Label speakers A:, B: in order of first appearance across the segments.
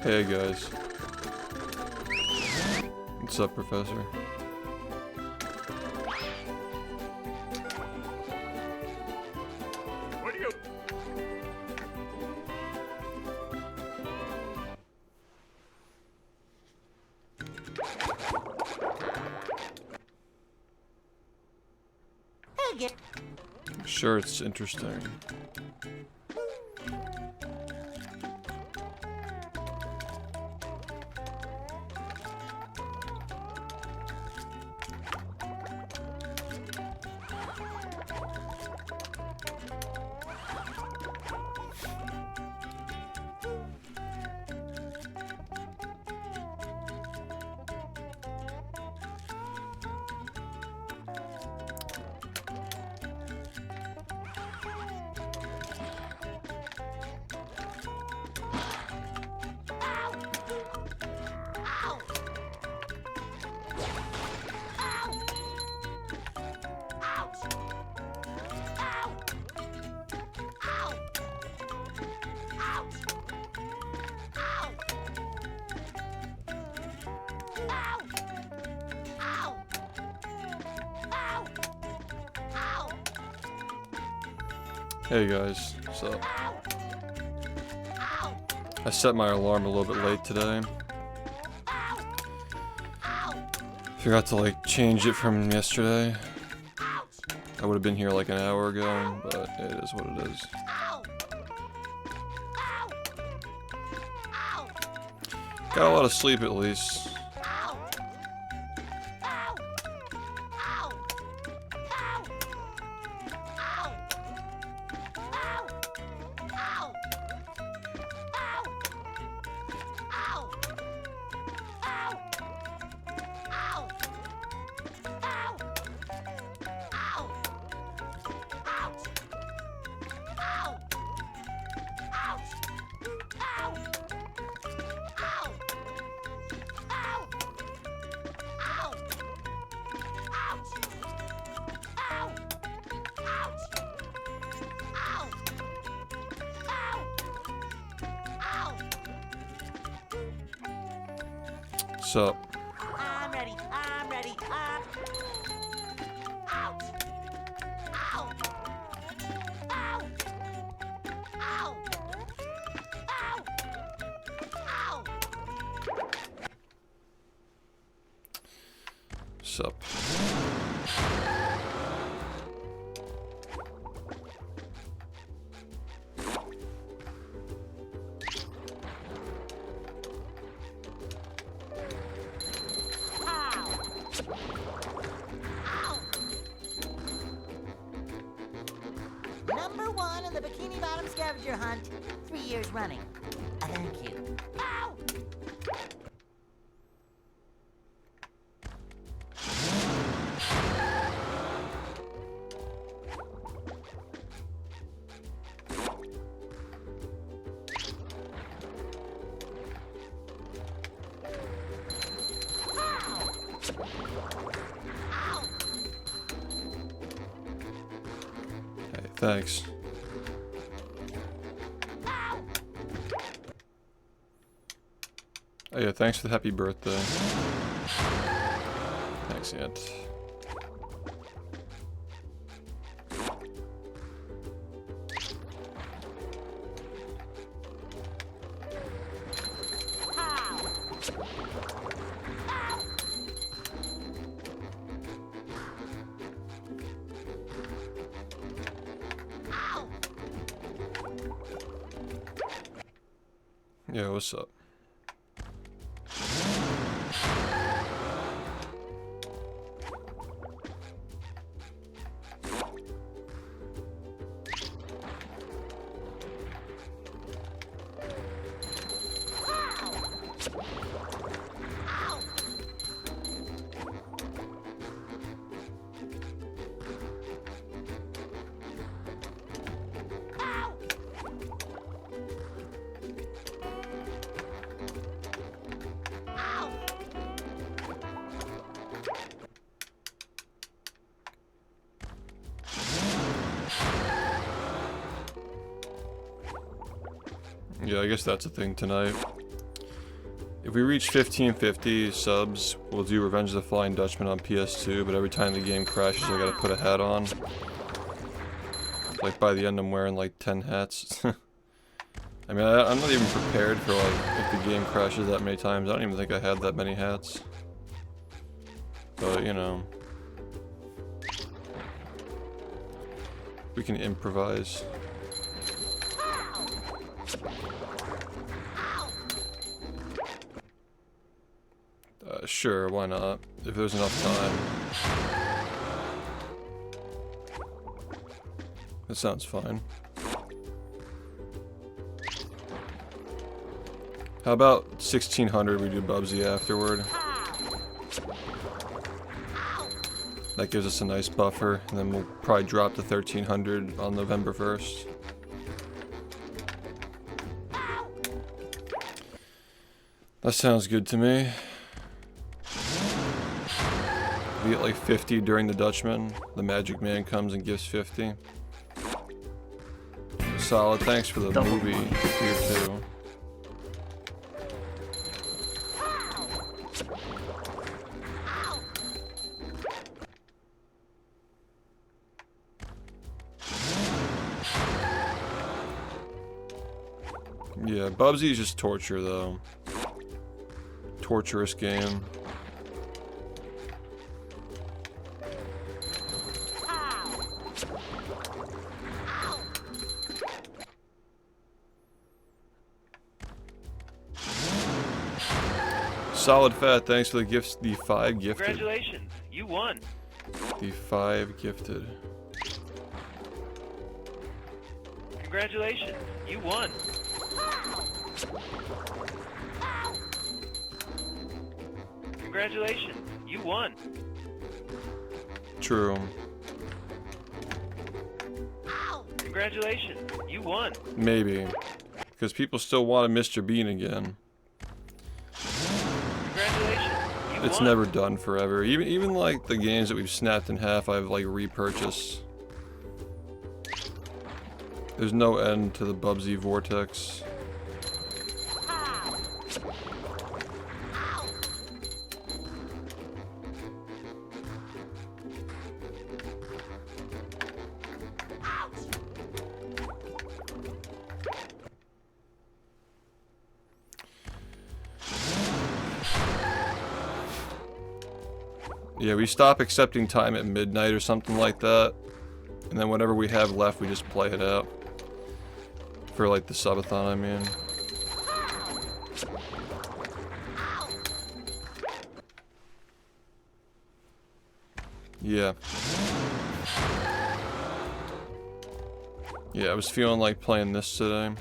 A: Hey guys. What's up, Professor?
B: What are you?
A: I'm sure it's interesting. Hey guys, so I set my alarm a little bit late today. Forgot to like change it from yesterday. I would have been here like an hour ago, but it is what it is. Got a lot of sleep at least. What's up?
C: I'm ready. I'm ready. Ouch! Ow! Ow! Ow! Ow! Ow!
A: What's up?
C: Number 1 in the Bikini Bottom scavenger hunt, 3 years running. Thank you. Ow!
A: Hey, thanks. Oh yeah, thanks for the happy birthday. Thanks, Aunt. Yeah, what's up? Yeah, I guess that's a thing tonight. If we reach 1550 subs, we'll do Revenge of the Flying Dutchman on PS2, but every time the game crashes I gotta put a hat on. Like by the end I'm wearing like 10 hats. I mean, I'm not even prepared for like, if the game crashes that many times. I don't even think I had that many hats. But, you know. We can improvise. Sure, why not? If there's enough time. That sounds fine. How about 1600 we do Bubsy afterward? That gives us a nice buffer, and then we'll probably drop to 1300 on November 1st. That sounds good to me. We get like 50 during the Dutchman. The Magic Man comes and gives 50. Solid, thanks for the movie here too. Yeah, Bubsy is just torture though. Torturous game. Solid Fat, thanks for the gifts. The 5 gifted.
B: Congratulations, you won.
A: The 5 gifted.
B: Congratulations, you won. Congratulations, you won.
A: True.
B: Congratulations, you won.
A: Maybe. Because people still want a Mr. Bean again.
B: Congratulations, you
A: It's
B: won.
A: never done forever. Even like the games that we've snapped in half, I've like repurchased. There's no end to the Bubsy vortex. Yeah, we stop accepting time at midnight or something like that. And then whatever we have left, we just play it out. For like the subathon, I mean. Yeah. Yeah, I was feeling like playing this today.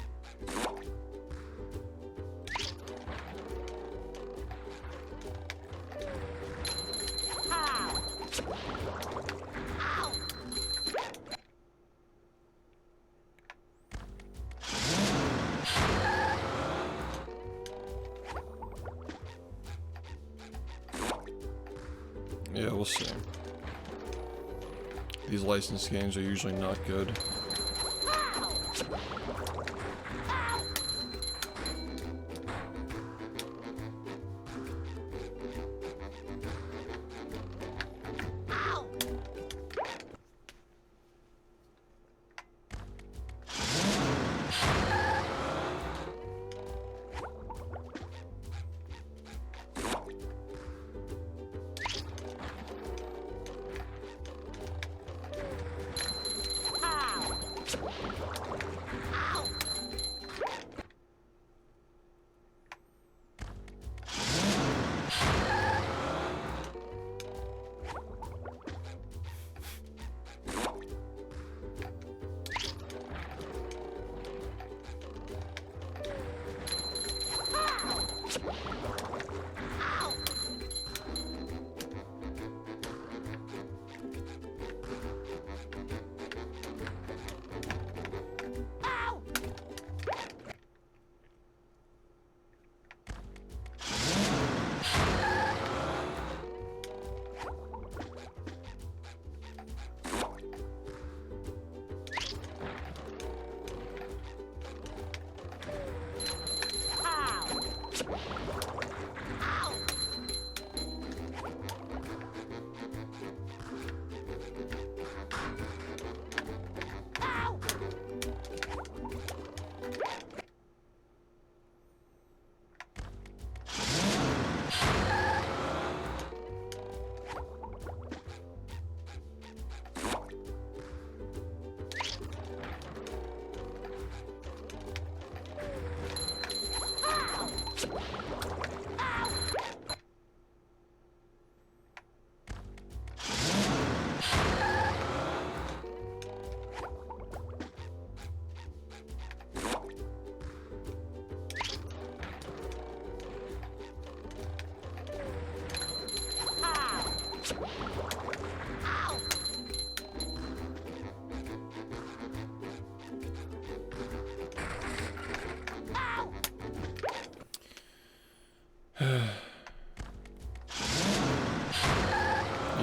A: Yeah, we'll see. These licensed games are usually not good.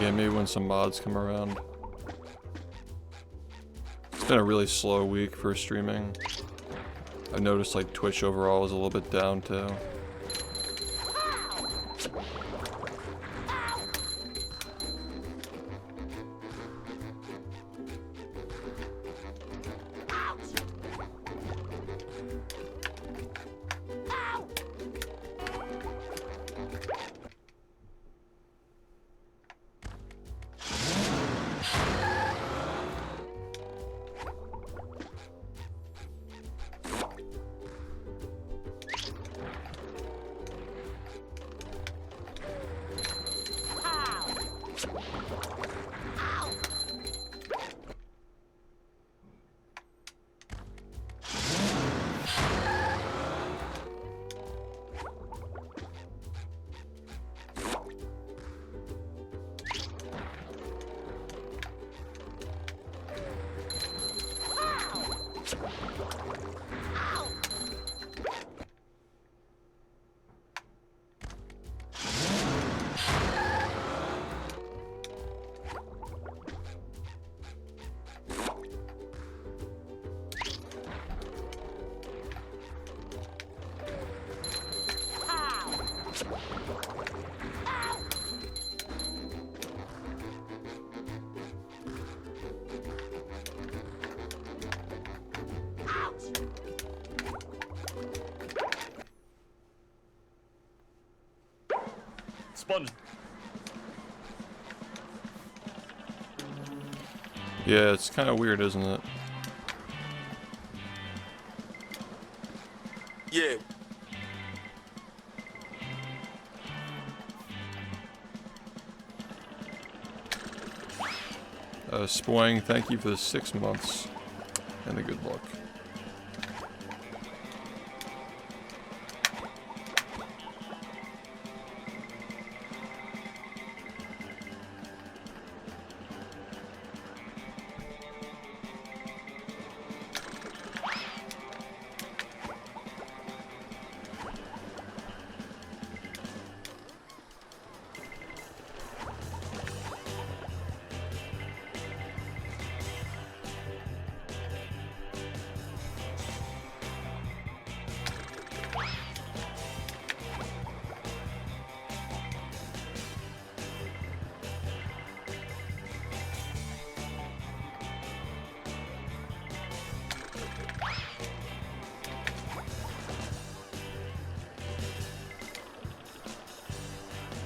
A: Yeah, maybe when some mods come around. It's been a really slow week for streaming. I've noticed like Twitch overall is a little bit down too.
D: Sponge.
A: Yeah, it's kind of weird, isn't it?
D: Yeah.
A: Spoing, thank you for the 6 months and the good luck.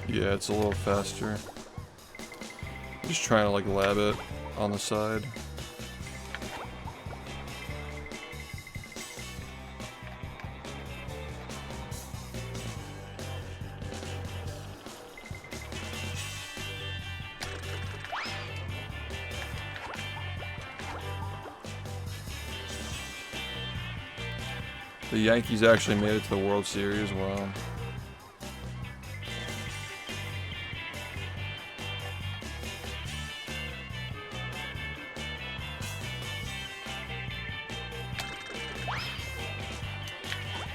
A: Yeah, it's a little faster. Just trying to like lab it on the side. The Yankees actually made it to the World Series. Wow.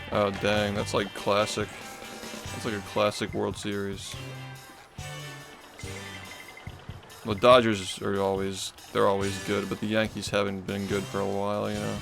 A: Oh dang, that's like classic. That's like a classic World Series. The Dodgers are always, they're always good, but the Yankees haven't been good for a while, you know.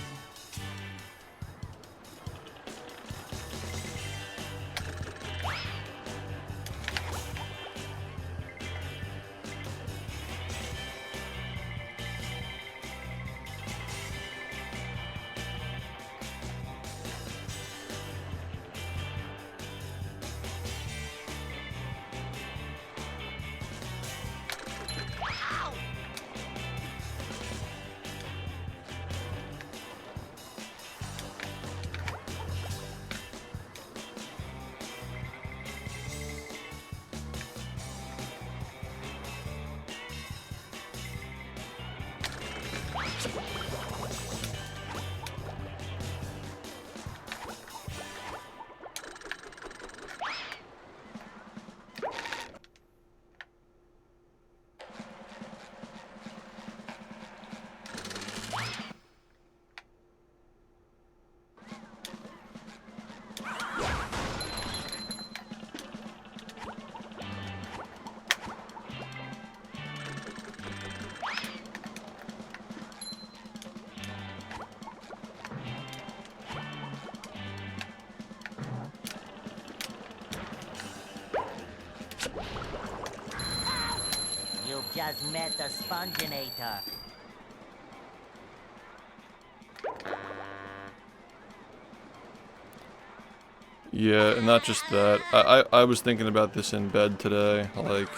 C: just met the sponginator.
A: Yeah, and not just that. I was thinking about this in bed today. Like,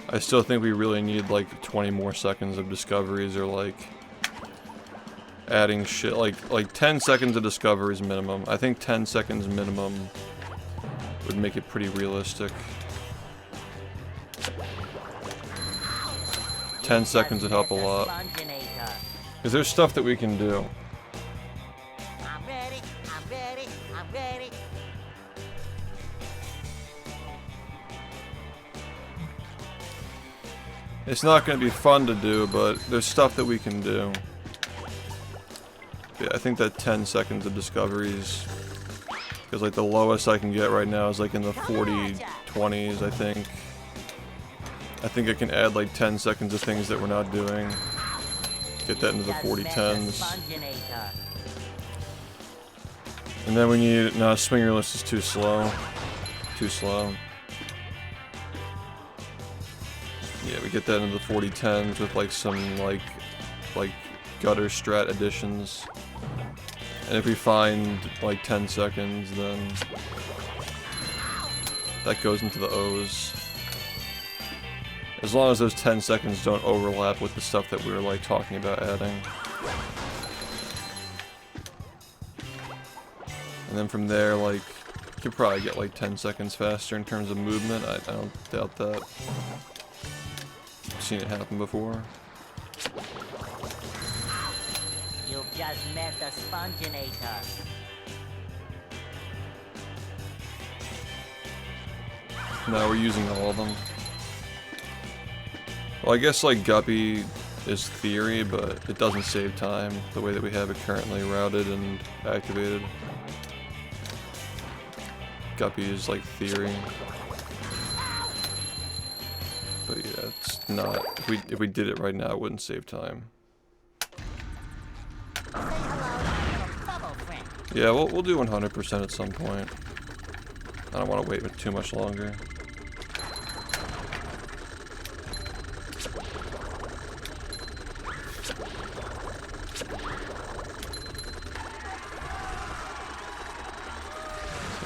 A: I still think we really need like 20 more seconds of discoveries, or like adding shit like 10 seconds of discoveries minimum. I think 10 seconds minimum would make it pretty realistic. 10 seconds would help a lot. Because there's stuff that we can do.
C: I'm ready, I'm ready, I'm ready.
A: It's not going to be fun to do, but there's stuff that we can do. Yeah, I think that 10 seconds of discoveries, because like the lowest I can get right now is like in the 40-20s, I think. I think I can add like 10 seconds of things that we're not doing. Get that into the 40-10s. And then we need, no, swingerless is too slow. Too slow. Yeah, we get that into the 40-10s with like some like gutter strat additions. And if we find like 10 seconds, then that goes into the O's. As long as those 10 seconds don't overlap with the stuff that we were like talking about adding. And then from there, like, you could probably get like 10 seconds faster in terms of movement. I don't doubt that. I've seen it happen before.
C: You've just met the sponginator.
A: No, we're using all of them. Well, I guess like Guppy is theory, but it doesn't save time the way that we have it currently routed and activated. Guppy is like theory. But yeah, it's not. If we did it right now, it wouldn't save time.
C: Say hello, my little bubble friend.
A: Yeah, we'll do 100% at some point. I don't want to wait too much longer.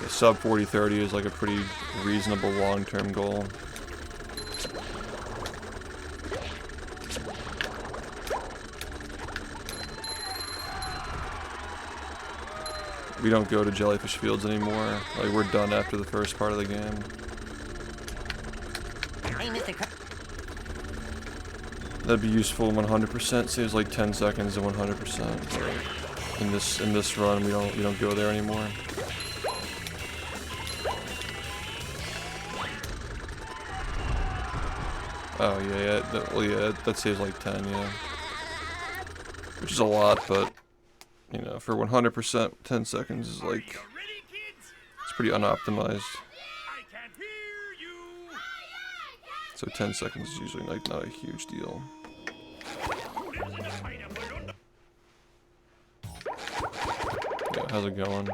A: Yeah, sub 40-30 is like a pretty reasonable long-term goal. We don't go to jellyfish fields anymore. Like, we're done after the first part of the game.
C: Hey, Mr.
A: That'd be useful 100%. Saves like 10 seconds and 100%. In this run, we don't go there anymore. Oh yeah, that saves like 10, yeah. Which is a lot, but you know, for 100%, 10 seconds is like, it's pretty unoptimized. So 10 seconds is usually like not a huge deal. Yeah, how's it going?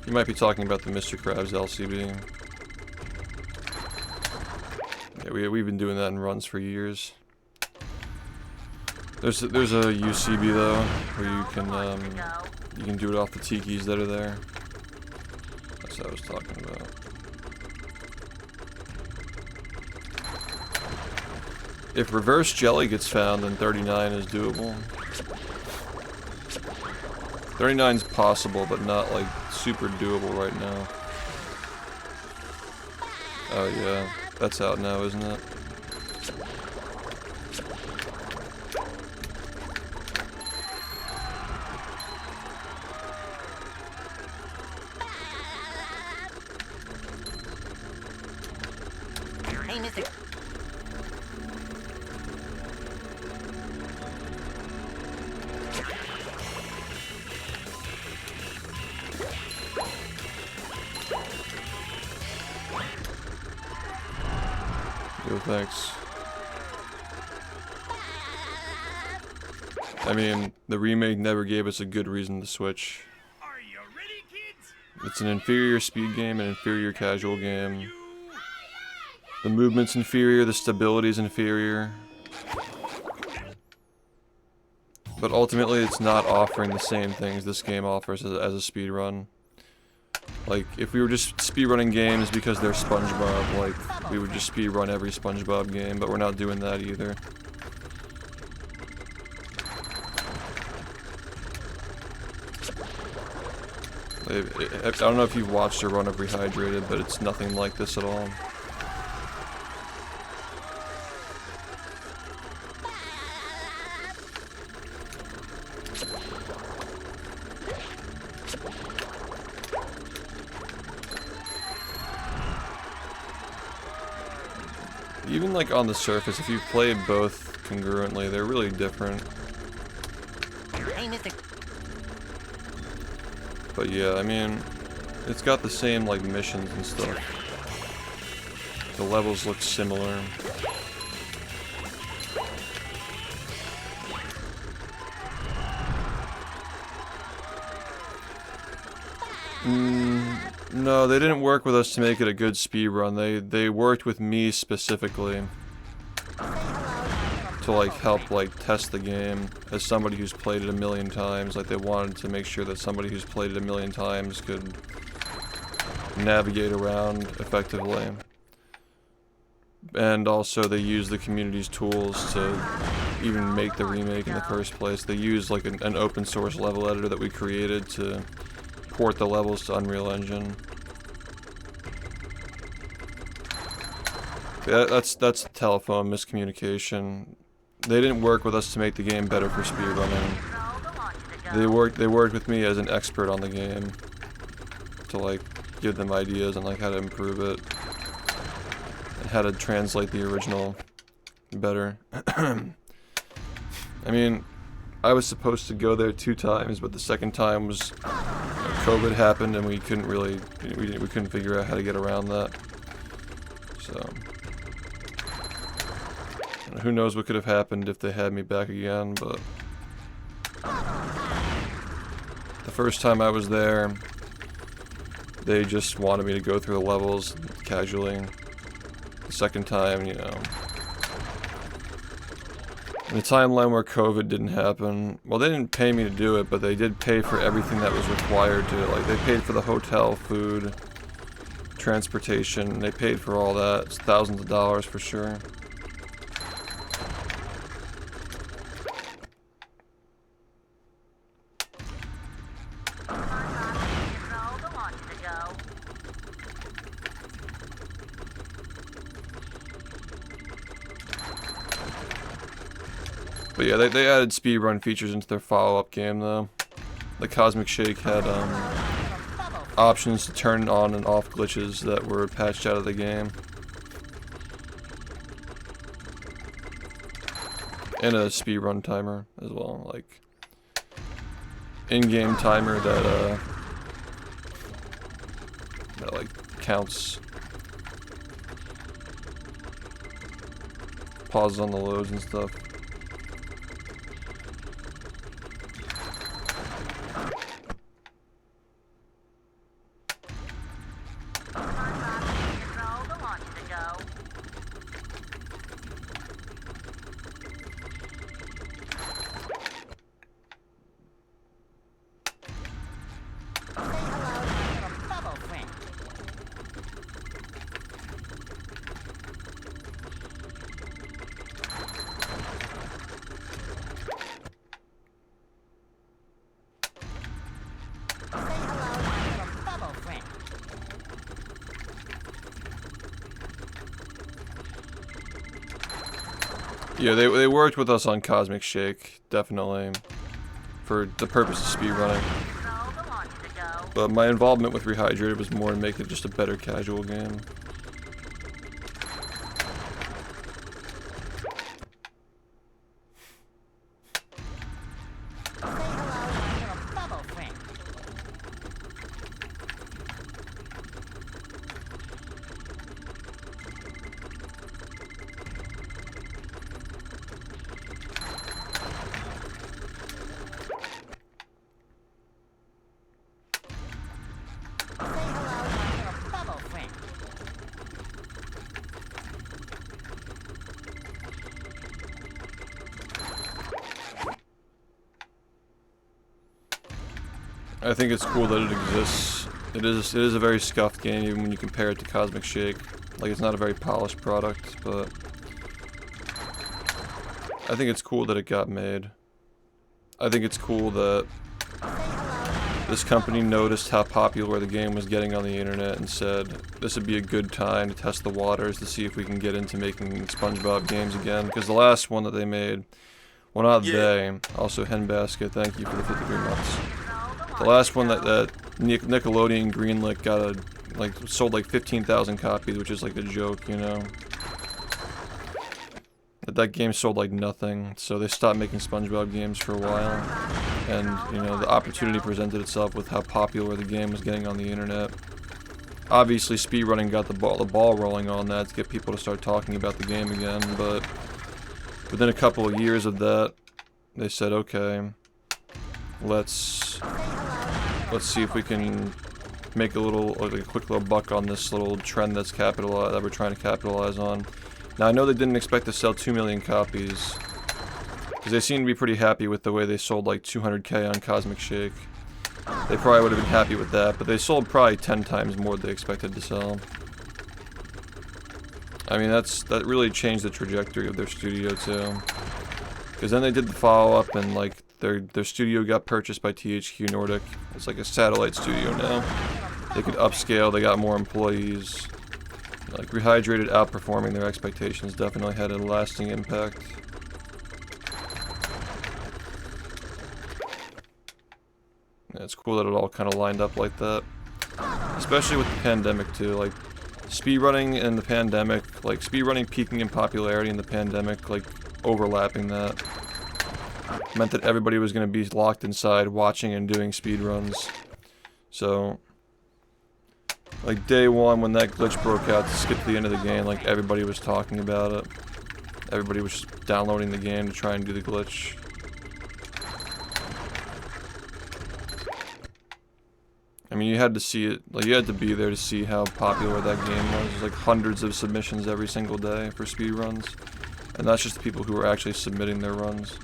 A: You might be talking about the Mr. Krabs LCB. Yeah, we've been doing that in runs for years. There's a UCB though, where you can do it off the tikis that are there. That's what I was talking about. If reverse jelly gets found, then 39 is doable. 39's possible, but not like super doable right now. Oh yeah, that's out now, isn't it?
C: Hey, Mr.
A: Yo, thanks. I mean, the remake never gave us a good reason to switch.
D: Are you ready, kids?
A: It's an inferior speed game, an inferior casual game. The movement's inferior, the stability's inferior. But ultimately, it's not offering the same things this game offers as a speedrun. Like, if we were just speedrunning games because they're SpongeBob, like, we would just speedrun every SpongeBob game, but we're not doing that either. I don't know if you've watched a run of Rehydrated, but it's nothing like this at all. Even like on the surface, if you play both congruently, they're really different.
C: Hey, Mr.
A: But yeah, I mean, it's got the same like missions and stuff. The levels look similar. No, they didn't work with us to make it a good speedrun. They worked with me specifically to like help like test the game as somebody who's played it a million times. Like they wanted to make sure that somebody who's played it a million times could navigate around effectively. And also they used the community's tools to even make the remake in the first place. They used like an open source level editor that we created to port the levels to Unreal Engine. Yeah, that's telephone miscommunication. They didn't work with us to make the game better for speedrunning. They worked with me as an expert on the game to like give them ideas on like how to improve it and how to translate the original better. I mean, I was supposed to go there 2 times, but the second time was COVID happened and we couldn't really we couldn't figure out how to get around that. So who knows what could have happened if they had me back again, but the first time I was there, they just wanted me to go through the levels casually. The second time, you know, in the timeline where COVID didn't happen, well, they didn't pay me to do it, but they did pay for everything that was required to, like, they paid for the hotel, food, transportation, they paid for all that. It's thousands of dollars for sure. But yeah, they added speedrun features into their follow-up game though. The Cosmic Shake had options to turn on and off glitches that were patched out of the game. And a speedrun timer as well, like in-game timer that like counts pauses on the loads and stuff. Yeah, they worked with us on Cosmic Shake, definitely, for the purpose of speedrunning. But my involvement with Rehydrated was more to make it just a better casual game. I think it's cool that it exists. It is a very scuffed game, even when you compare it to Cosmic Shake. Like, it's not a very polished product, but I think it's cool that it got made. I think it's cool that this company noticed how popular the game was getting on the internet and said, this would be a good time to test the waters to see if we can get into making SpongeBob games again. Because the last one that they made, well, not they, also Henbasket, thank you for the 53 months. The last one that Nickelodeon greenlit got sold like 15,000 copies, which is like a joke, you know. That game sold like nothing, so they stopped making SpongeBob games for a while. And, you know, the opportunity presented itself with how popular the game was getting on the internet. Obviously, speedrunning got the ball rolling on that to get people to start talking about the game again, but within a couple of years of that, they said, okay, let's see if we can make a quick little buck on this little trend that we're trying to capitalize on. Now, I know they didn't expect to sell 2 million copies, because they seem to be pretty happy with the way they sold like 200K on Cosmic Shake. They probably would have been happy with that, but they sold probably 10 times more than they expected to sell. I mean, that really changed the trajectory of their studio too. Because then they did the follow-up, and like their studio got purchased by THQ Nordic. It's like a satellite studio now. They could upscale, they got more employees. Like, Rehydrated outperforming their expectations definitely had a lasting impact. Yeah, it's cool that it all kind of lined up like that. Especially with the pandemic too, like, speedrunning and the pandemic, like, speedrunning peaking in popularity in the pandemic, like, overlapping that, meant that everybody was going to be locked inside watching and doing speedruns. So, like, day one when that glitch broke out to skip to the end of the game, like, everybody was talking about it. Everybody was just downloading the game to try and do the glitch. I mean, you had to see it, like, you had to be there to see how popular that game was. There's like hundreds of submissions every single day for speedruns. And that's just the people who were actually submitting their runs.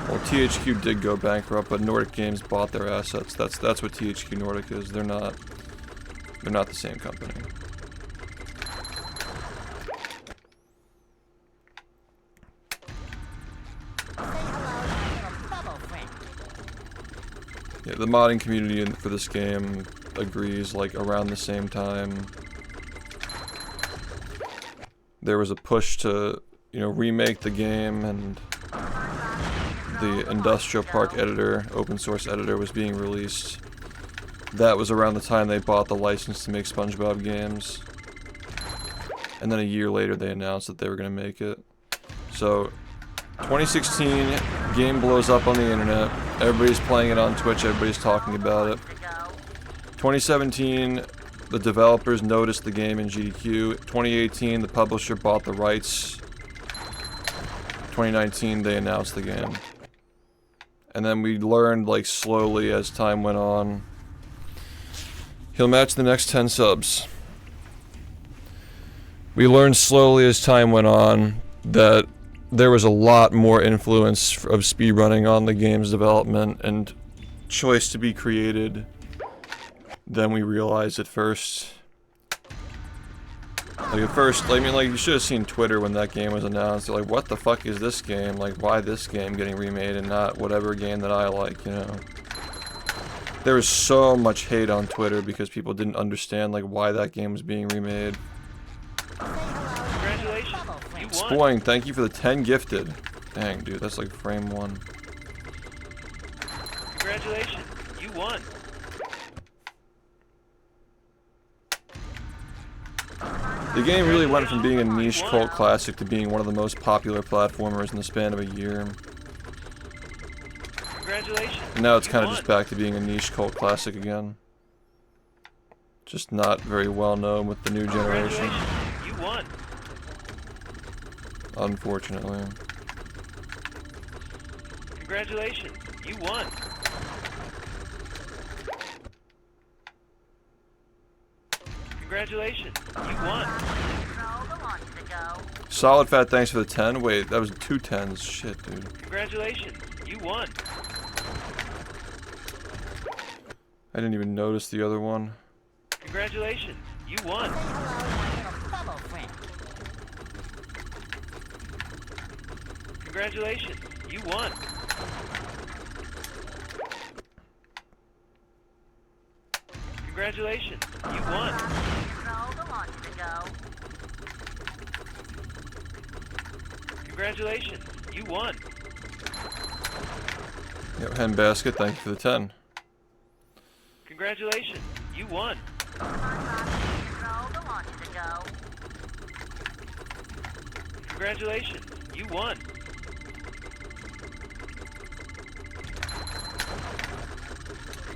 A: Well, THQ did go bankrupt, but Nordic Games bought their assets. That's what THQ Nordic is. They're not the same company. Yeah, the modding community for this game agrees, like, around the same time there was a push to, you know, remake the game, and the Industrial Park editor, open source editor, was being released. That was around the time they bought the license to make SpongeBob games. And then a year later they announced that they were going to make it. So, 2016, game blows up on the internet. Everybody's playing it on Twitch, everybody's talking about it. 2017, the developers noticed the game in GDQ. 2018, the publisher bought the rights. 2019, they announced the game. And then we learned, like, slowly as time went on. He'll match the next 10 subs. We learned slowly as time went on that there was a lot more influence of speedrunning on the game's development and choice to be created than we realized at first. Like, at first, I mean, like, you should have seen Twitter when that game was announced. They're like, what the fuck is this game? Like, why this game getting remade and not whatever game that I like, you know? There was so much hate on Twitter because people didn't understand, like, why that game was being remade.
B: Congratulations, you won.
A: Spoing, thank you for the 10 gifted. Dang, dude, that's like frame 1.
B: Congratulations, you won.
A: The game really went from being a niche cult classic to being one of the most popular platformers in the span of a year.
B: Congratulations.
A: And now it's kind of just back to being a niche cult classic again. Just not very well known with the new generation.
B: You won.
A: Unfortunately.
B: Congratulations, you won. Congratulations, you won.
A: Solid Fat, thanks for the 10. Wait, that was 2 10s. Shit, dude.
B: Congratulations, you won.
A: I didn't even notice the other one.
B: Congratulations, you won.
C: Say hello to my little bubble friend.
B: Congratulations, you won. Congratulations, you won. Congratulations, you won.
A: Yep, Hen Basket, thank you for the 10.
B: Congratulations, you won. Congratulations, you won.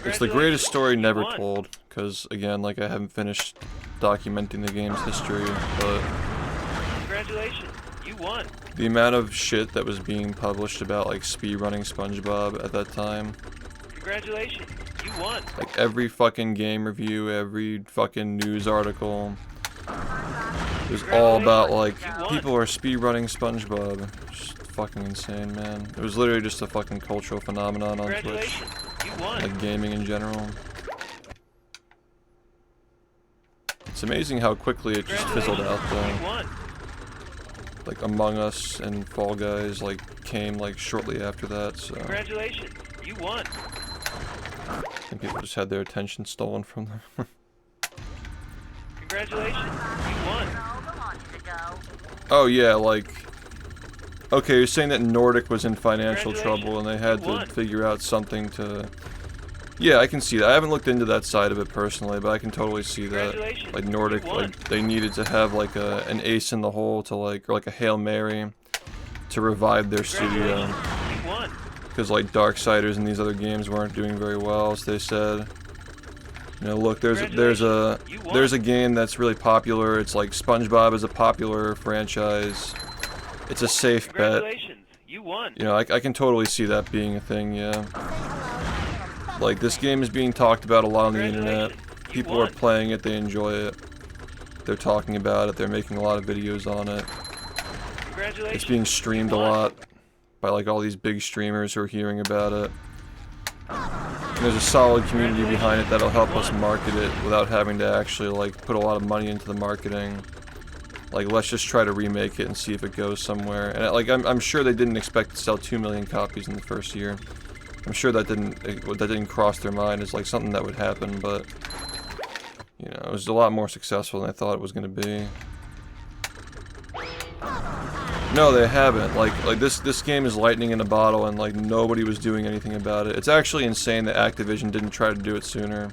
A: It's the greatest story
B: You
A: never
B: won.
A: told, because, again, like, I haven't finished documenting the game's history, but
B: Congratulations, you won.
A: the amount of shit that was being published about, like, speedrunning SpongeBob at that time,
B: Congratulations, you won.
A: like, every fucking game review, every fucking news article, it was all about, like, people are speedrunning SpongeBob. Just fucking insane, man. It was literally just a fucking cultural phenomenon on Twitch.
B: Congratulations, you won.
A: Like gaming in general. It's amazing how quickly it just fizzled out
B: You
A: though.
B: won.
A: Like Among Us and Fall Guys like came like shortly after that, so I
B: Congratulations, you won.
A: think people just had their attention stolen from them.
B: Congratulations, you won.
A: Oh yeah, like okay, you're saying that Nordic was in financial trouble and they had
B: You
A: to
B: won.
A: figure out something to. Yeah, I can see that. I haven't looked into that side of it personally, but I can totally see that.
B: Congratulations,
A: Like Nordic,
B: you won.
A: like they needed to have like an ace in the hole to like, or like a Hail Mary to revive their studio.
B: Congratulations, you won.
A: Because like Darksiders and these other games weren't doing very well, as they said. You know, look, there's a game that's really popular. It's like SpongeBob is a popular franchise. It's a safe bet.
B: Congratulations, you won.
A: You know, I can totally see that being a thing, yeah. Like, this game is being talked about a lot on the internet. People are playing it, they enjoy it. They're talking about it, they're making a lot of videos on it.
B: Congratulations.
A: It's being streamed a lot by like all these big streamers who are hearing about it. And there's a solid community behind it that'll help us market it without having to actually like put a lot of money into the marketing. Like, let's just try to remake it and see if it goes somewhere. And like, I'm sure they didn't expect to sell 2 million copies in the first year. I'm sure that didn't cross their mind as like something that would happen, but you know, it was a lot more successful than I thought it was going to be. No, they haven't. Like this game is lightning in a bottle, and like nobody was doing anything about it. It's actually insane that Activision didn't try to do it sooner.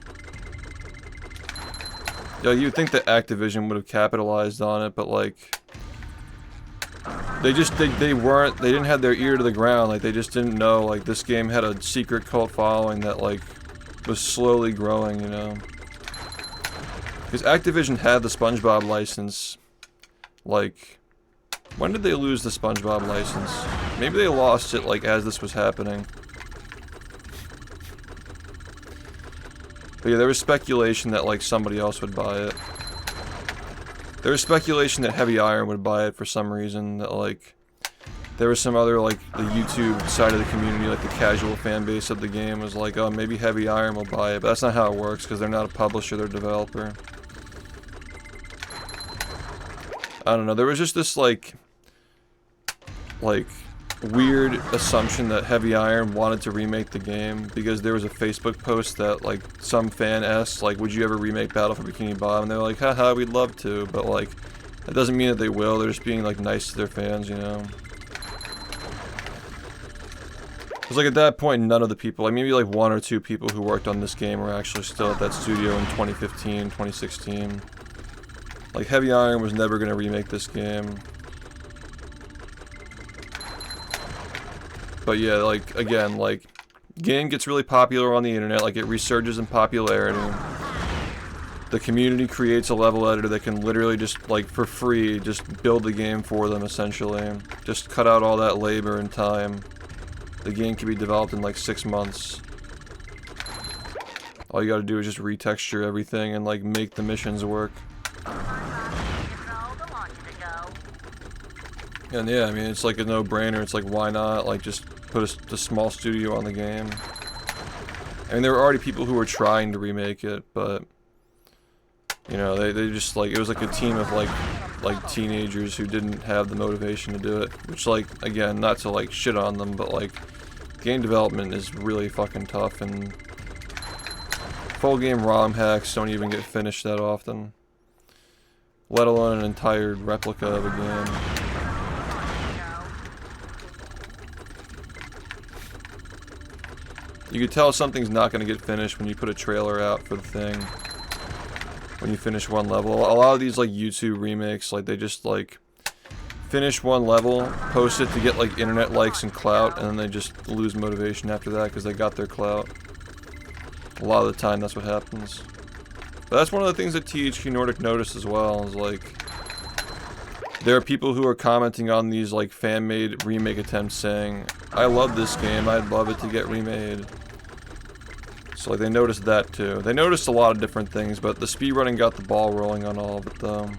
A: Yeah, you'd think that Activision would have capitalized on it, but like they didn't have their ear to the ground. Like they just didn't know like this game had a secret cult following that like was slowly growing, you know. Because Activision had the SpongeBob license. Like, when did they lose the SpongeBob license? Maybe they lost it like as this was happening. But yeah, there was speculation that like somebody else would buy it. There was speculation that Heavy Iron would buy it for some reason, that like there was some other like the YouTube side of the community, like the casual fan base of the game was like, oh, maybe Heavy Iron will buy it, but that's not how it works because they're not a publisher, they're a developer. I don't know, there was just this like weird assumption that Heavy Iron wanted to remake the game because there was a Facebook post that like some fan asked like, would you ever remake Battle for Bikini Bottom? And they're like, haha, we'd love to, but like that doesn't mean that they will. They're just being like nice to their fans, you know. Because like at that point, none of the people, like maybe like 1 or 2 people who worked on this game were actually still at that studio in 2015, 2016. Like Heavy Iron was never going to remake this game. But yeah, like, again, like, game gets really popular on the internet, like, it resurges in popularity. The community creates a level editor that can literally just, like, for free, just build the game for them, essentially. Just cut out all that labor and time. The game can be developed in, like, 6 months. All you gotta do is just retexture everything and, like, make the missions work. And yeah, I mean, it's like a no-brainer. It's like, why not? Like, just put a small studio on the game. I mean, there were already people who were trying to remake it, but you know, they just like, it was like a team of like teenagers who didn't have the motivation to do it. Which, like, again, not to like shit on them, but like, game development is really fucking tough, and full game ROM hacks don't even get finished that often, let alone an entire replica of a game. You could tell something's not going to get finished when you put a trailer out for the thing. When you finish one level. A lot of these like YouTube remakes, like they just like finish one level, post it to get like internet likes and clout, and then they just lose motivation after that because they got their clout. A lot of the time that's what happens. But that's one of the things that THQ Nordic noticed as well, is like there are people who are commenting on these like fan-made remake attempts saying, I love this game, I'd love it to get remade. So like they noticed that too. They noticed a lot of different things, but the speedrunning got the ball rolling on all of it though.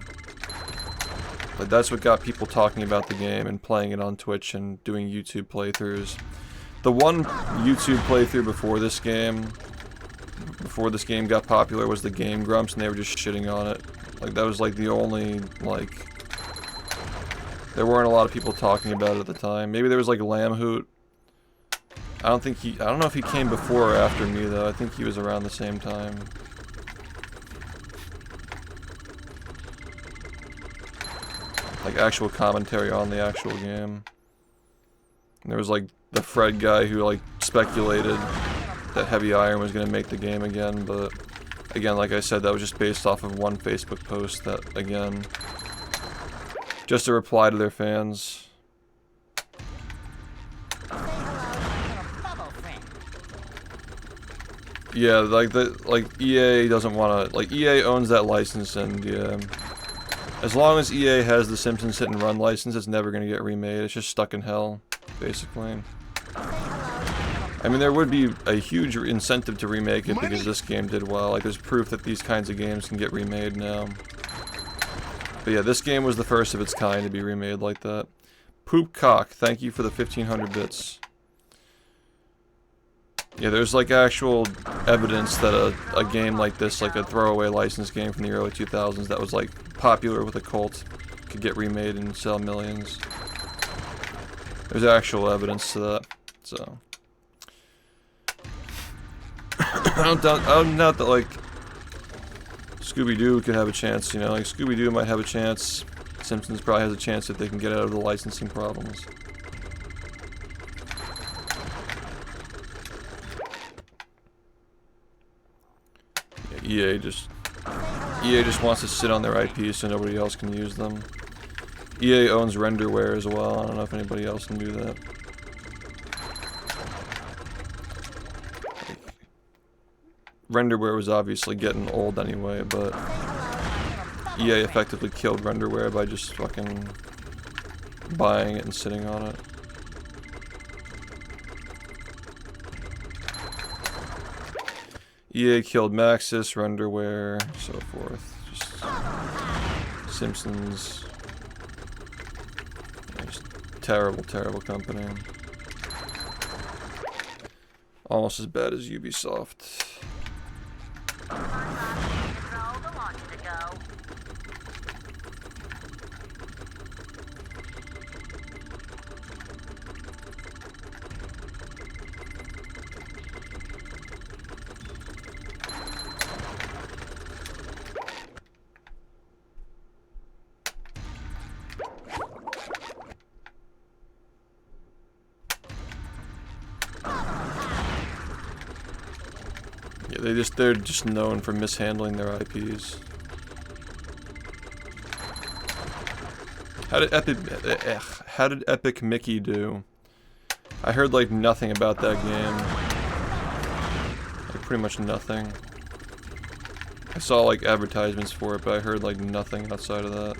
A: Like that's what got people talking about the game and playing it on Twitch and doing YouTube playthroughs. The one YouTube playthrough before this game got popular was the Game Grumps, and they were just shitting on it. Like that was like the only, like, there weren't a lot of people talking about it at the time. Maybe there was like Lamhoot. I don't know if he came before or after me though. I think he was around the same time. Like actual commentary on the actual game. And there was like the Fred guy who like speculated that Heavy Iron was going to make the game again, but again, like I said, that was just based off of one Facebook post that, again, just a reply to their fans. Yeah, like EA doesn't want to, like EA owns that license, and yeah, as long as EA has the Simpsons Hit and Run license, it's never going to get remade. It's just stuck in hell, basically. I mean, there would be a huge incentive to remake it because this game did well. Like, there's proof that these kinds of games can get remade now. But yeah, this game was the first of its kind to be remade like that. Poopcock, thank you for the 1500 bits. Yeah, there's like actual evidence that a game like this, like a throwaway license game from the early 2000s that was like popular with a cult, could get remade and sell millions. There's actual evidence to that, so. I don't doubt that, like, Scooby-Doo could have a chance, you know, like, Scooby-Doo might have a chance. Simpsons probably has a chance if they can get out of the licensing problems. Yeah, EA just wants to sit on their IPs so nobody else can use them. EA owns renderware as well. I don't know if anybody else can do that. Renderware was obviously getting old anyway, but EA effectively killed renderware by just fucking buying it and sitting on it. EA killed Maxis, renderware, so forth. Just Simpsons. Just terrible, terrible company. Almost as bad as Ubisoft. Yeah, they're just known for mishandling their IPs. How did Epic Mickey do? I heard like nothing about that game. Like pretty much nothing. I saw like advertisements for it, but I heard like nothing outside of that.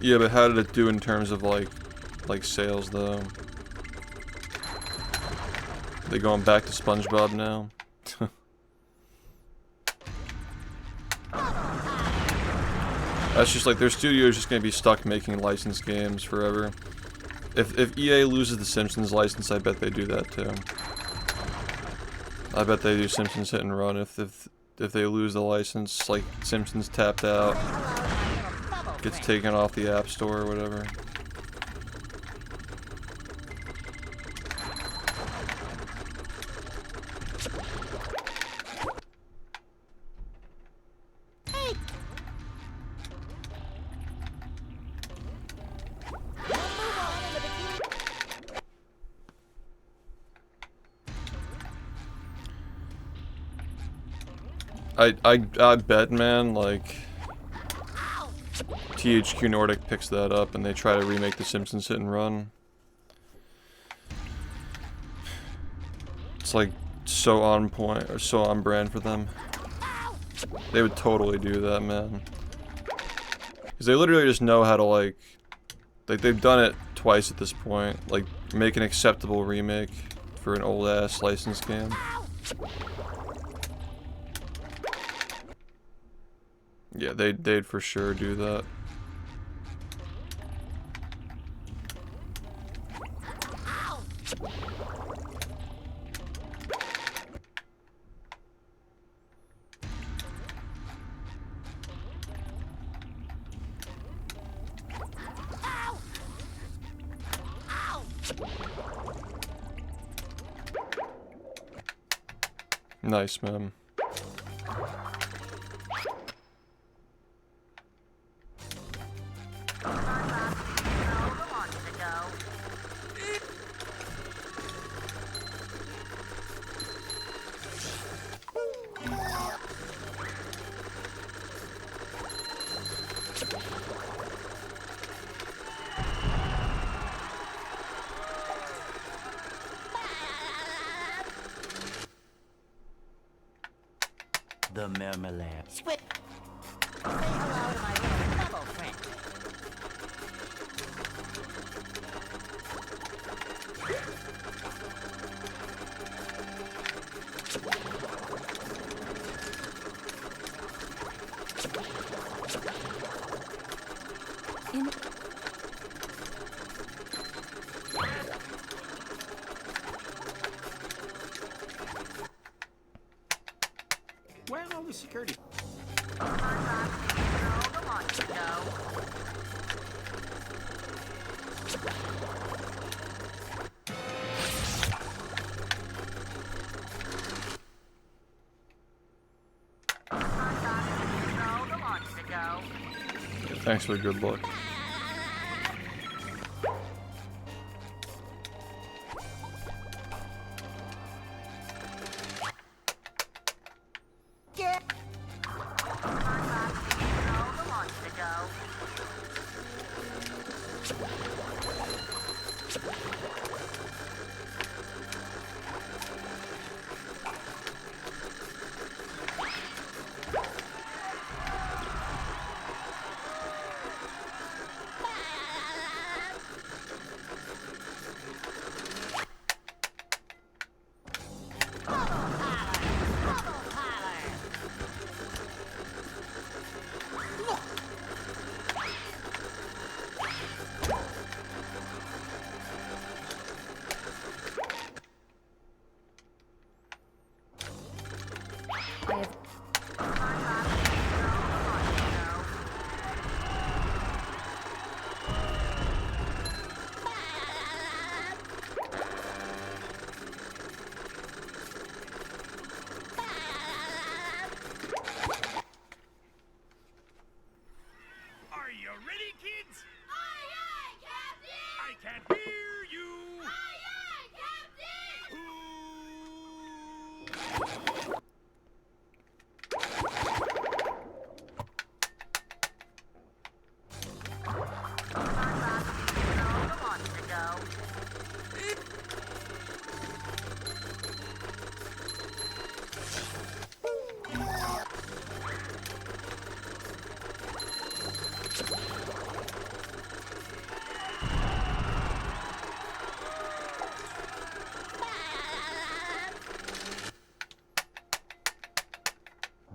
A: Yeah, but how did it do in terms of like sales though? They going back to SpongeBob now? That's just like their studio is just gonna be stuck making licensed games forever. If EA loses the Simpsons license, I bet they do that too. I bet they do Simpsons Hit and Run if they lose the license, like Simpsons tapped out, gets taken off the App Store or whatever. I bet, man, like THQ Nordic picks that up and they try to remake The Simpsons Hit and Run. It's like so on point or so on brand for them. They would totally do that, man. Because they literally just know how to like they've done it twice at this point. Like make an acceptable remake for an old ass licensed game. Yeah, they'd for sure do that. Nice, man.
E: The marmalade.
C: Squid. Say hello to my little bubble friend.
E: Where are all the security?
A: Thanks for the good luck.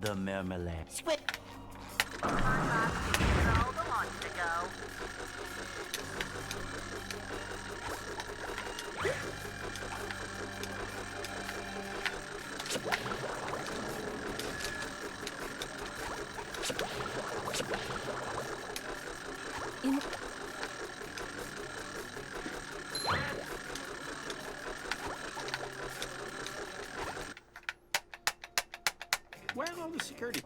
E: The marmalade.
C: Switch.
E: Where are all the security?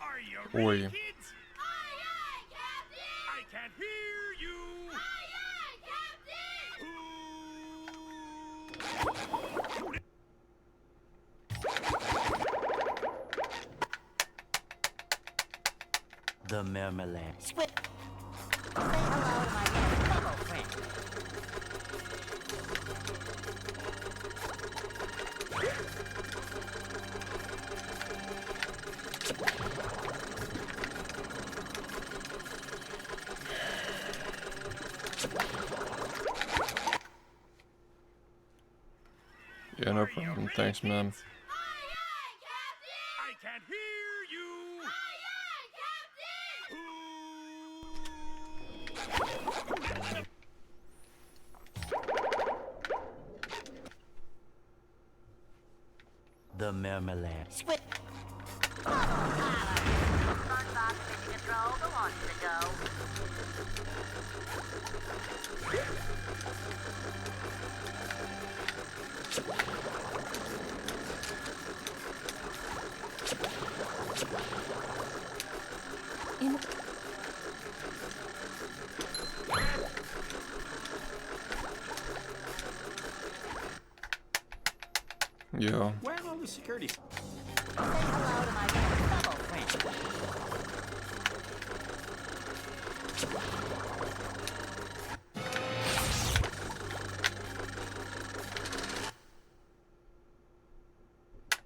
D: Are you ready,
A: Oi.
D: kids? I can't hear you.
E: The marmalade.
C: Switch. Say hello to my little bubble friend.
A: Yeah, no problem. Thanks, ma'am.
D: I can't hear you.
E: The marmalade.
C: Switch.
A: Yo.
E: Where are all the security?
C: Say hello to my little bubble friend.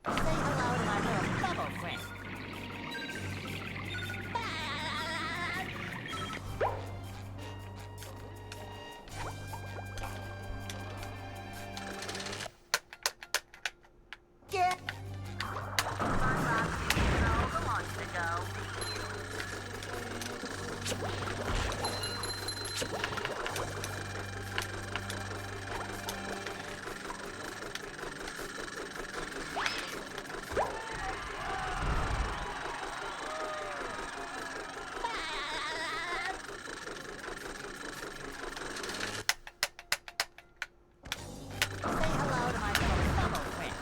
C: Say hello to my little bubble friend. Get. Say hello to my little bubble friend.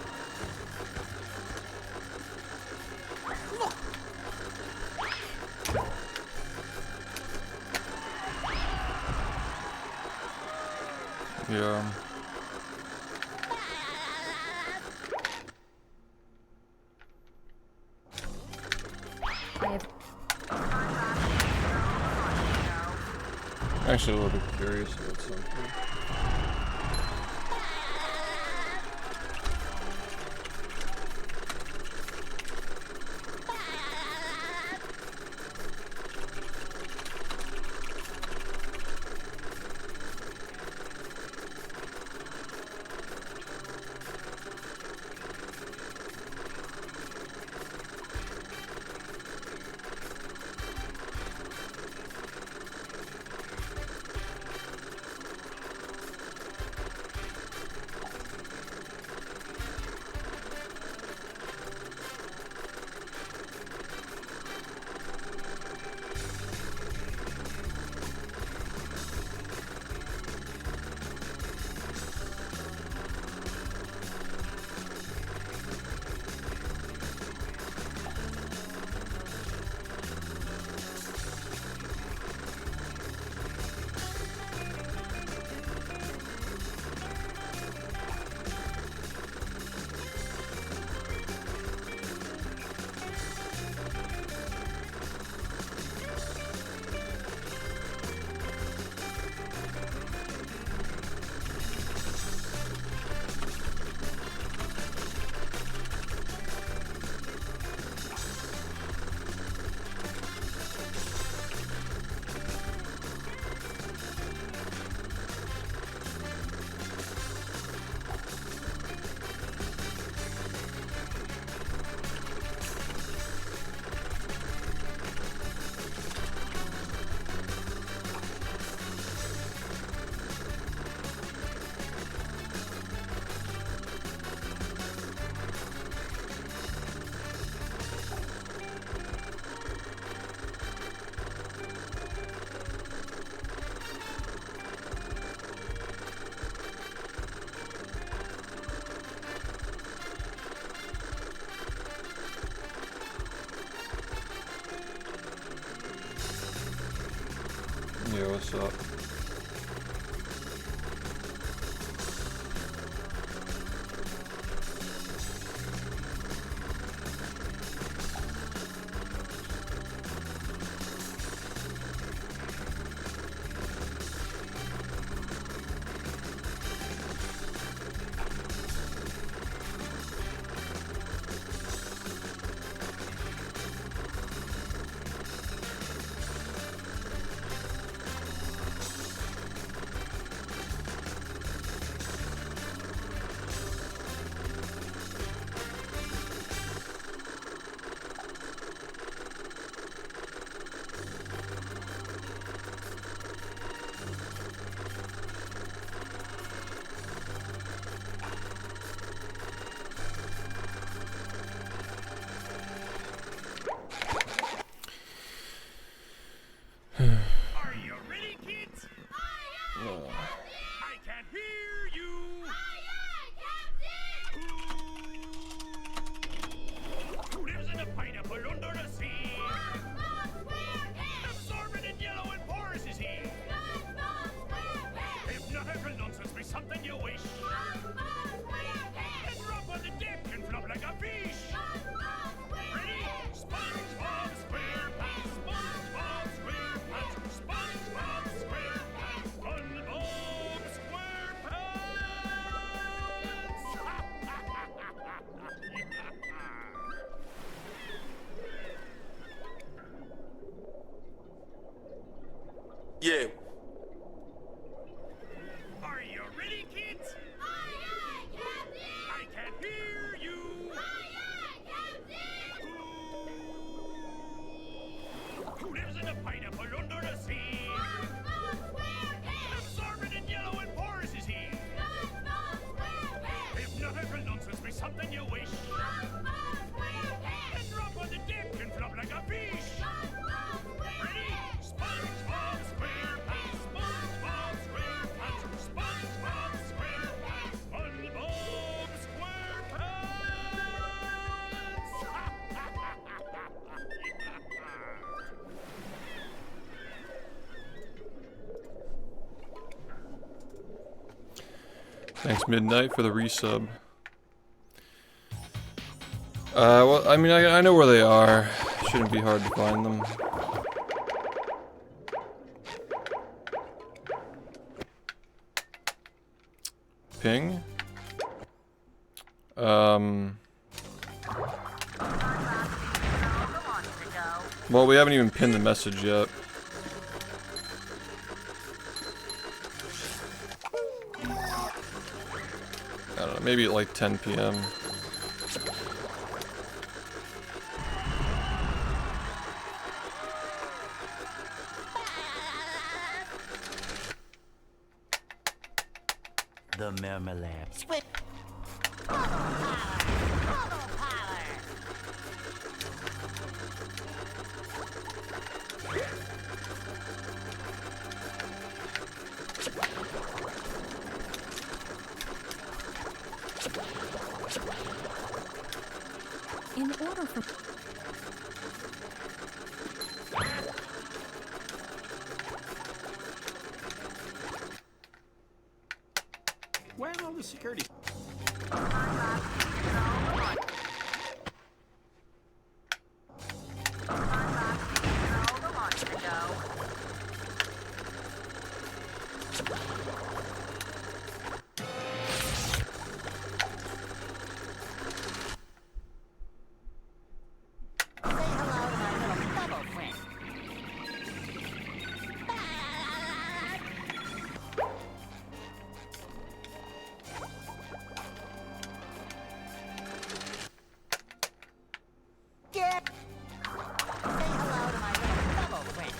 A: Yeah. Actually, a little bit curious about something. Yeah, what's up?
D: Are you ready, kids? I can hear you. Who lives in a pineapple under the sea? Absorbent and yellow and porous is he. Hypnotical nonsense be something you wish. And drop on the deck and flop like a fish. Ready? SpongeBob SquarePants. SpongeBob SquarePants. SpongeBob SquarePants. SpongeBob SquarePants.
F: Yeah.
D: Are you ready, kids? I can hear you. Who lives in a pineapple under the sea? Absorbent and yellow and porous is he. Hypnotical nonsense be something you wish. And drop on the deck and flop like a fish. Ready? SpongeBob SquarePants. SpongeBob SquarePants. SpongeBob SquarePants. SpongeBob SquarePants.
A: Thanks, Midnight, for the resub. Well, I mean, I know where they are. Shouldn't be hard to find them. Ping? Well, we haven't even pinned the message yet. I don't know, maybe at like 10 p.m.
E: The marmalade.
C: Swift. Auto power.
G: In order for
E: Where are all the security?
C: Say hello to my little bubble friend. Get. Say hello to my little bubble friend.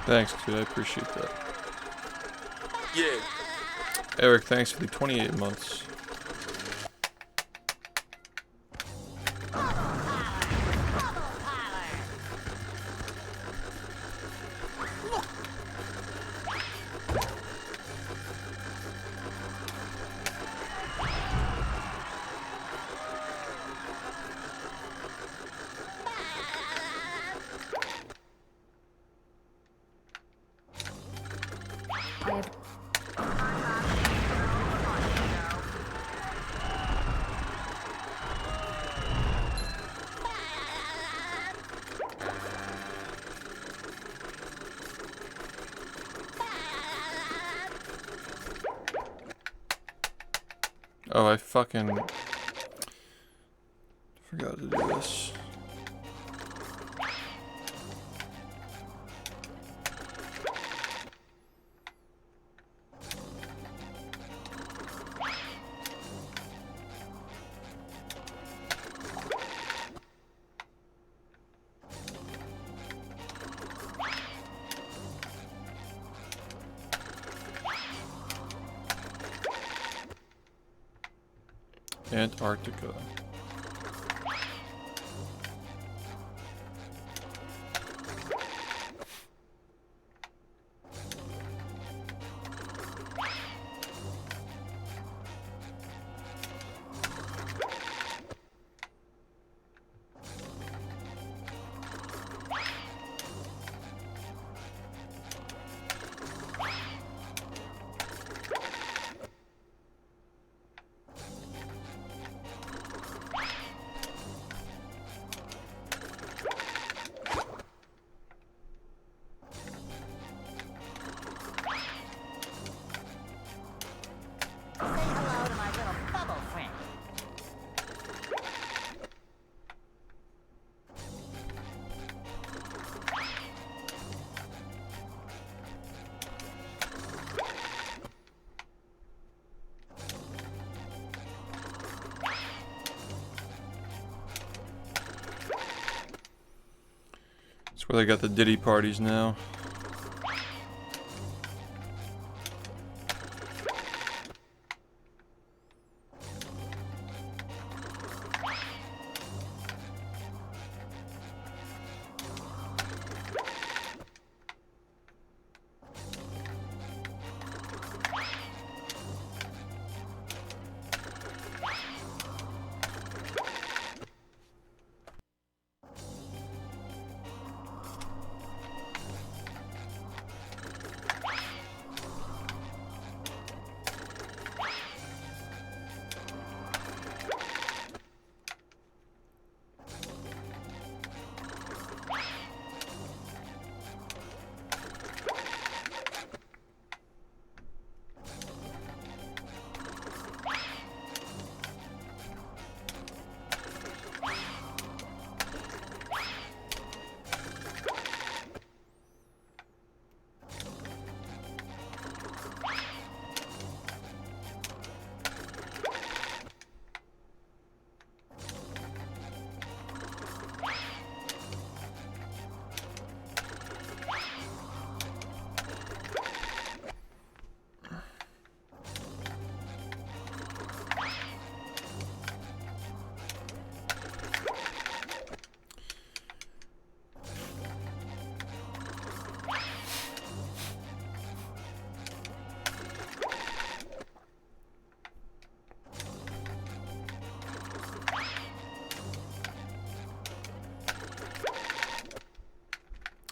A: Thanks, dude. I appreciate that.
F: Yeah.
A: Eric, thanks for the 28 months. Oh, I fucking forgot to do this. Antarctica.
C: Say hello to my little bubble friend.
A: That's where they got the Diddy parties now.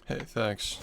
A: Hey, thanks.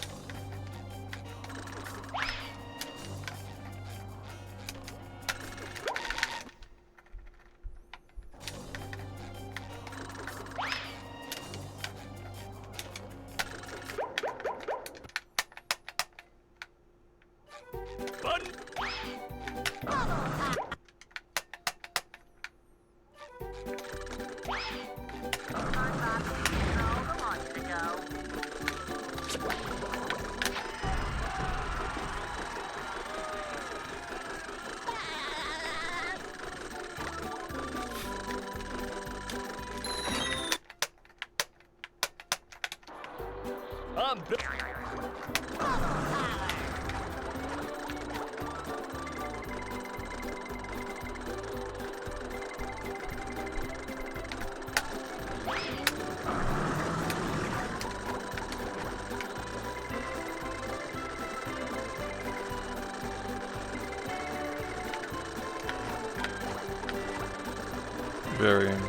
A: Varying.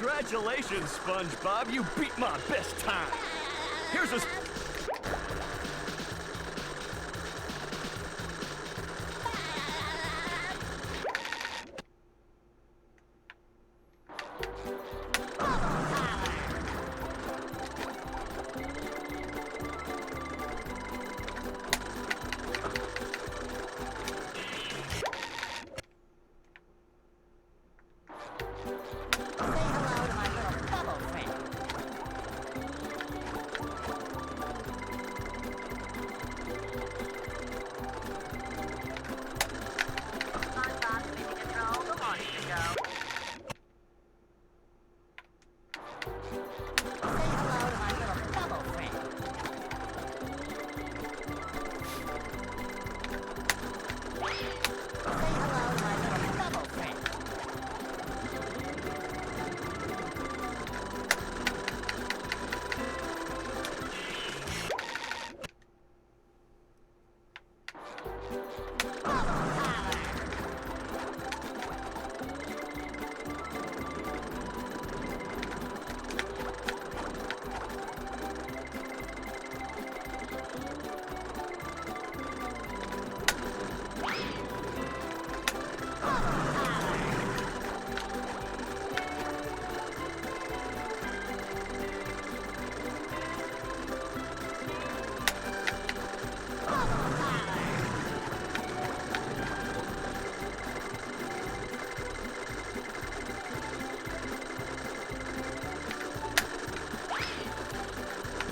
E: Congratulations, SpongeBob. You beat my best time. Here's a...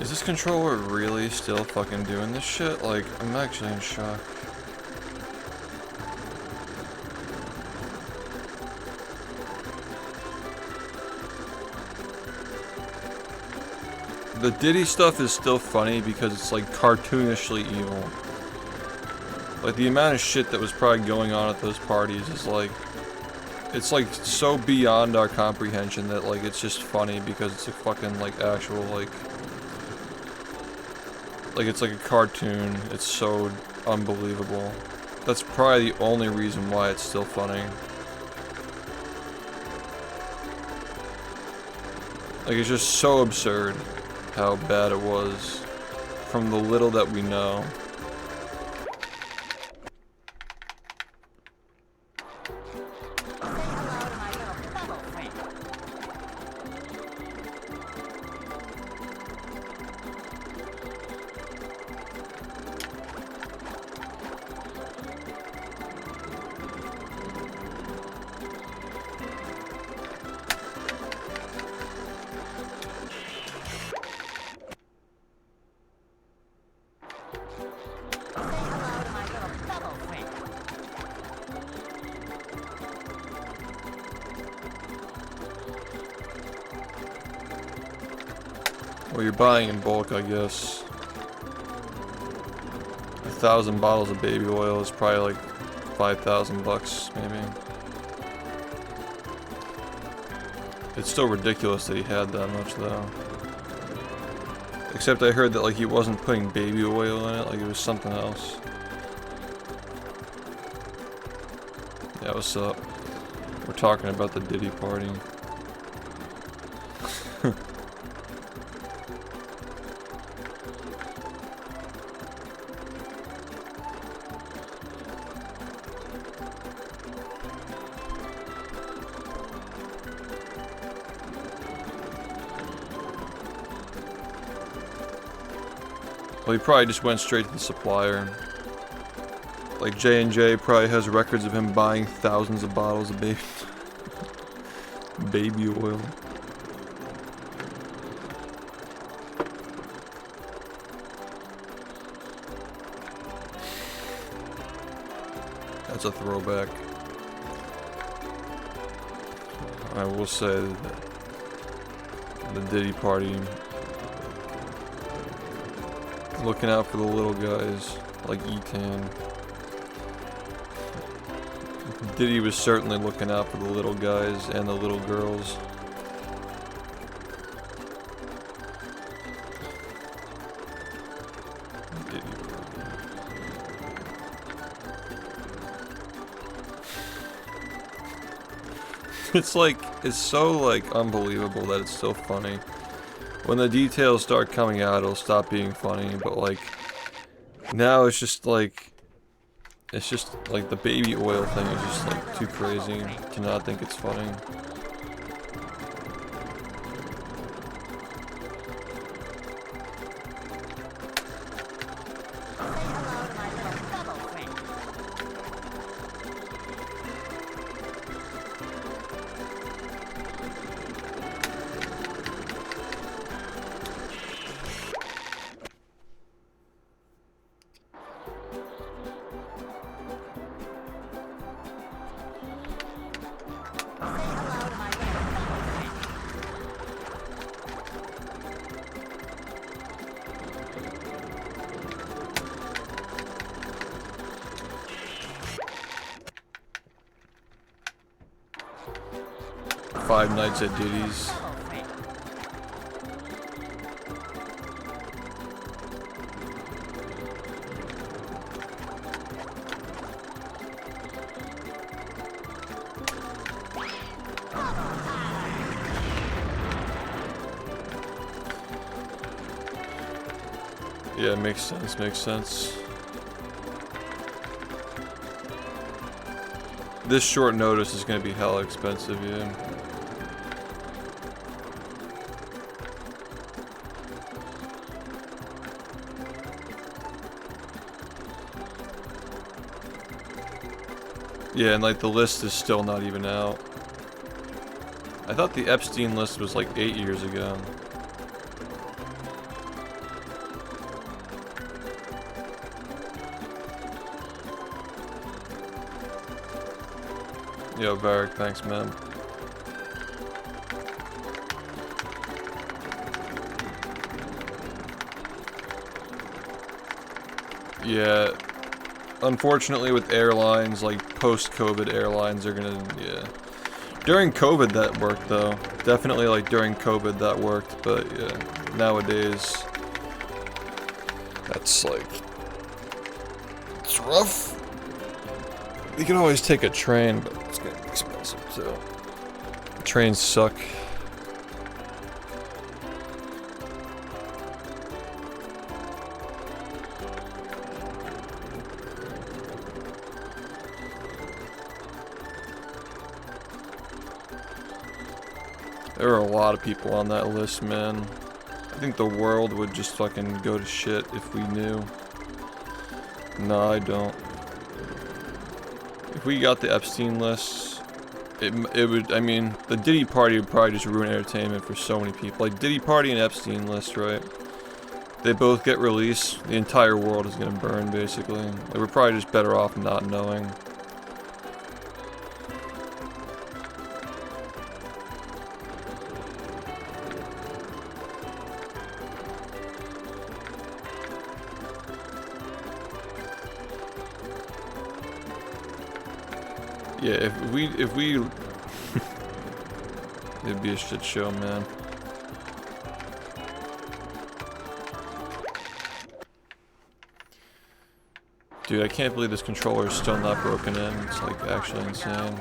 A: Is this controller really still fucking doing this shit? Like, I'm actually in shock. The Diddy stuff is still funny because it's like cartoonishly evil. Like the amount of shit that was probably going on at those parties is like, it's like so beyond our comprehension that like it's just funny because it's a fucking like actual like it's like a cartoon. It's so unbelievable. That's probably the only reason why it's still funny. Like it's just so absurd how bad it was from the little that we know. Well, you're buying in bulk, I guess. 1,000 bottles of baby oil is probably like 5,000 bucks, maybe. It's still ridiculous that he had that much, though. Except I heard that like he wasn't putting baby oil in it, like it was something else. Yeah, what's up? We're talking about the Diddy party. Well, he probably just went straight to the supplier. Like J&J probably has records of him buying thousands of bottles of baby oil. That's a throwback. I will say that the Diddy party, looking out for the little guys like Etan. Diddy was certainly looking out for the little guys and the little girls. It's like, it's so like unbelievable that it's so funny. When the details start coming out, it'll stop being funny, but like, now it's just like the baby oil thing is just like too crazy to not think it's funny. Five Nights at Diddy's. Yeah, makes sense, makes sense. This short notice is gonna be hella expensive, yeah. Yeah, and like the list is still not even out. I thought the Epstein list was like 8 years ago. Yo, Varric, thanks, man. Yeah. Unfortunately, with airlines, like post-COVID airlines are gonna, yeah. During COVID that worked though. Definitely like during COVID that worked, but yeah. Nowadays, that's like, it's rough. You can always take a train, but it's gonna be expensive too. Trains suck. There are a lot of people on that list, man. I think the world would just fucking go to shit if we knew. No, I don't. If we got the Epstein list, it would, I mean, the Diddy party would probably just ruin entertainment for so many people. Like, Diddy party and Epstein list, right? They both get released, the entire world is gonna burn, basically. Like, we're probably just better off not knowing. Yeah, if we it'd be a shit show, man. Dude, I can't believe this controller is still not broken in. It's like actually insane.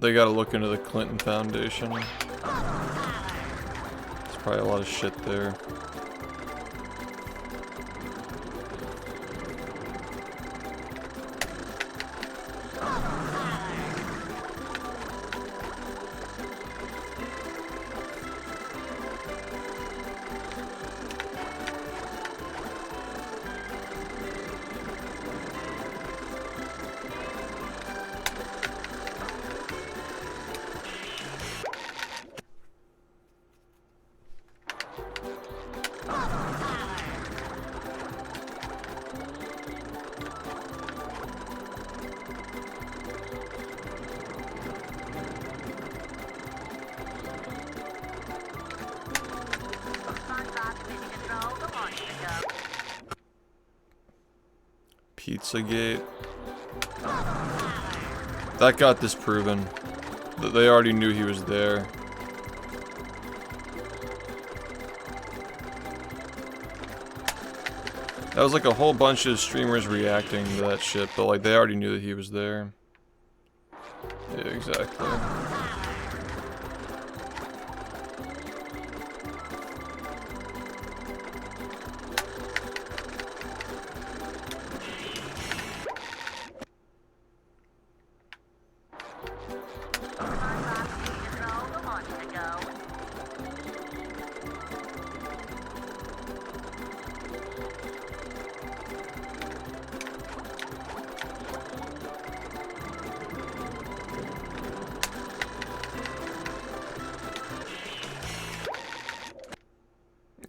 A: They gotta look into the Clinton Foundation. There's probably a lot of shit there. Pizzagate. That got disproven. They already knew he was there. That was like a whole bunch of streamers reacting to that shit, but like they already knew that he was there. Yeah, exactly.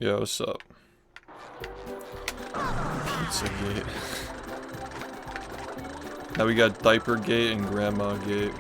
A: Yo, what's up? Pizzagate. Now we got Diapergate and Grandmagate.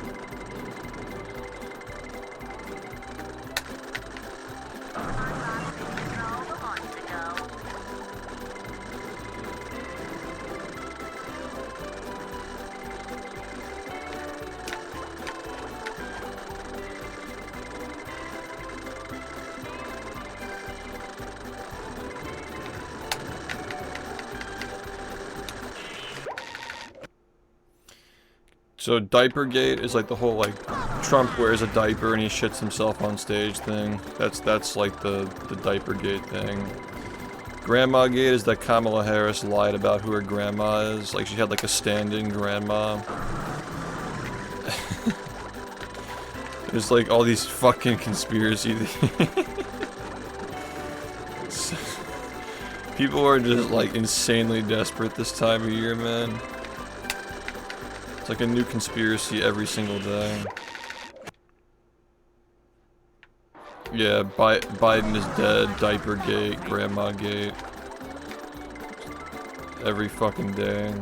A: So Diapergate is like the whole like Trump wears a diaper and he shits himself on stage thing. That's like the Diapergate thing. Grandmagate is that Kamala Harris lied about who her grandma is. Like she had like a stand-in grandma. There's like all these fucking conspiracy people are just like insanely desperate this time of year, man. It's like a new conspiracy every single day. Yeah, Biden is dead, Diapergate, Grandmagate. Every fucking day.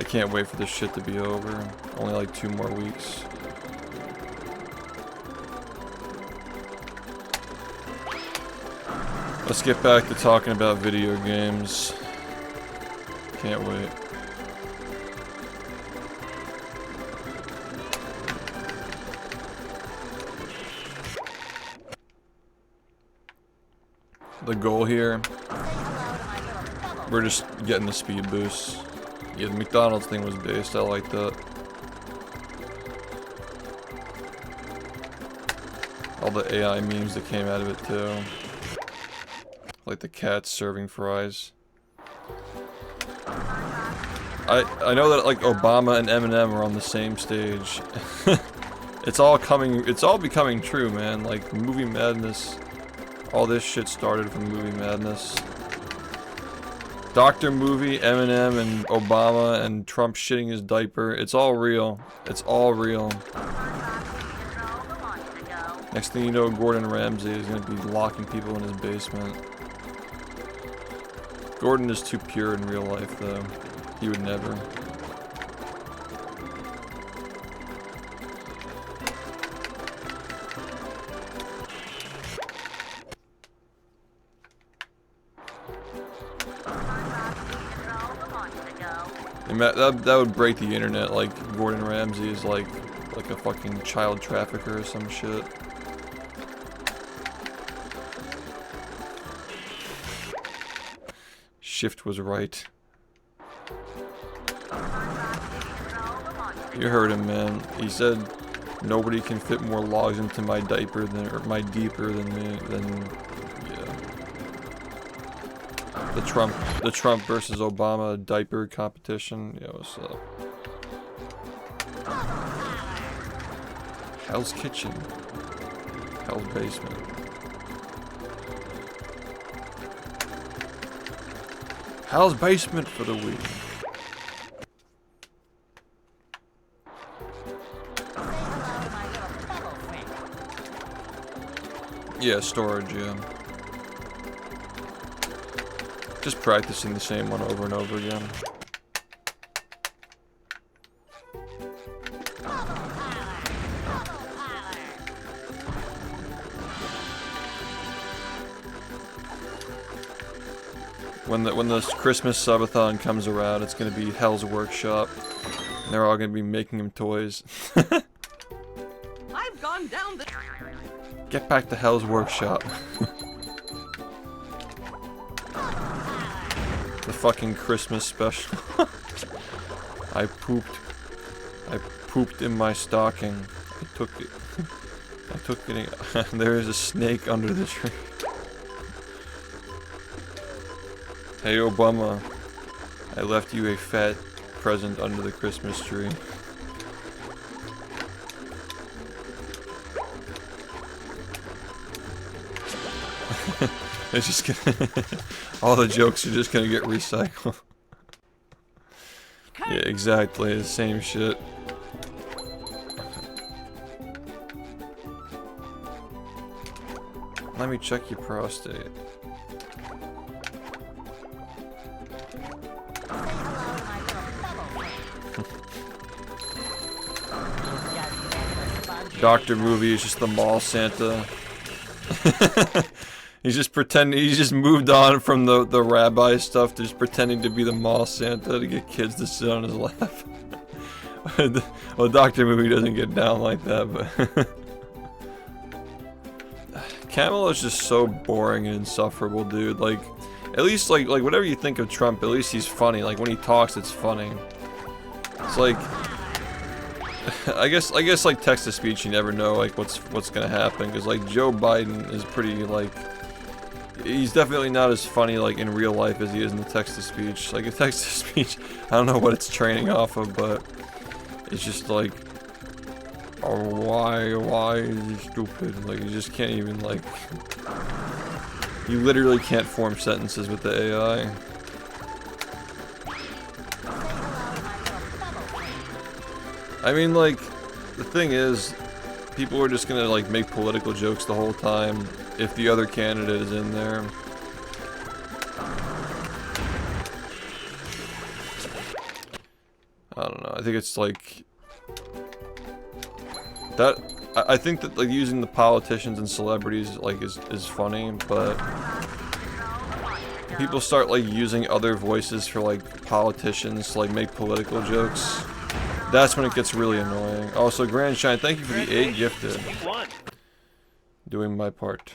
A: I can't wait for this shit to be over. Only like 2 more weeks. Let's get back to talking about video games. Can't wait. The goal here, we're just getting the speed boost. Yeah, the McDonald's thing was based, I like that. All the AI memes that came out of it too. Like the cats serving fries. I know that like Obama and Eminem are on the same stage. It's all becoming true, man. Like movie madness. All this shit started from movie madness. Dr. Movie, Eminem, and Obama, and Trump shitting his diaper. It's all real. It's all real. Next thing you know, Gordon Ramsay is gonna be locking people in his basement. Gordon is too pure in real life, though. He would never. That would break the internet. Like Gordon Ramsay is like a fucking child trafficker or some shit. SHiFT was right. You heard him, man. He said nobody can fit more logs into my diaper than, or my deeper than me. Yeah. The Trump versus Obama diaper competition. Yeah, what's up? Hell's Kitchen. Hell's Basement. Hell's Basement for the week. Yeah, storage, yeah. Just practicing the same one over and over again. When this Christmas subathon comes around, it's gonna be Hell's Workshop. And they're all gonna be making him toys.
H: I've gone down the...
A: Get back to Hell's Workshop. The fucking Christmas special. I pooped in my stocking. I took it. I took it. There is a snake under the tree. Hey Obama, I left you a fat present under the Christmas tree. It's just gonna all the jokes are just gonna get recycled. Yeah, exactly, the same shit. Let me check your prostate. Doctor Movie is just the mall Santa. He's just pretending, he's just moved on from the rabbi stuff to just pretending to be the mall Santa to get kids to sit on his lap. Well, Doctor Movie doesn't get down like that, but... Camel is just so boring and insufferable, dude. Like, at least, like whatever you think of Trump, at least he's funny. Like, when he talks, it's funny. It's like... I guess like text-to-speech, you never know, like, what's gonna happen. Because, like, Joe Biden is pretty, like... He's definitely not as funny, like, in real life as he is in the text-to-speech. Like, a text-to-speech, I don't know what it's training off of, but... It's just, like... Oh, why is he stupid? Like, you just can't even, like... You literally can't form sentences with the AI. I mean, like, the thing is, people are just gonna, like, make political jokes the whole time if the other candidate is in there. I don't know, I think it's, like... That... I think that, like, using the politicians and celebrities, like, is funny, but... People start, like, using other voices for, like, politicians to, like, make political jokes. That's when it gets really annoying. Also, Grand Shine, thank you for the 8 gifted. Doing my part.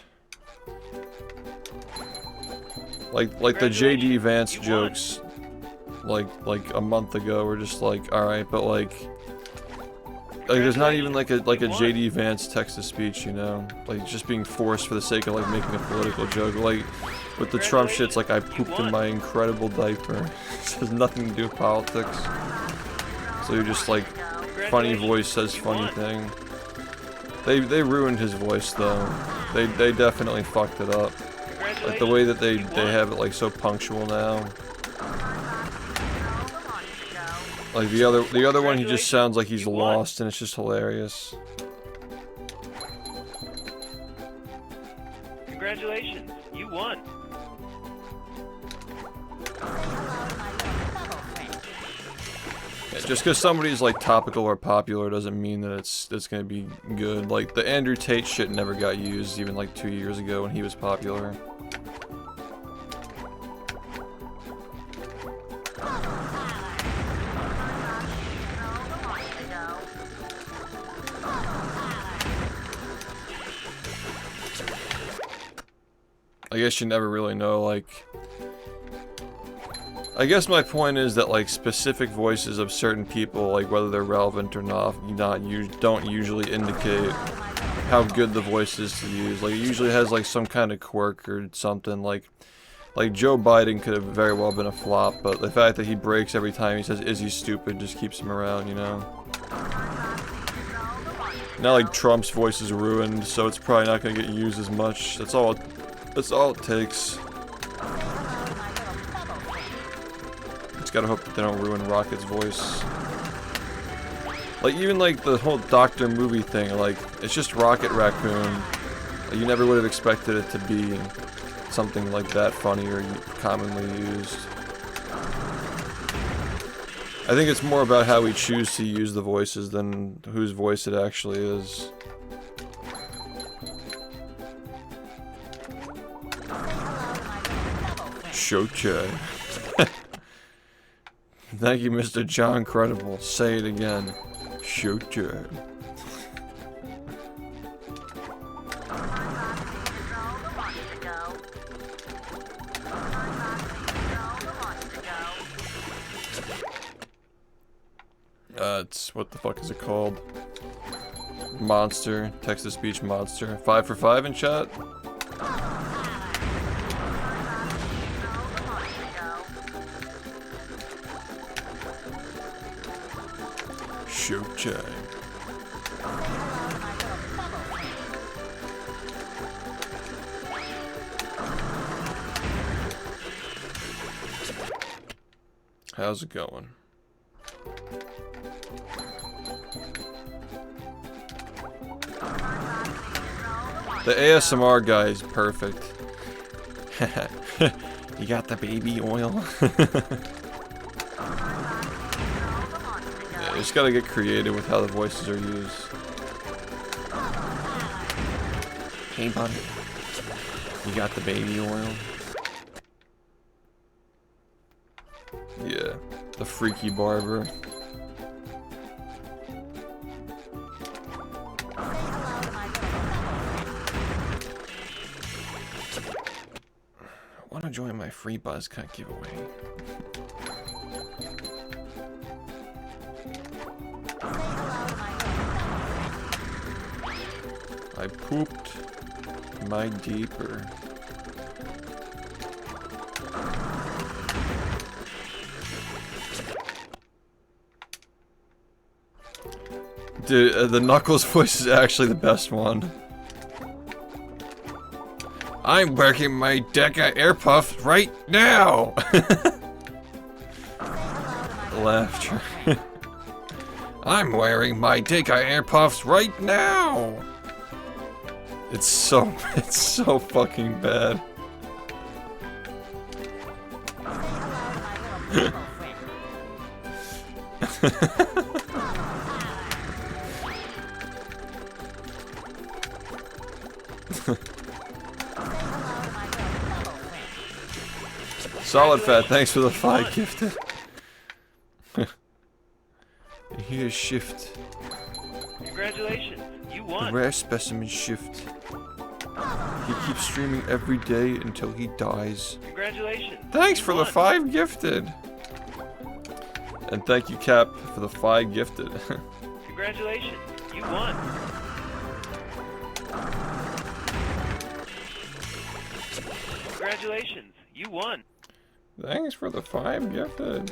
A: Like the JD Vance jokes, like a month ago, were just like, all right, but like there's not even like a JD Vance text-to-speech, you know, like just being forced for the sake of like making a political joke. Like with the Trump shit, it's like I pooped in my incredible diaper. It has nothing to do with politics. So you're just like, funny voice says funny thing. They ruined his voice though. They definitely fucked it up. Like the way that they have it like so punctual now. Like the other one, he just sounds like he's lost, and it's just hilarious.
B: Congratulations, you won.
A: Yeah, just because somebody's like topical or popular doesn't mean that it's gonna be good. Like the Andrew Tate shit never got used even like 2 years ago when he was popular. I guess you never really know, like... I guess my point is that like specific voices of certain people, like whether they're relevant or not, don't usually indicate how good the voice is to use. Like it usually has like some kind of quirk or something. Like Joe Biden could have very well been a flop, but the fact that he breaks every time he says "is he stupid" just keeps him around, you know. Now like Trump's voice is ruined, so it's probably not gonna get used as much. That's all it takes. Just gotta hope that they don't ruin Rocket's voice. Like even like the whole Doctor movie thing, like it's just Rocket Raccoon. You never would have expected it to be something like that funny or commonly used. I think it's more about how we choose to use the voices than whose voice it actually is. Showtime. Thank you, Mr. John Credible. Say it again. Showtime. It's what the fuck is it called? Monster, text-to-speech monster. 5 for 5 in chat. Showtime. How's it going? The ASMR guy is perfect. You got the baby oil? Yeah, you just gotta get creative with how the voices are used. Hey buddy, you got the baby oil? Yeah, the freaky barber. I want to join my free Buzzcut giveaway. I pooped my deeper. Dude, the Knuckles voice is actually the best one. I'm working my Deca air puffs right now! Laughter. I'm wearing my Deca air puffs right now! It's so fucking bad. Solid Fat, thanks for the 5 gifted. Here's SHiFT.
B: Congratulations, you
A: The
B: won.
A: rare specimen SHiFT. He keeps streaming every day until he dies.
B: Congratulations.
A: Thanks
B: you
A: for the
B: won.
A: 5 gifted. And thank you, Cap, for the 5 gifted.
B: Congratulations, you won. Congratulations, you won.
A: Thanks for the 5 gifted.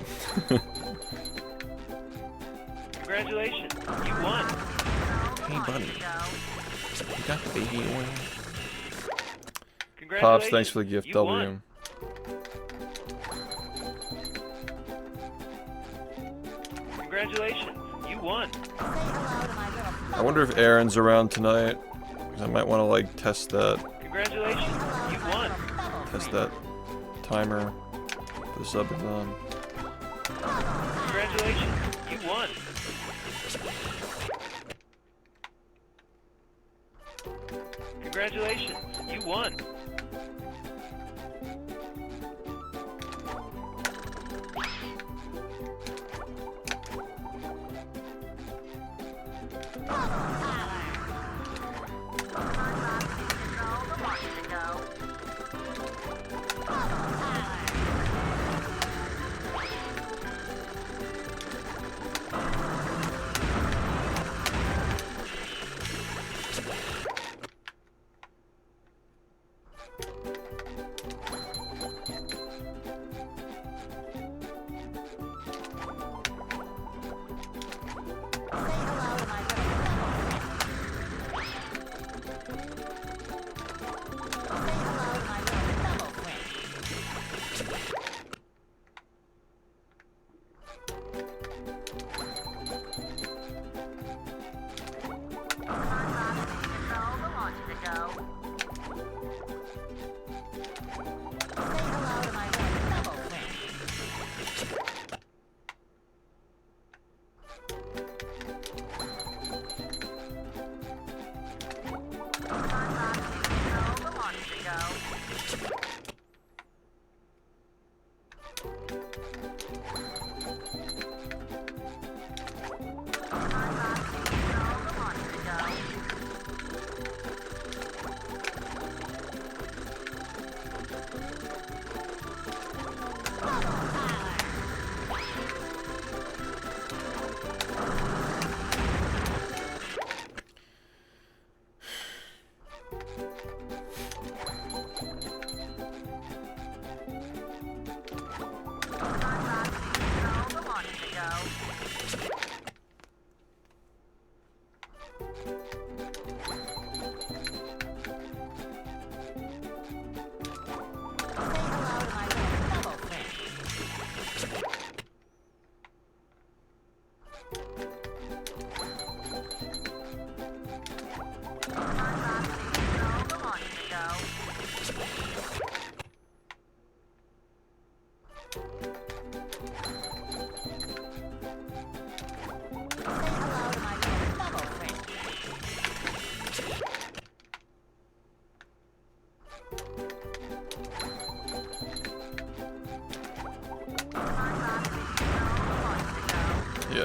B: Congratulations, you won.
A: Hey, buddy. You got the baby oil?
B: Congratulations,
A: Pops, thanks for the gift,
B: you
A: W.
B: won. Congratulations, you won.
A: I wonder if Aaron's around tonight. 'Cause I might want to, like, test that.
B: Congratulations, you won.
A: Test that timer for the subathon.
B: Congratulations, you won. Congratulations, you won.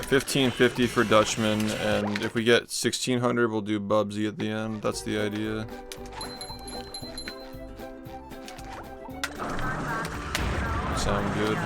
A: Yeah, 1550 for Dutchman, and if we get 1600, we'll do Bubsy at the end. That's the idea. Sound good.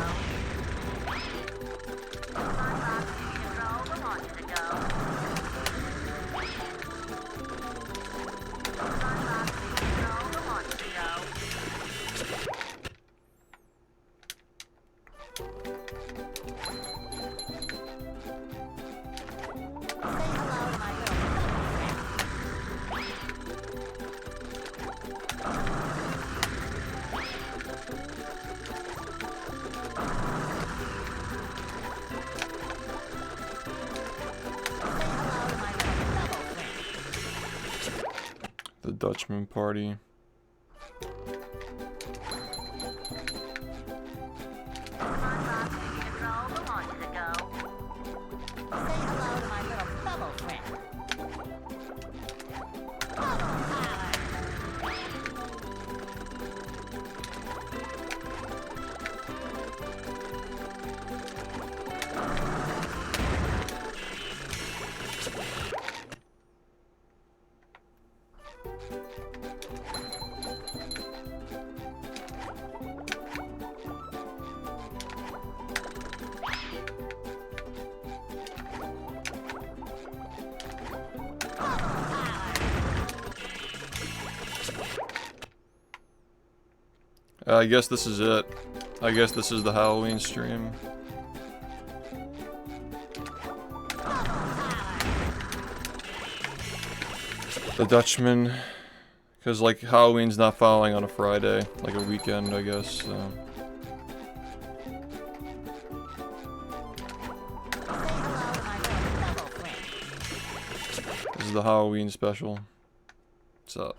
A: The Dutchman party. I guess this is it. I guess this is the Halloween stream. The Dutchman, because like Halloween's not falling on a Friday, like a weekend, I guess. So. This is the Halloween special. What's up?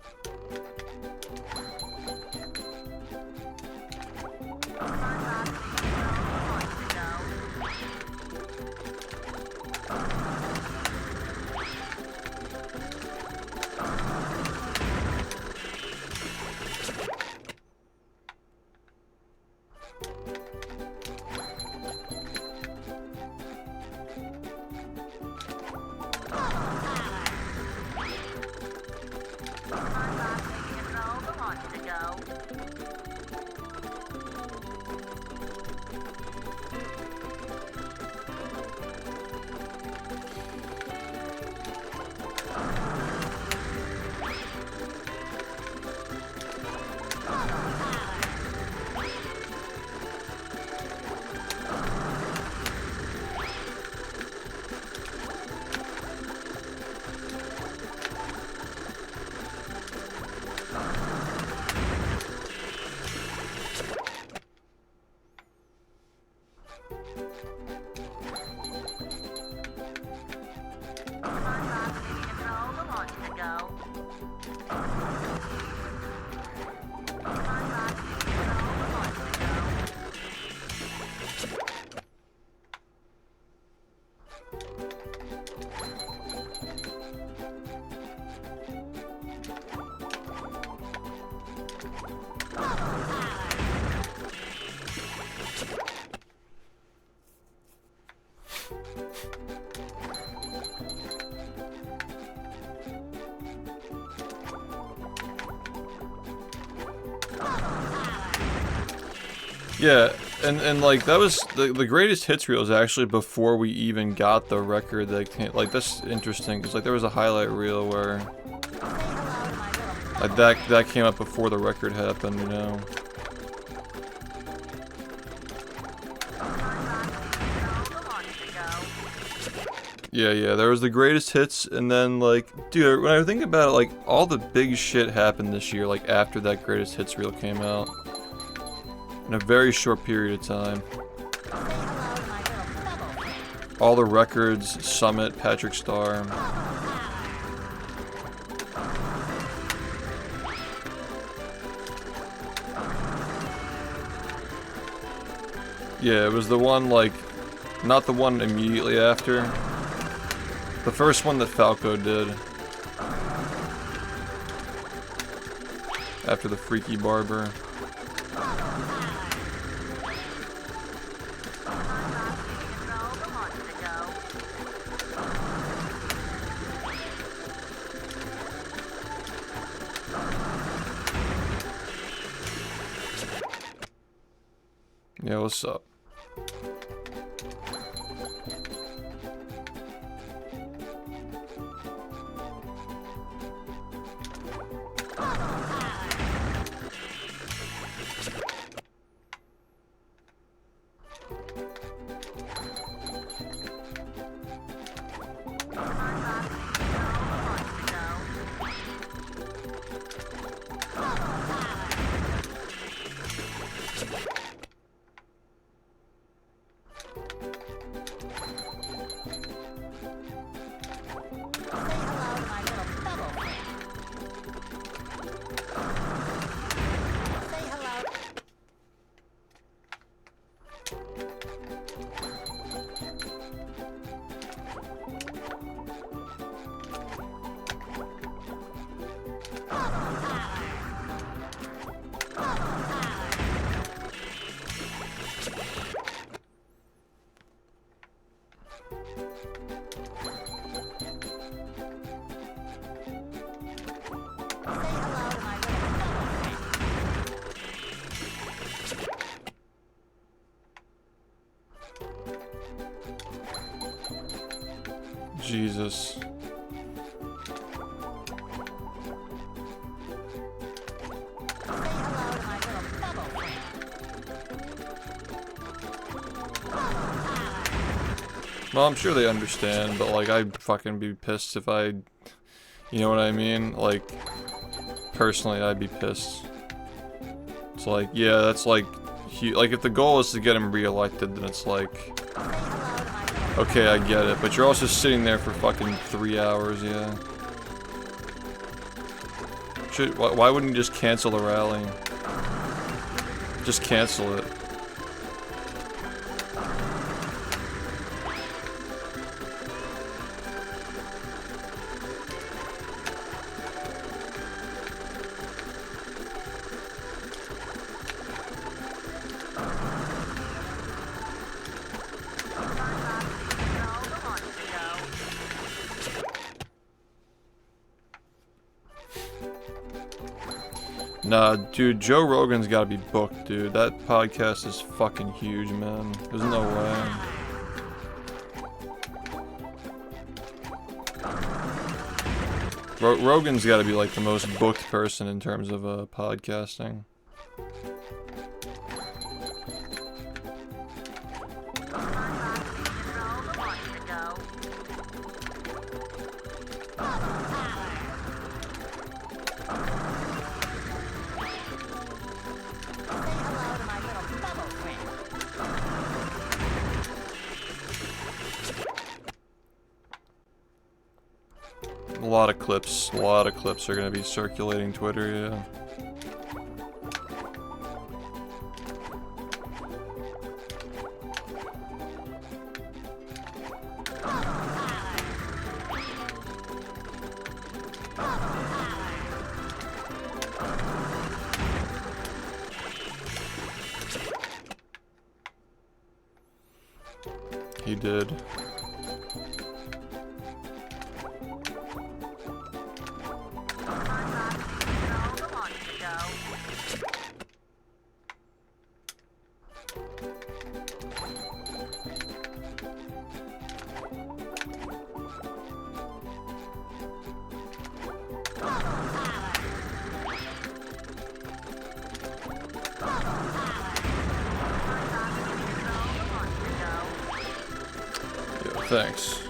A: Yeah, and like that was the greatest hits reel is actually before we even got the record that came, like that's interesting because like there was a highlight reel where like that came up before the record happened, you know. Yeah, there was the greatest hits, and then like, dude, when I think about it, like all the big shit happened this year, like after that greatest hits reel came out. In a very short period of time. All the records, Summit, Patrick Star. Yeah, it was the one like, not the one immediately after. The first one that Falco did. After the Freaky Barber. Yeah, what's up? Jesus. Well, I'm sure they understand, but like, I'd fucking be pissed if I, you know what I mean? Like, personally, I'd be pissed. It's like, yeah, that's like, like if the goal is to get him re-elected, then it's like, okay, I get it, but you're also sitting there for fucking 3 hours, yeah. Why wouldn't you just cancel the rally? Just cancel it. Nah, dude, Joe Rogan's gotta be booked, dude. That podcast is fucking huge, man. There's no way. Rogan's gotta be like the most booked person in terms of podcasting. A lot of clips are gonna be circulating Twitter, yeah. He did. Thanks.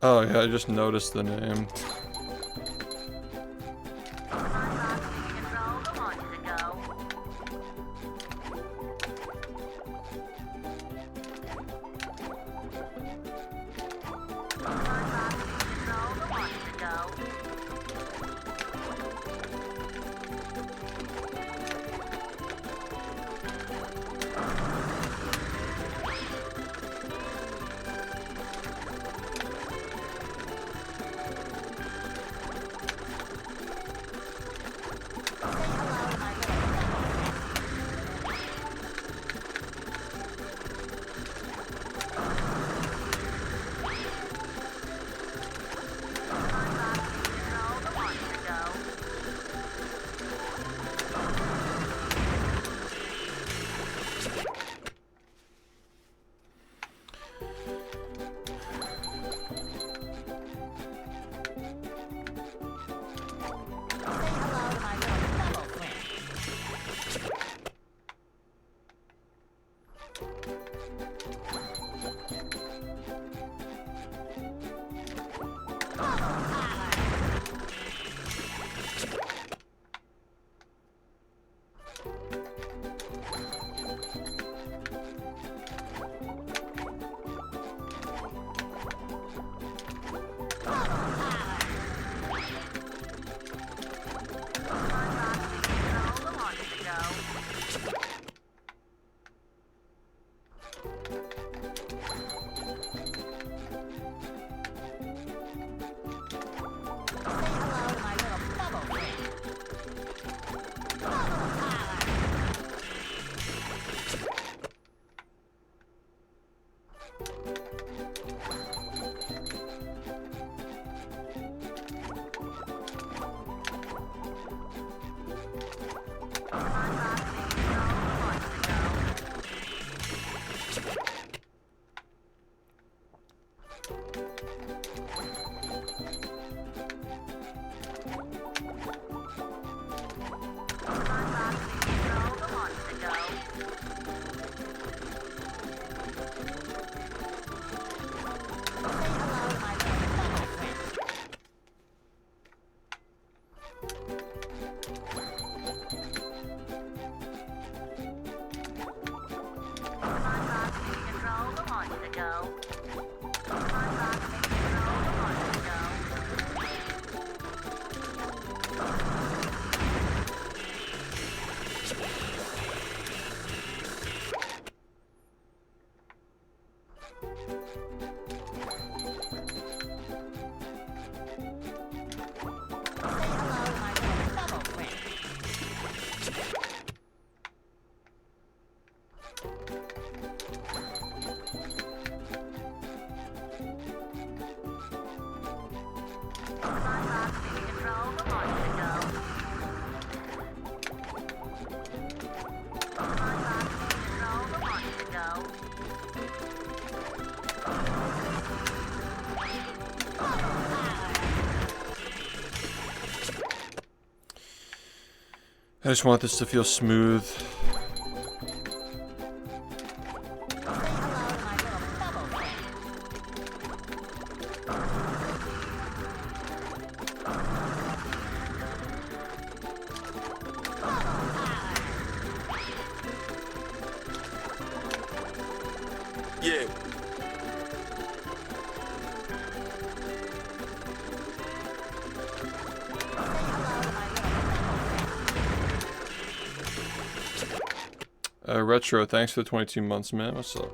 A: Oh yeah, I just noticed the name. I just want this to feel smooth.
F: Yeah.
A: Retro, thanks for the 22 months, man. What's up?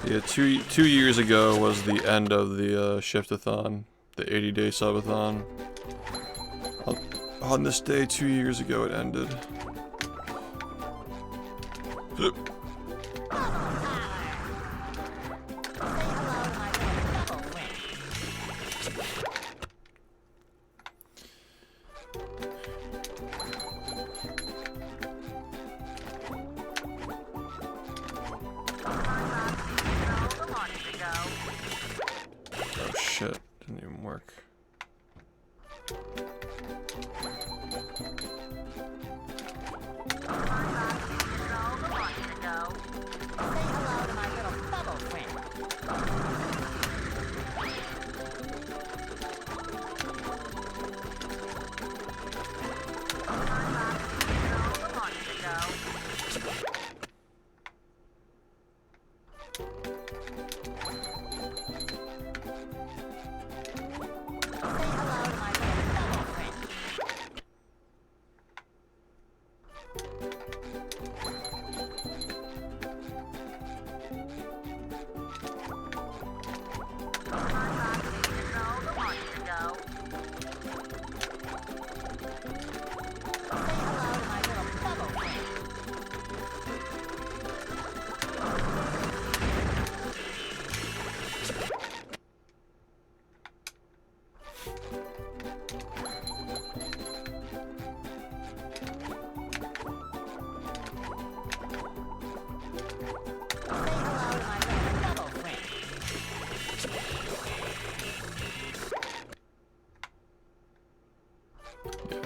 A: Yeah, two years ago was the end of the SHiFT-a-thon, the 80-day subathon. On this day, 2 years ago, it ended.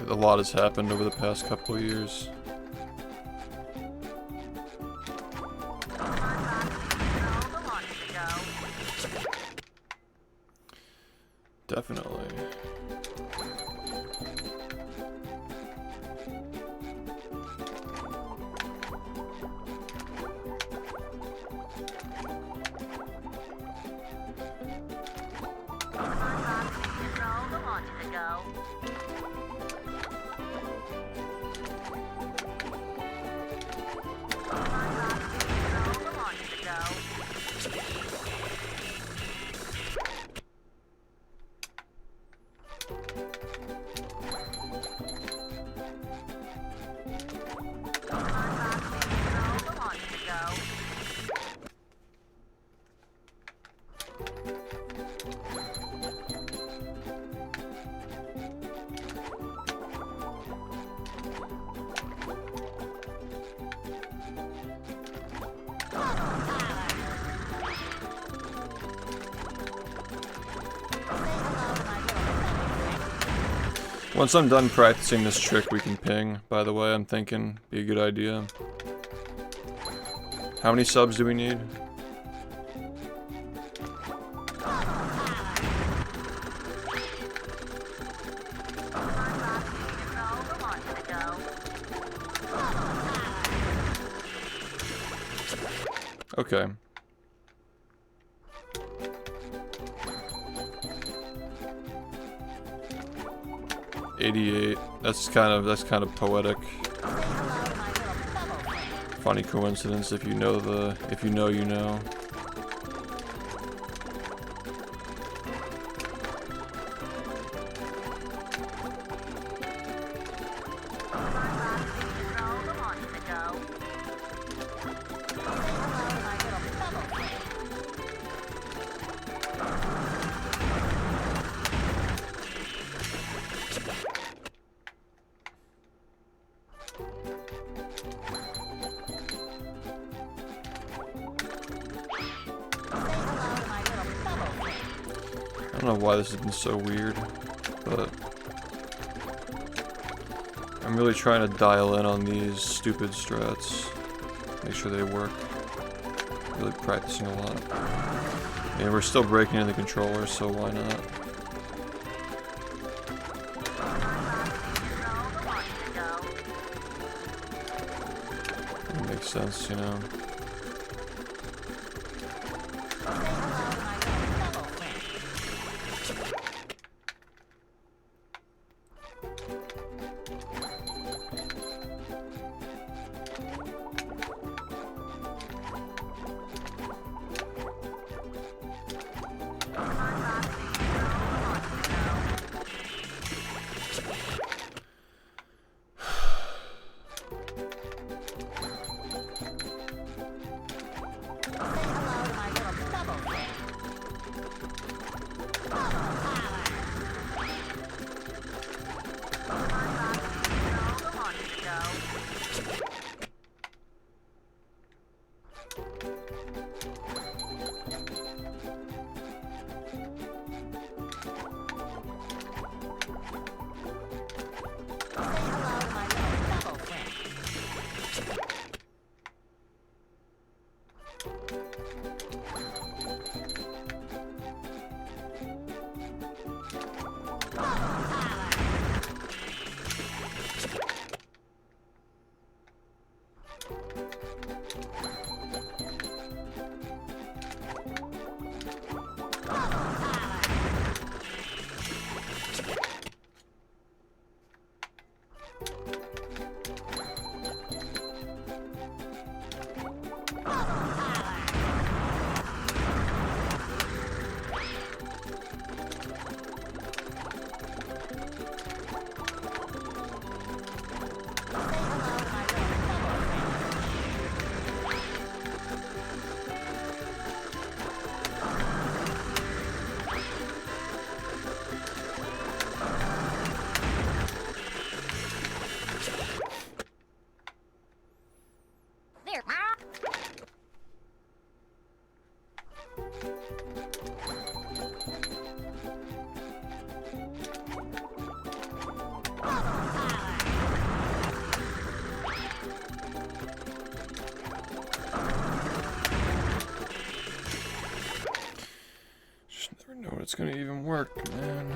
A: A lot has happened over the past couple of years. Definitely. Once I'm done practicing this trick, we can ping, by the way, I'm thinking. Be a good idea. How many subs do we need? Okay. $88. That's kind of poetic. Funny coincidence if you know you know. I don't know why this has been so weird, but I'm really trying to dial in on these stupid strats, make sure they work. Really practicing a lot. And we're still breaking in the controller, so why not? It makes sense, you know. It's gonna even work, man.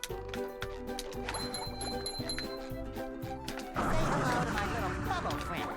C: hello to my little bubble friend.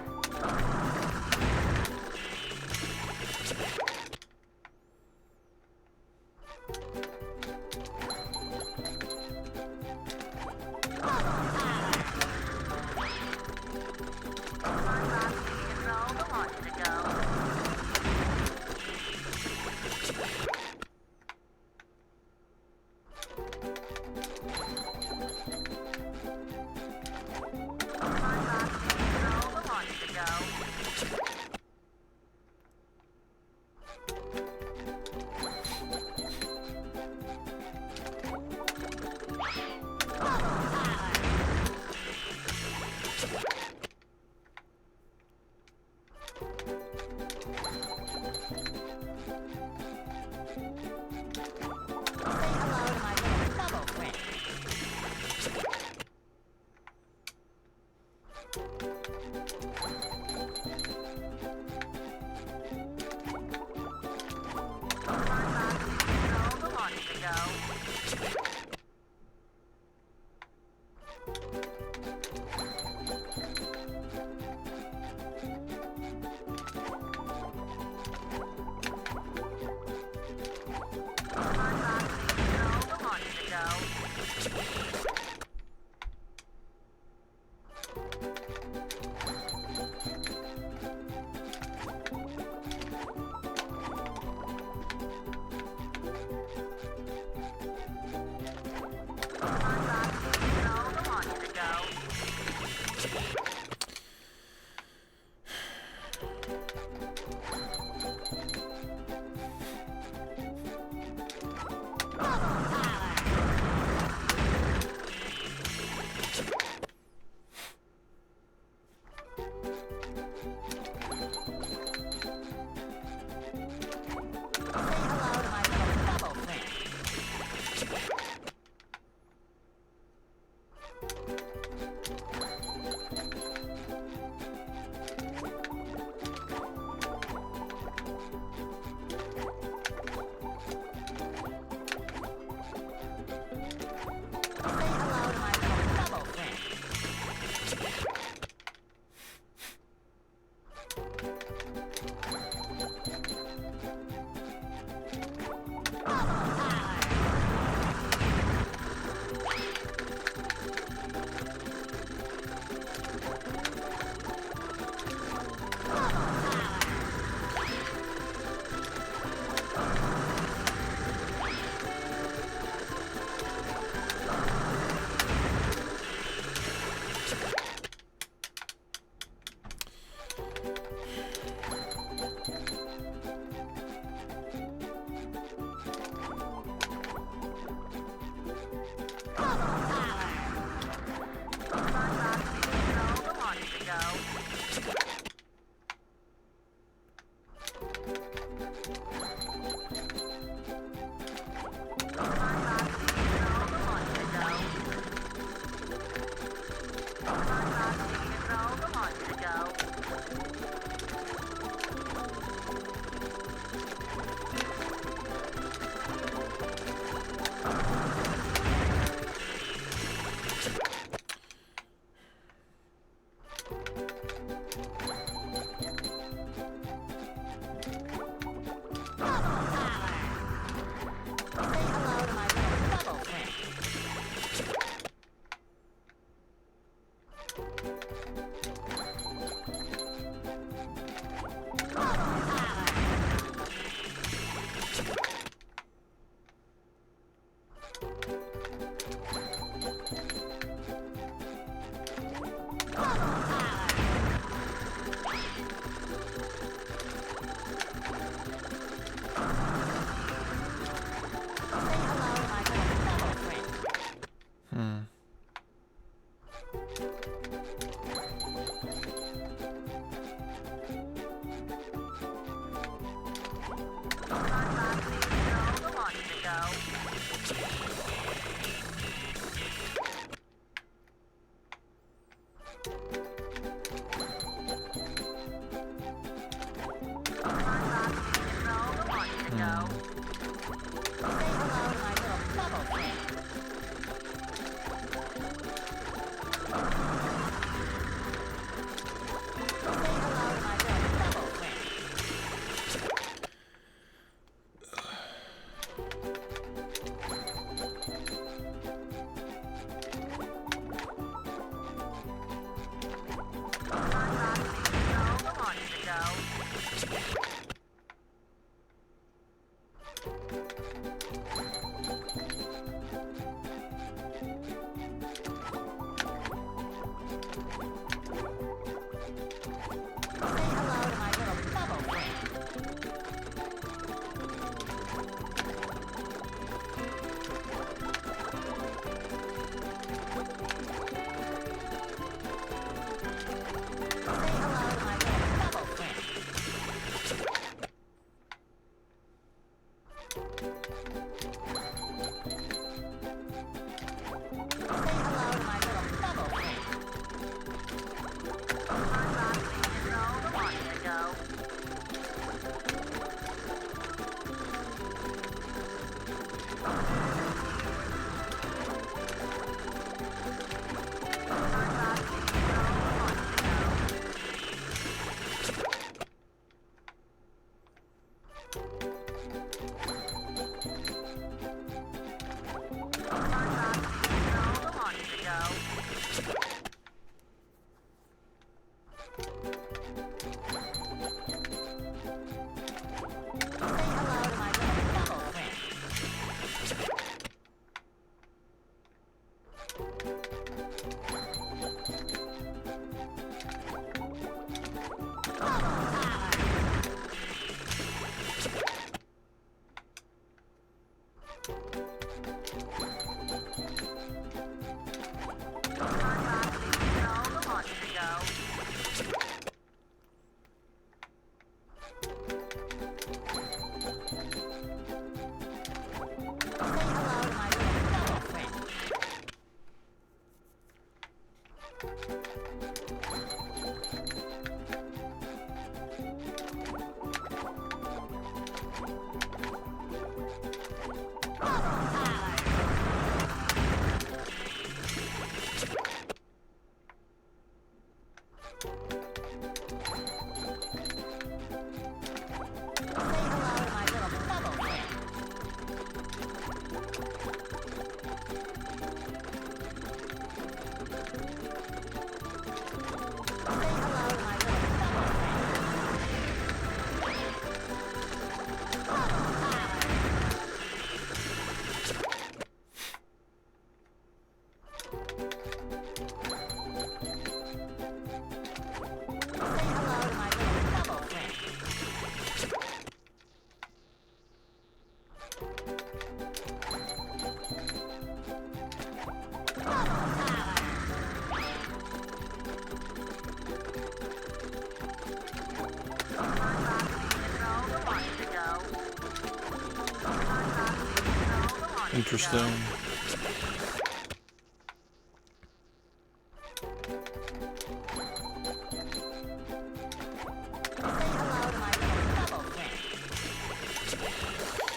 A: Interesting.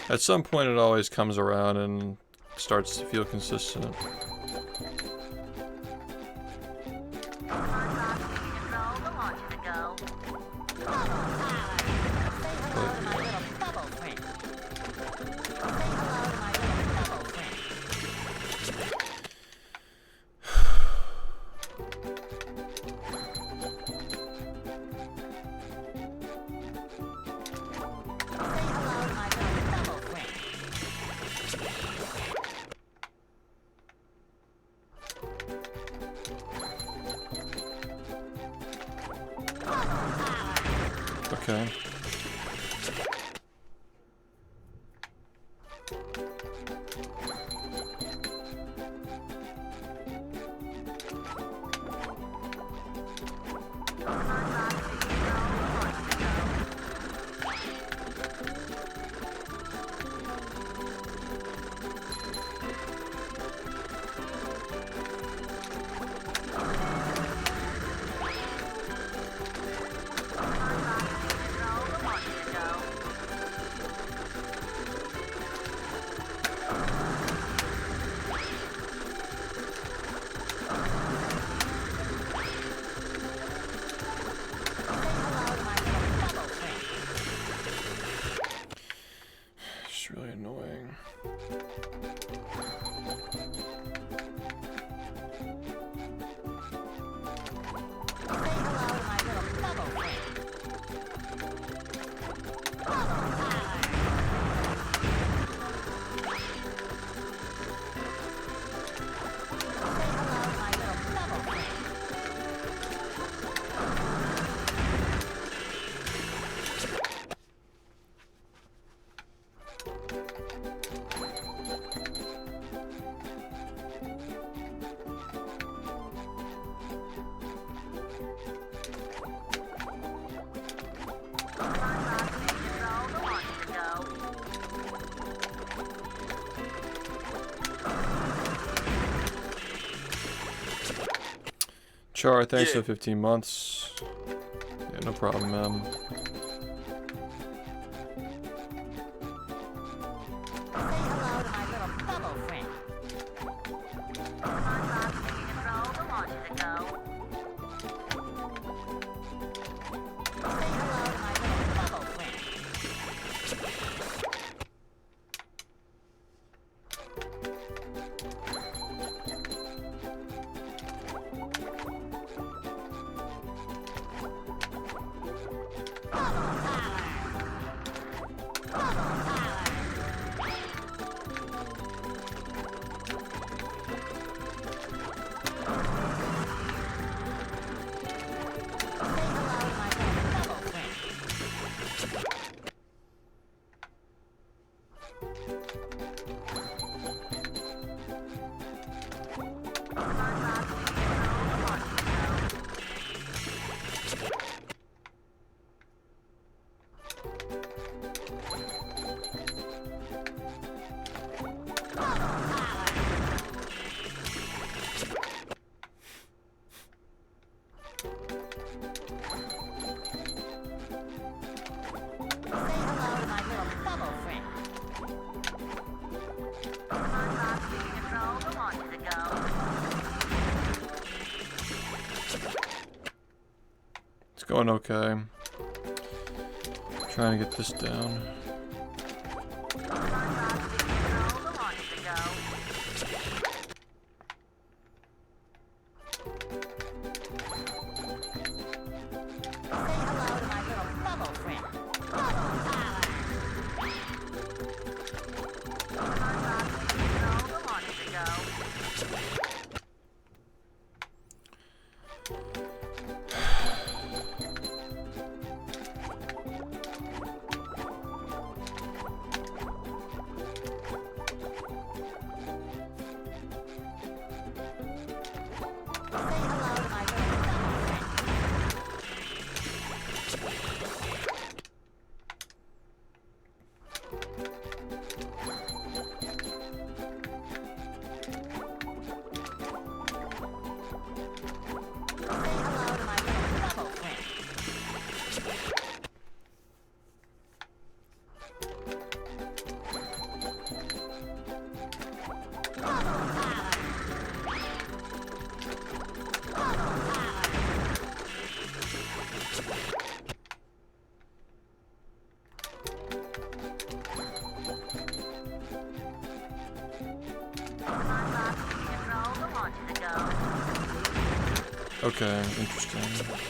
A: At some point it always comes around and starts to feel consistent. Okay. It's really annoying. Char, thanks for 15 months. Yeah, no problem, man. It's going okay. Trying to get this down. Okay, interesting.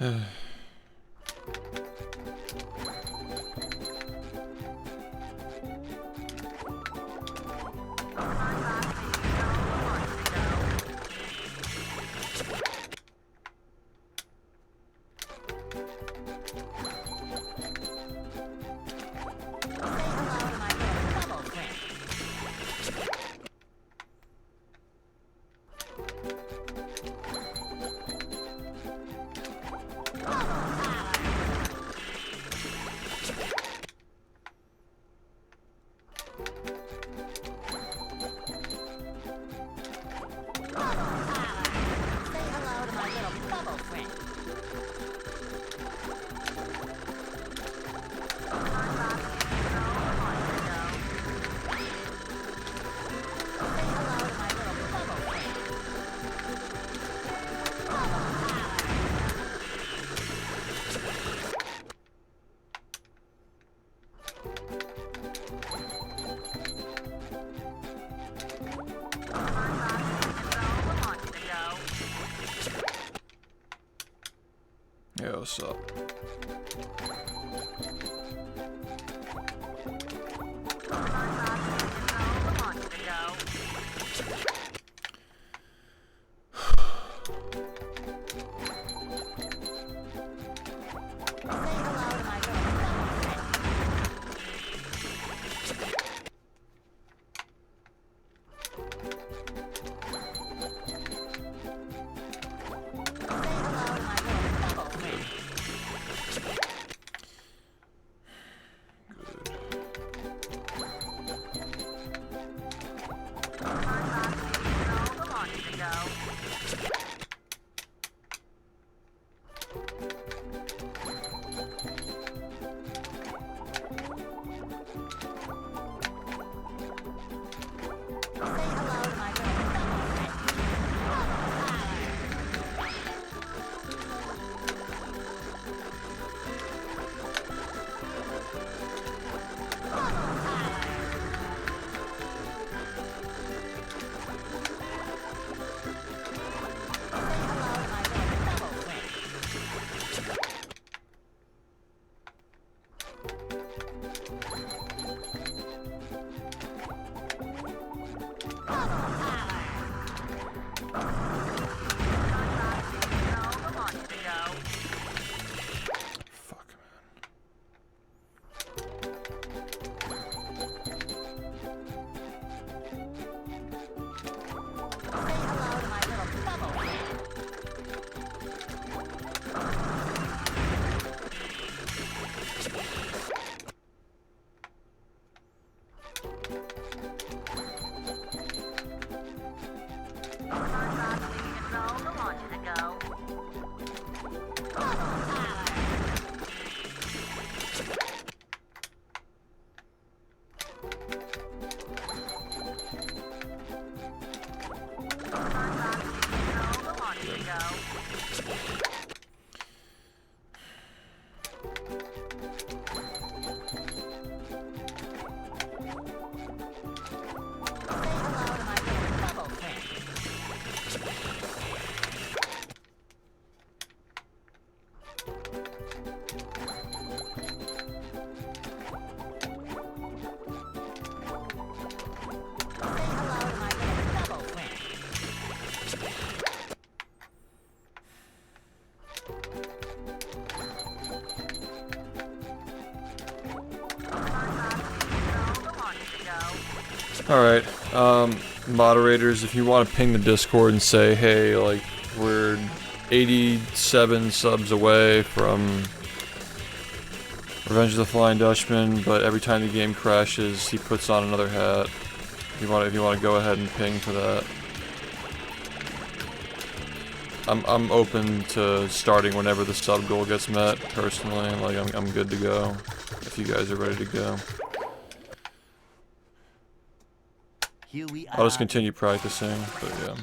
A: Yeah, what's up? Alright, moderators, if you want to ping the Discord and say, hey, like, we're 87 subs away from Revenge of the Flying Dutchman, but every time the game crashes, he puts on another hat. If you want to go ahead and ping for that. I'm open to starting whenever the sub goal gets met, personally. Like, I'm good to go, if you guys are ready to go. I'll just continue practicing, but yeah.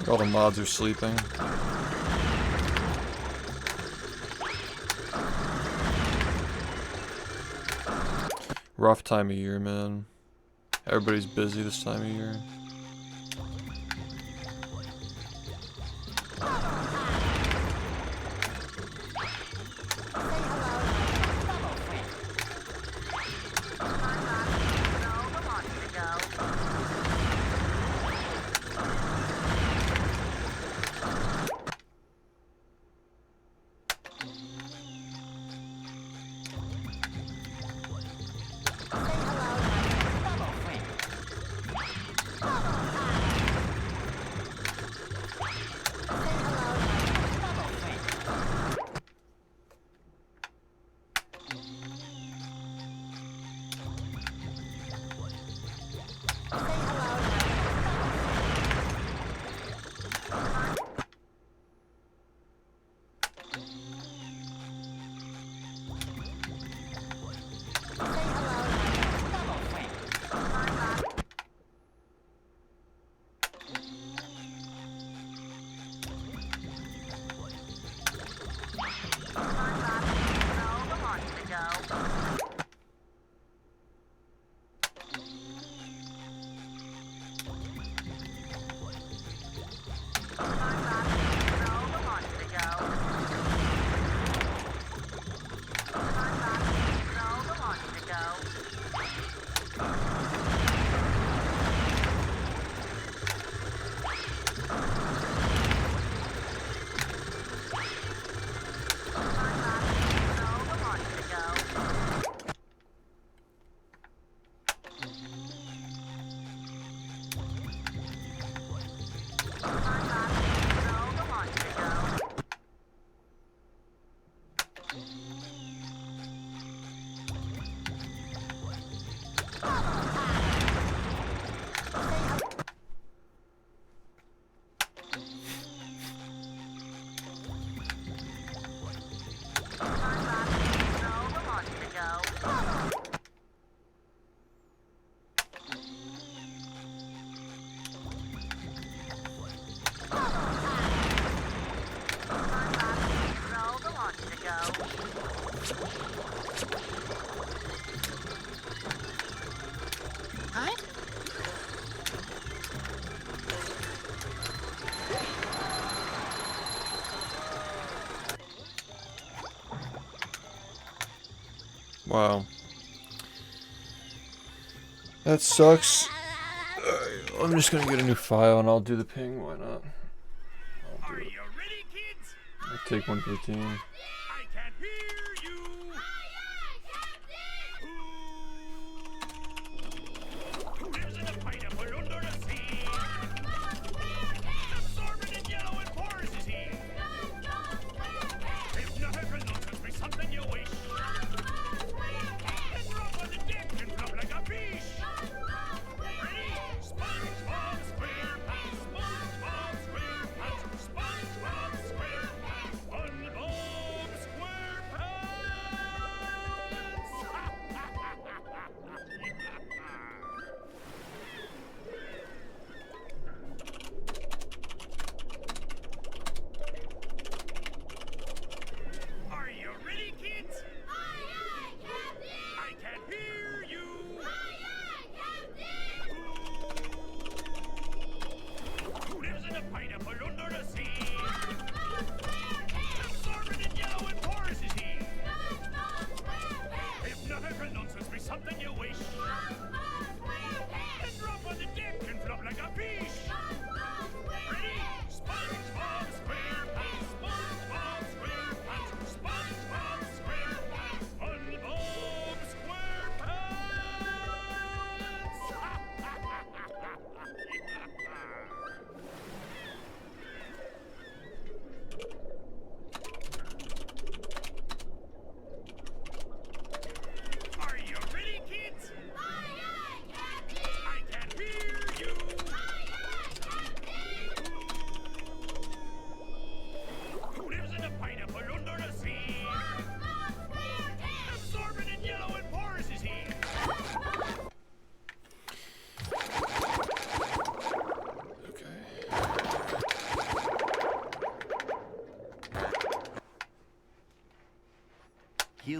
A: All the mods are sleeping. Rough time of year, man. Everybody's busy this time of year. Wow. That sucks. I'm just gonna get a new file and I'll do the ping, why not?
D: Are you ready, kids?
A: I'll take one for the team.
D: I can hear you. Who lives in a pineapple under the sea? Absorbent and yellow and porous is he. Hypnotic nonsense be something you wish. And drop on the deck and flop like a fish. Ready? SpongeBob SquarePants, SpongeBob SquarePants, SpongeBob SquarePants, SpongeBob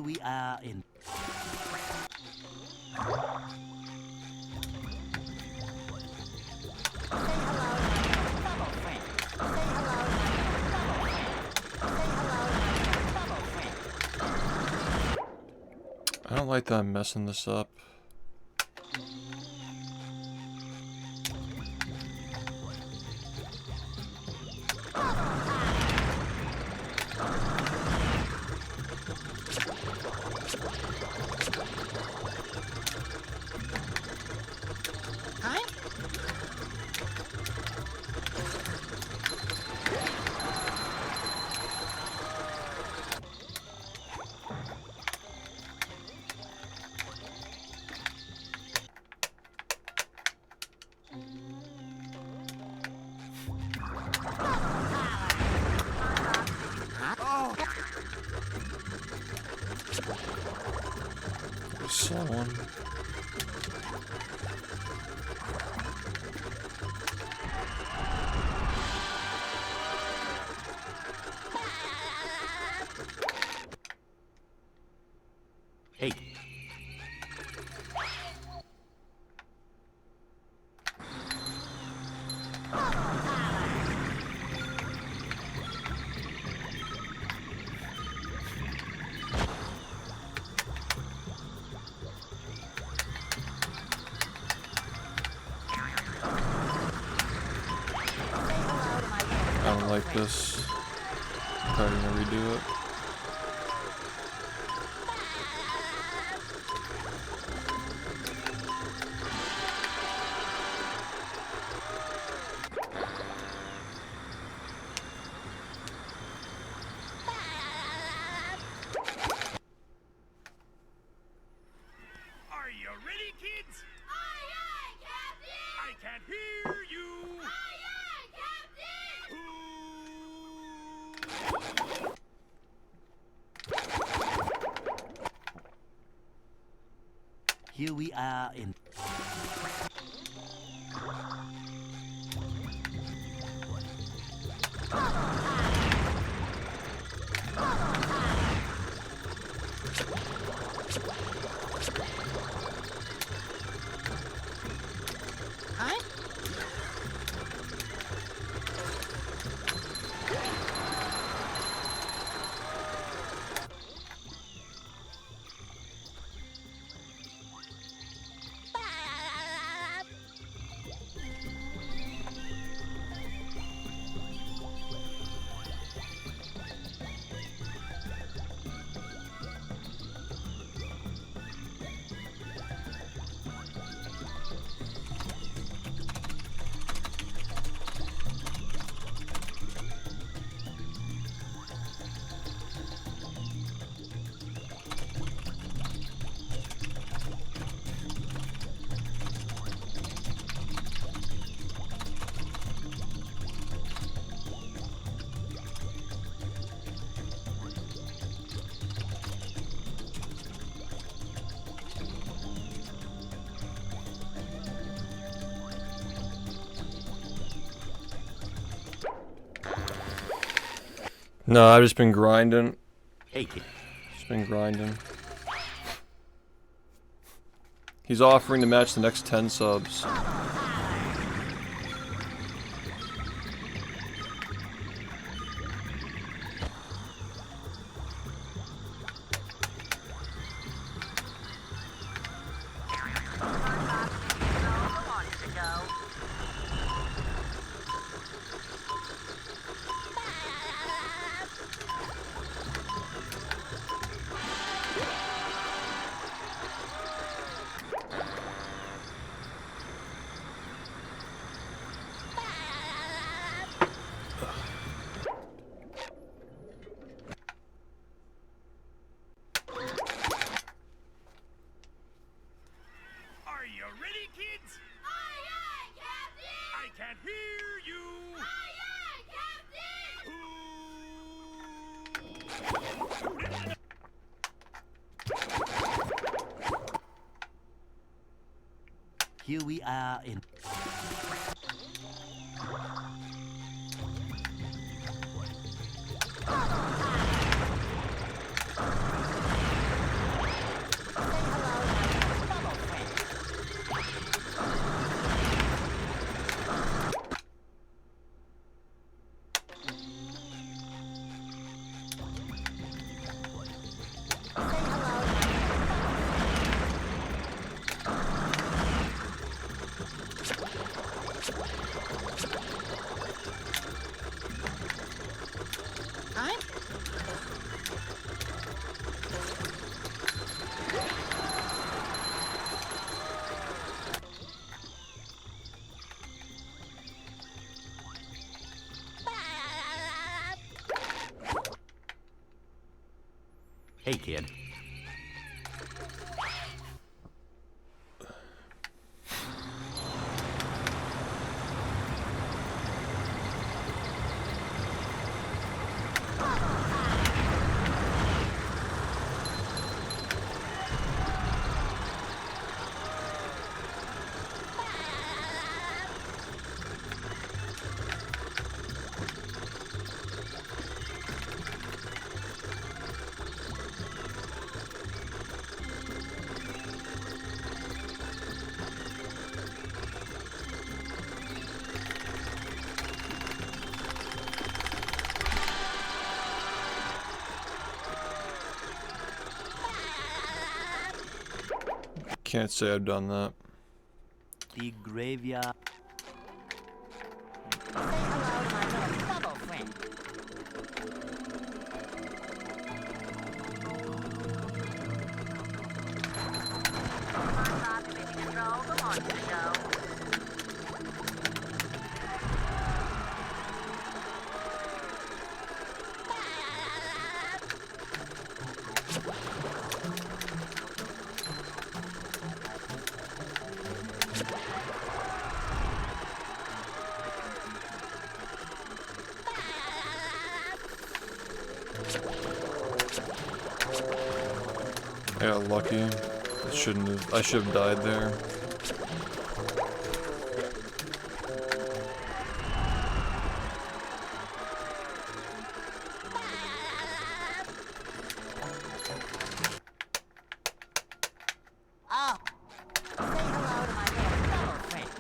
C: Here we are in.
A: I don't like that I'm messing this up. Someone.
C: Hey.
A: I don't like this. Probably gonna redo it.
D: Are you ready, kids?
H: Aye, aye, Captain!
D: I can't hear you.
H: Aye, aye, Captain!
C: Here we are in. Huh?
A: No, I've just been grinding.
C: Hey, kid.
A: Just been grinding. He's offering to match the next 10 subs.
D: Are you ready, kids?
H: Aye, aye, Captain!
D: I can't hear you.
H: Aye, aye, Captain!
C: Here we are in.
E: Hey, kid.
A: Can't say I've done that.
E: The graveyard.
C: Say hello to my little bubble friend. SpongeBob Division Control, the launch to go.
A: I got lucky. I should have died there.
C: Oh, say hello to my little bubble friend.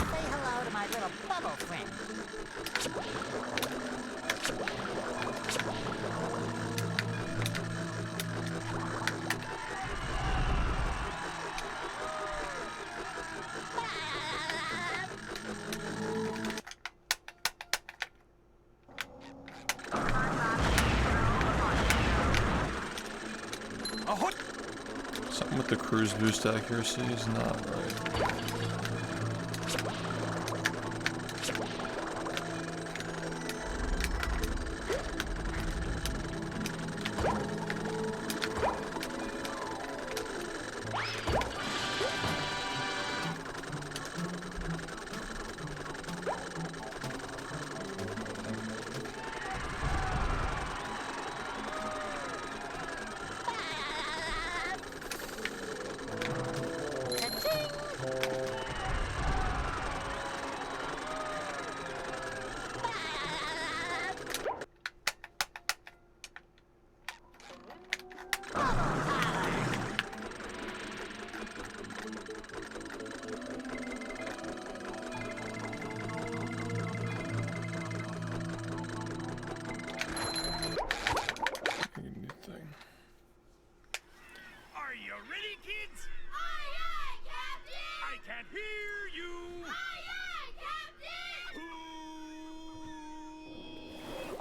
C: Say hello to my little bubble friend.
A: Something with the cruise boost accuracy is not right.
D: Are you ready, kids?
H: Aye, aye, Captain!
D: I can't hear you.
H: Aye, aye, Captain!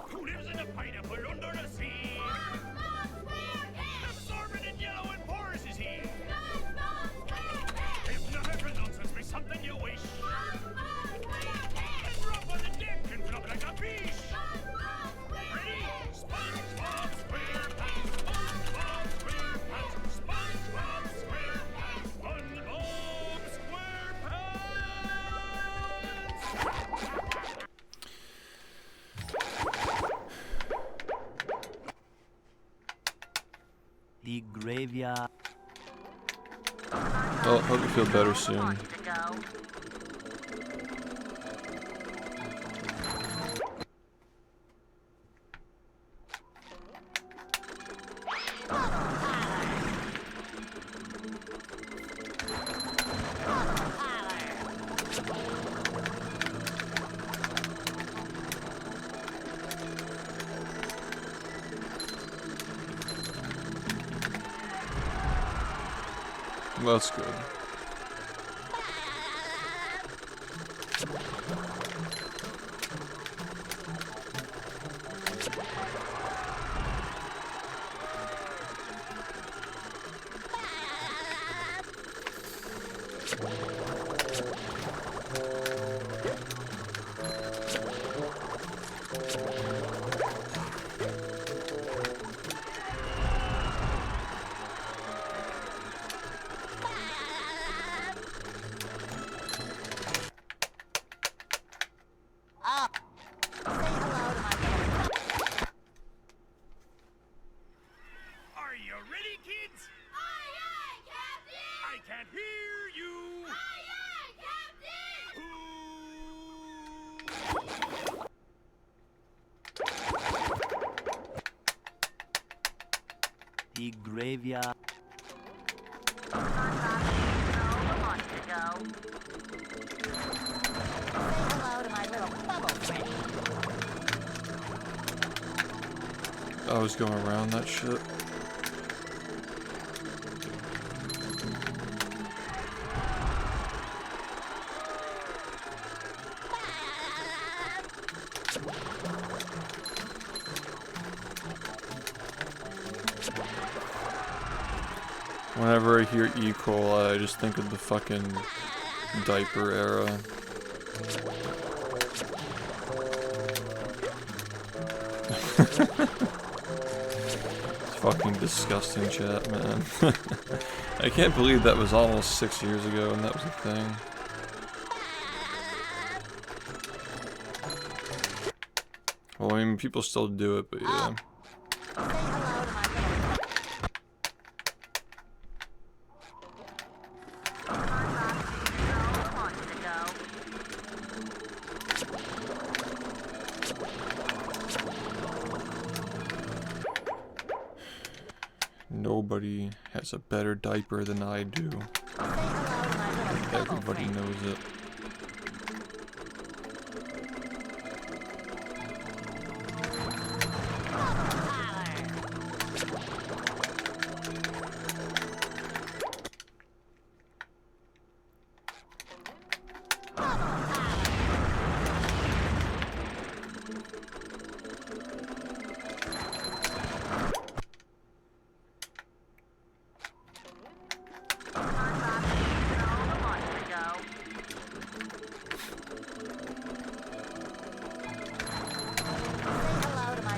D: Who lives in a pineapple under the sea?
H: SpongeBob SquarePants!
D: Absorbent and yellow and porous is he.
H: SpongeBob SquarePants!
D: Hypnotic nonsense be something you wish.
H: SpongeBob SquarePants!
D: And drop on the deck and flop like a fish.
H: SpongeBob
D: Ready?
H: SquarePants!
D: SpongeBob SquarePants. SpongeBob SquarePants. SpongeBob SquarePants. SpongeBob SquarePants.
E: The graveyard.
A: Oh, hope you feel better soon.
C: Launch to go.
A: That's good.
I: The graveyard.
C: Hello to my little bubble friend.
A: I was going around that shit. Whenever I hear E. coli, I just think of the fucking diaper era. It's fucking disgusting, chat, man. I can't believe that was almost 6 years ago and that was a thing. Well, I mean, people still do it, but yeah. Nobody has a better diaper than I do. Everybody knows it.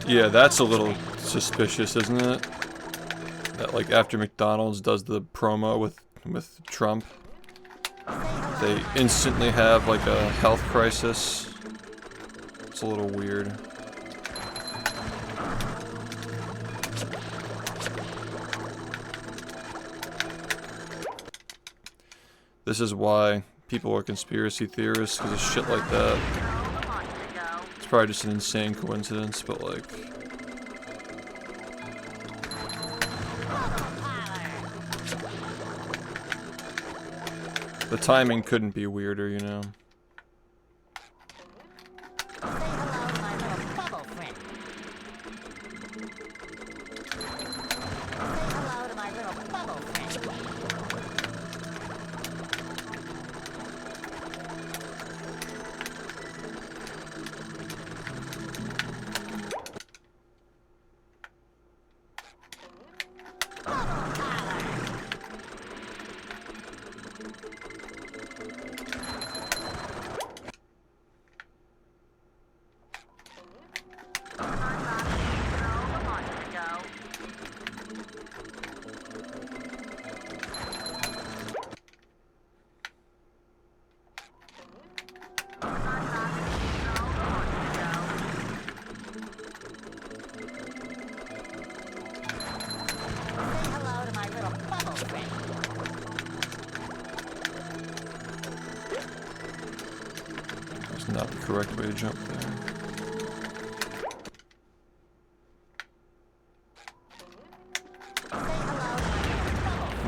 A: Yeah, that's a little suspicious, isn't it? That, like, after McDonald's does the promo with Trump, they instantly have, like, a health crisis. It's a little weird. This is why people are conspiracy theorists, because of shit like that. It's probably just an insane coincidence, but like... the timing couldn't be weirder, you know? That's not the correct way to jump there.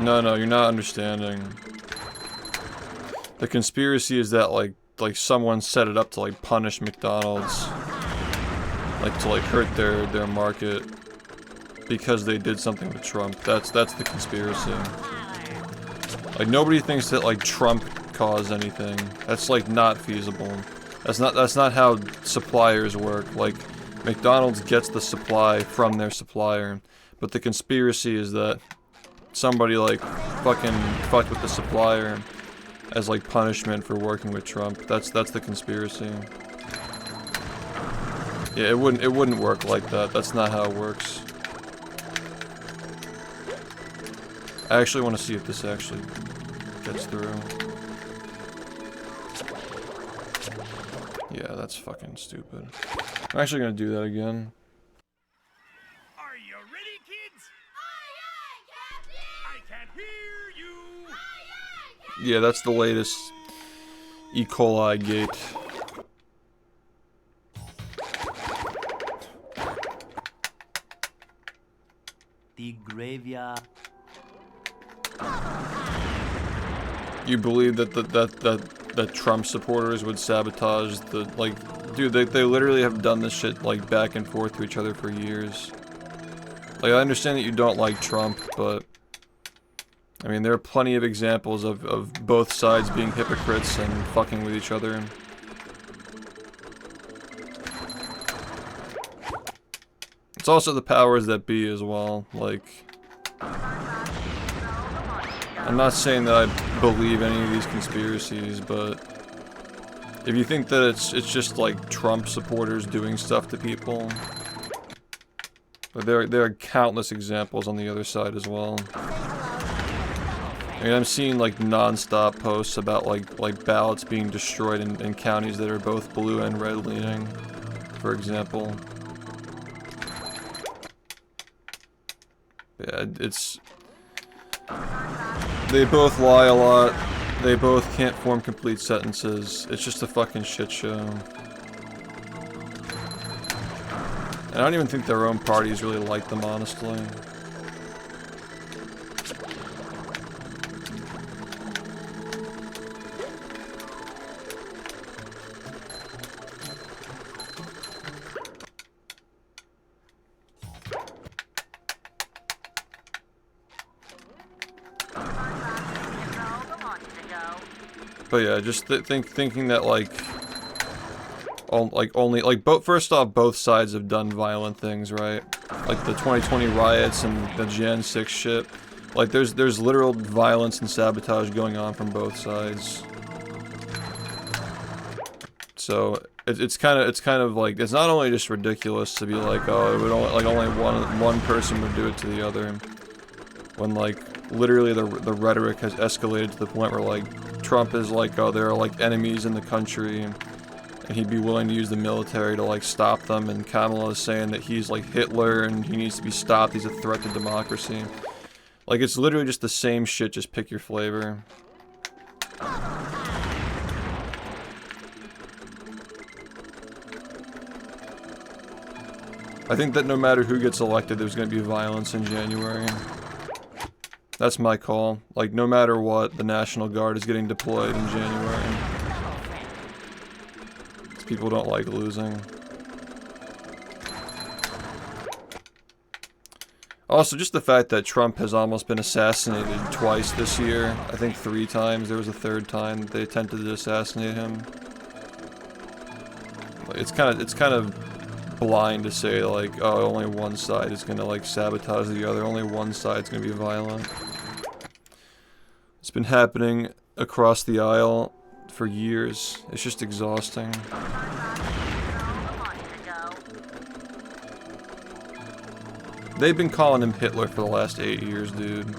A: No, you're not understanding. The conspiracy is that like someone set it up to like punish McDonald's, like to like hurt their market because they did something with Trump. That's the conspiracy. Like nobody thinks that like Trump caused anything. That's like not feasible. That's not how suppliers work. Like McDonald's gets the supply from their supplier, but the conspiracy is that somebody like fucking fucked with the supplier as like punishment for working with Trump. That's the conspiracy. Yeah, it wouldn't work like that. That's not how it works. I actually want to see if this actually gets through. Yeah, that's fucking stupid. I'm actually gonna do that again.
D: Are you ready, kids? I can't hear you.
A: Yeah, that's the latest E. coli gate.
I: The graveyard.
A: You believe that Trump supporters would sabotage the, like, dude, they literally have done this shit, like, back and forth to each other for years. Like, I understand that you don't like Trump, but I mean, there are plenty of examples of both sides being hypocrites and fucking with each other. It's also the powers that be as well, like, I'm not saying that I believe any of these conspiracies, but if you think that it's just like Trump supporters doing stuff to people, there are countless examples on the other side as well. I mean, I'm seeing like non-stop posts about like ballots being destroyed in counties that are both blue and red leaning, for example. Yeah, it's... They both lie a lot. They both can't form complete sentences. It's just a fucking shit show. And I don't even think their own parties really like them, honestly. But yeah, just thinking that first off, both sides have done violent things, right? Like the 2020 riots and the Jan 6 shit. Like there's literal violence and sabotage going on from both sides. So it's kind of like, it's not only just ridiculous to be like, oh, it would only one person would do it to the other, when like literally the rhetoric has escalated to the point where like Trump is like, oh, there are like enemies in the country, and he'd be willing to use the military to like stop them, and Kamala is saying that he's like Hitler and he needs to be stopped, he's a threat to democracy. Like, it's literally just the same shit, just pick your flavor. I think that no matter who gets elected, there's going to be violence in January. That's my call. Like, no matter what, the National Guard is getting deployed in January. People don't like losing. Also, just the fact that Trump has almost been assassinated twice this year. I think 3 times. There was a 3rd time that they attempted to assassinate him. It's kind of blind to say like, oh, only one side is gonna like sabotage the other. Only one side's gonna be violent. It's been happening across the aisle for years. It's just exhausting. They've been calling him Hitler for the last 8 years, dude.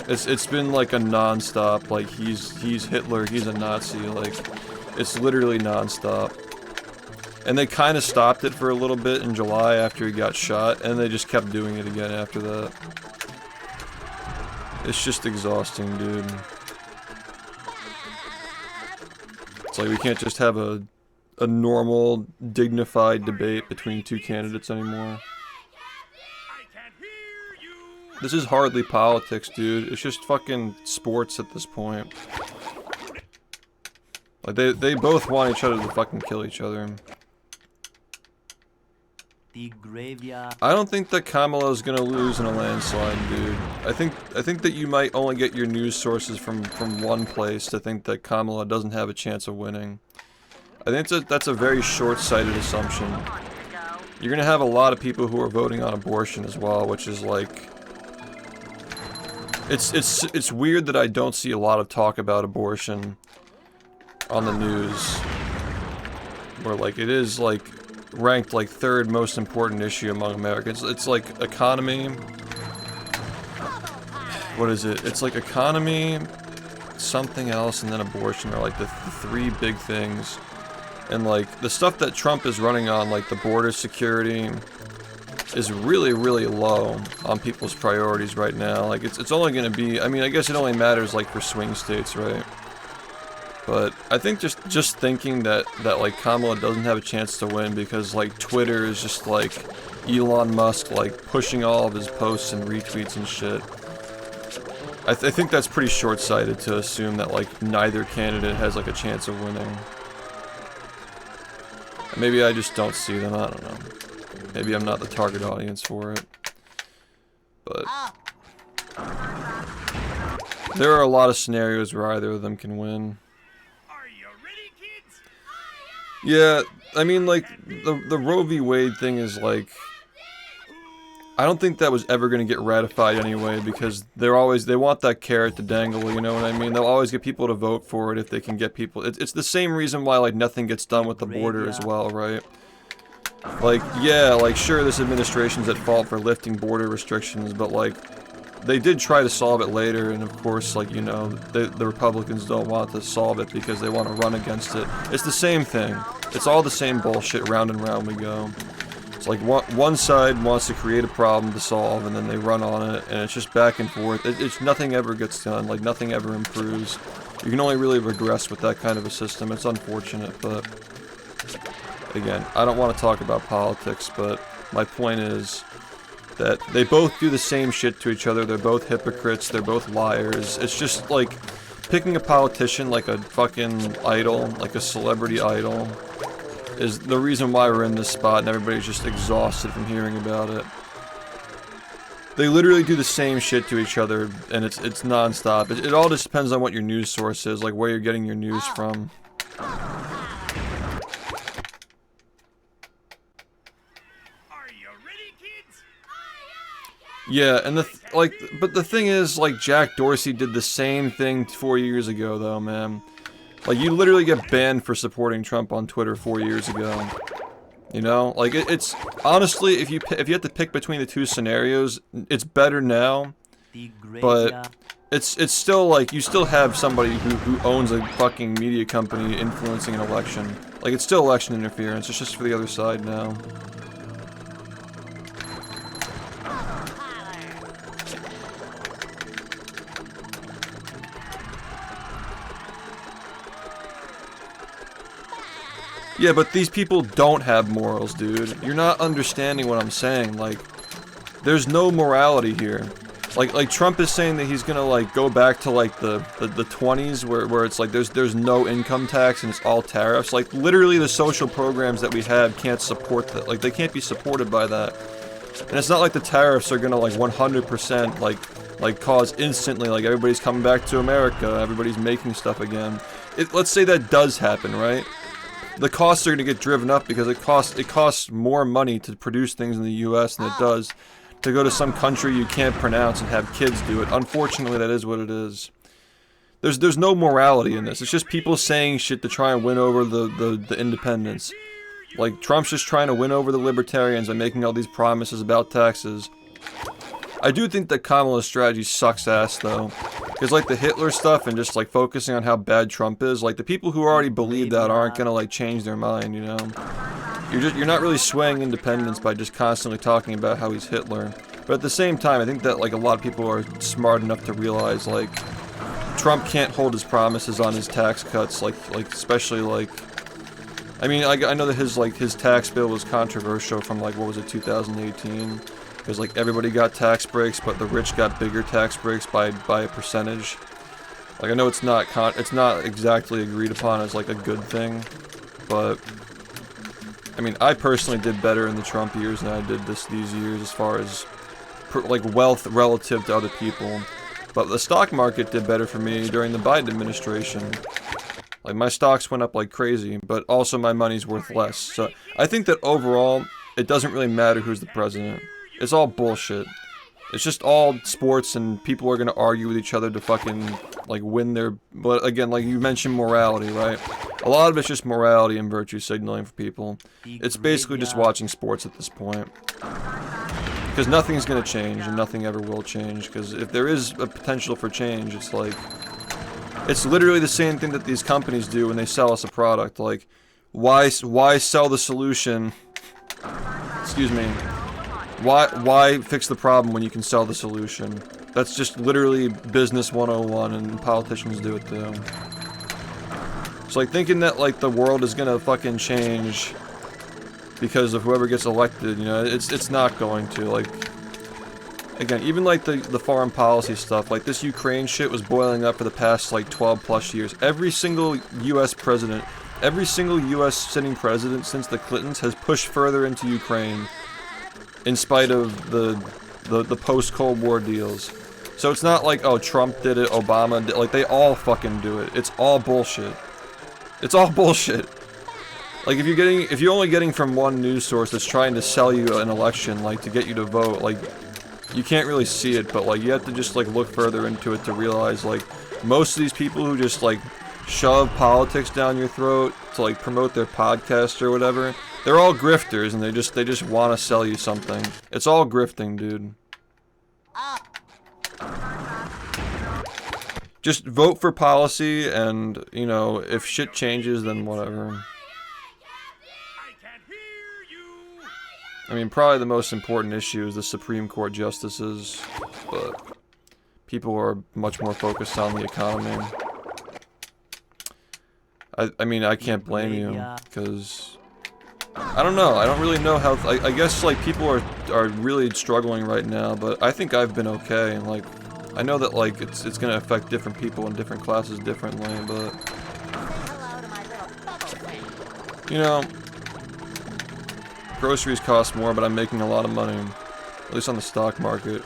A: It's been like a non-stop, like he's Hitler, he's a Nazi, like it's literally non-stop. And they kind of stopped it for a little bit in July after he got shot, and they just kept doing it again after that. It's just exhausting, dude. It's like we can't just have a normal, dignified debate between 2 candidates anymore. This is hardly politics, dude. It's just fucking sports at this point. Like, they both want each other to fucking kill each other.
I: The graveyard.
A: I don't think that Kamala is gonna lose in a landslide, dude. I think that you might only get your news sources from one place to think that Kamala doesn't have a chance of winning. I think that's a very short-sighted assumption. You're gonna have a lot of people who are voting on abortion as well, which is like, it's weird that I don't see a lot of talk about abortion on the news, where like it is like ranked like 3rd most important issue among Americans. It's like economy. What is it? It's like economy, something else, and then abortion are like the 3 big things. And like the stuff that Trump is running on, like the border security, is really, really low on people's priorities right now. Like it's only gonna be, I mean, I guess it only matters like for swing states, right? But I think just thinking that like Kamala doesn't have a chance to win because like Twitter is just like Elon Musk like pushing all of his posts and retweets and shit. I think that's pretty short-sighted to assume that like neither candidate has like a chance of winning. Maybe I just don't see them, I don't know. Maybe I'm not the target audience for it. But there are a lot of scenarios where either of them can win.
D: Are you ready, kids?
A: Yeah, I mean like the Roe v. Wade thing is like, I don't think that was ever going to get ratified anyway, because they want that carrot to dangle, you know what I mean? They'll always get people to vote for it if they can get people. It's the same reason why like nothing gets done with the border as well, right? Like, yeah, like sure this administration's at fault for lifting border restrictions, but like they did try to solve it later, and of course, like, you know, the Republicans don't want to solve it because they want to run against it. It's the same thing. It's all the same bullshit, round and round we go. It's like one side wants to create a problem to solve, and then they run on it, and it's just back and forth. It's nothing ever gets done, like nothing ever improves. You can only really regress with that kind of a system. It's unfortunate, but again, I don't want to talk about politics, but my point is that they both do the same shit to each other. They're both hypocrites. They're both liars. It's just like picking a politician like a fucking idol, like a celebrity idol, is the reason why we're in this spot, and everybody's just exhausted from hearing about it. They literally do the same shit to each other, and it's non-stop. It all just depends on what your news source is, like where you're getting your news from. Yeah, and but the thing is, like, Jack Dorsey did the same thing 4 years ago, though, man. Like, you literally get banned for supporting Trump on Twitter 4 years ago. You know, like it's honestly, if you have to pick between the two scenarios, it's better now. But it's still like you still have somebody who owns a fucking media company influencing an election. Like, it's still election interference. It's just for the other side now. Yeah, but these people don't have morals, dude. You're not understanding what I'm saying. Like, there's no morality here. Like Trump is saying that he's gonna like go back to like the 20s where it's like there's no income tax and it's all tariffs. Like, literally the social programs that we have can't support that. Like, they can't be supported by that. And it's not like the tariffs are gonna like 100% like cause instantly like everybody's coming back to America, everybody's making stuff again. Let's say that does happen, right? The costs are going to get driven up because it costs more money to produce things in the US than it does to go to some country you can't pronounce and have kids do it. Unfortunately, that is what it is. There's no morality in this. It's just people saying shit to try and win over the independents. Like, Trump's just trying to win over the libertarians by making all these promises about taxes. I do think that Kamala's strategy sucks ass, though. Because, like, the Hitler stuff and just, like, focusing on how bad Trump is, like, the people who already believe that aren't gonna, like, change their mind, you know? You're not really swaying independence by just constantly talking about how he's Hitler. But at the same time, I think that, like, a lot of people are smart enough to realize, like, Trump can't hold his promises on his tax cuts, like especially, like... I mean, I know that his tax bill was controversial from, like, what was it, 2018? Because, like, everybody got tax breaks, but the rich got bigger tax breaks by a percentage. Like, I know it's not exactly agreed upon as, like, a good thing, but I mean, I personally did better in the Trump years than I did these years as far as like wealth relative to other people. But the stock market did better for me during the Biden administration. Like, my stocks went up like crazy, but also my money's worth less. So I think that overall, it doesn't really matter who's the president. It's all bullshit. It's just all sports, and people are gonna argue with each other to fucking, like, win their... But again, like you mentioned morality, right? A lot of it's just morality and virtue signaling for people. It's basically just watching sports at this point. Because nothing's gonna change, and nothing ever will change. Because if there is a potential for change, it's like... It's literally the same thing that these companies do when they sell us a product. Like, why sell the solution... Excuse me. Why fix the problem when you can sell the solution? That's just literally business 101, and politicians do it too. So, like, thinking that, like, the world is gonna fucking change because of whoever gets elected, you know, it's not going to, like, again, even like the foreign policy stuff, like this Ukraine shit was boiling up for the past like 12 plus years. Every single US president, every single US sitting president since the Clintons has pushed further into Ukraine in spite of the post-Cold War deals. So it's not like, oh, Trump did it, Obama did, like they all fucking do it. It's all bullshit. It's all bullshit. Like if you're only getting from one news source that's trying to sell you an election, like to get you to vote, like you can't really see it, but like you have to just like look further into it to realize like most of these people who just like shove politics down your throat to like promote their podcast or whatever, they're all grifters and they just want to sell you something. It's all grifting, dude. Just vote for policy and, you know, if shit changes then whatever. I mean, probably the most important issue is the Supreme Court justices, but people are much more focused on the economy. I mean, I can't blame you, because I don't know. I don't really know how. I guess like people are really struggling right now, but I think I've been okay, and like I know that like it's gonna affect different people in different classes differently, but you know. Groceries cost more, but I'm making a lot of money, at least on the stock market.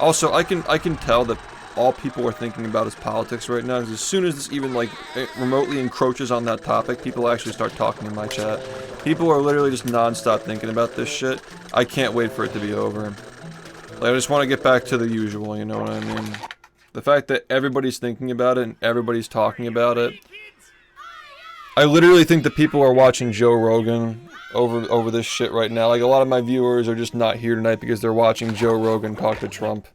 A: Also, I can tell that all people are thinking about is politics right now, because as soon as this even like remotely encroaches on that topic, people actually start talking in my chat. People are literally just non-stop thinking about this shit. I can't wait for it to be over. Like, I just want to get back to the usual, you know what I mean? The fact that everybody's thinking about it and everybody's talking about it. I literally think that people are watching Joe Rogan over this shit right now. Like, a lot of my viewers are just not here tonight because they're watching Joe Rogan talk to Trump.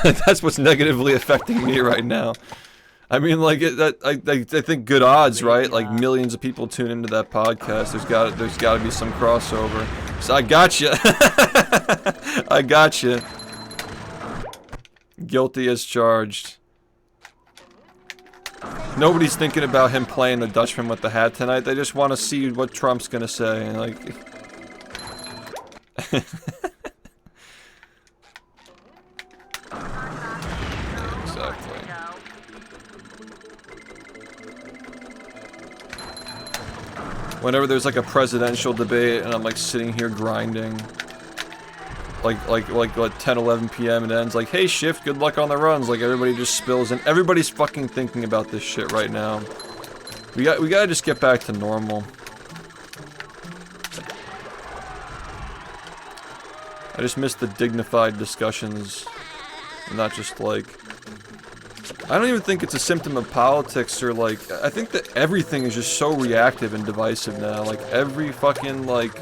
A: That's what's negatively affecting me right now. I mean, like, I think good odds, right? Like, millions of people tune into that podcast. There's got to be some crossover. So I gotcha. I gotcha. Guilty as charged. Nobody's thinking about him playing the Dutchman with the hat tonight. They just want to see what Trump's gonna say. And like, yeah, exactly. Whenever there's like a presidential debate, and I'm like sitting here grinding. Like 10, 11 p.m. and it ends like, hey, SHiFT, good luck on the runs. Like, everybody just spills and everybody's fucking thinking about this shit right now. We gotta just get back to normal. I just miss the dignified discussions. And not just like... I don't even think it's a symptom of politics or like... I think that everything is just so reactive and divisive now. Like, every fucking like...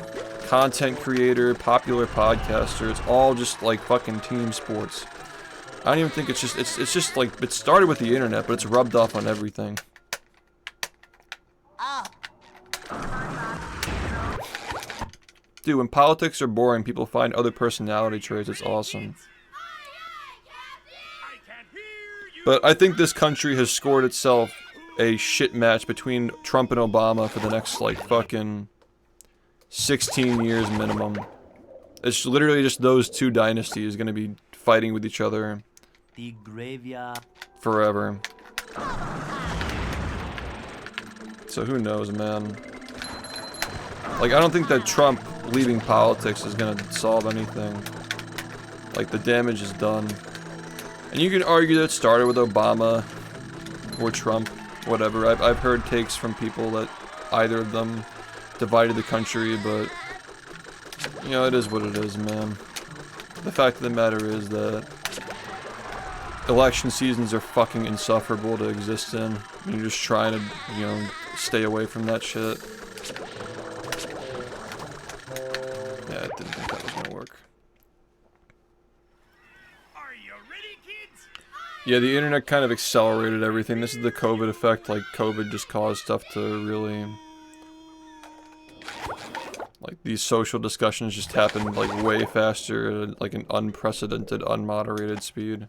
A: content creator, popular podcaster, it's all just like fucking team sports. I don't even think it's just like, it started with the internet, but it's rubbed off on everything. Dude, when politics are boring, people find other personality traits. It's awesome. But I think this country has scored itself a shit match between Trump and Obama for the next like fucking 16 years minimum. It's literally just those two dynasties gonna be fighting with each other
I: The graveyard.
A: forever. So who knows, man. Like, I don't think that Trump leaving politics is gonna solve anything. Like, the damage is done. And you can argue that it started with Obama or Trump, whatever. I've heard takes from people that either of them divided the country, but you know, it is what it is, man. The fact of the matter is that election seasons are fucking insufferable to exist in. And you're just trying to, you know, stay away from that shit. Yeah, I didn't think that was gonna work.
D: Are you ready, kids?
A: Yeah, the internet kind of accelerated everything. This is the COVID effect. Like, COVID just caused stuff to really... Like, these social discussions just happened, like, way faster at, like, an unprecedented, unmoderated speed.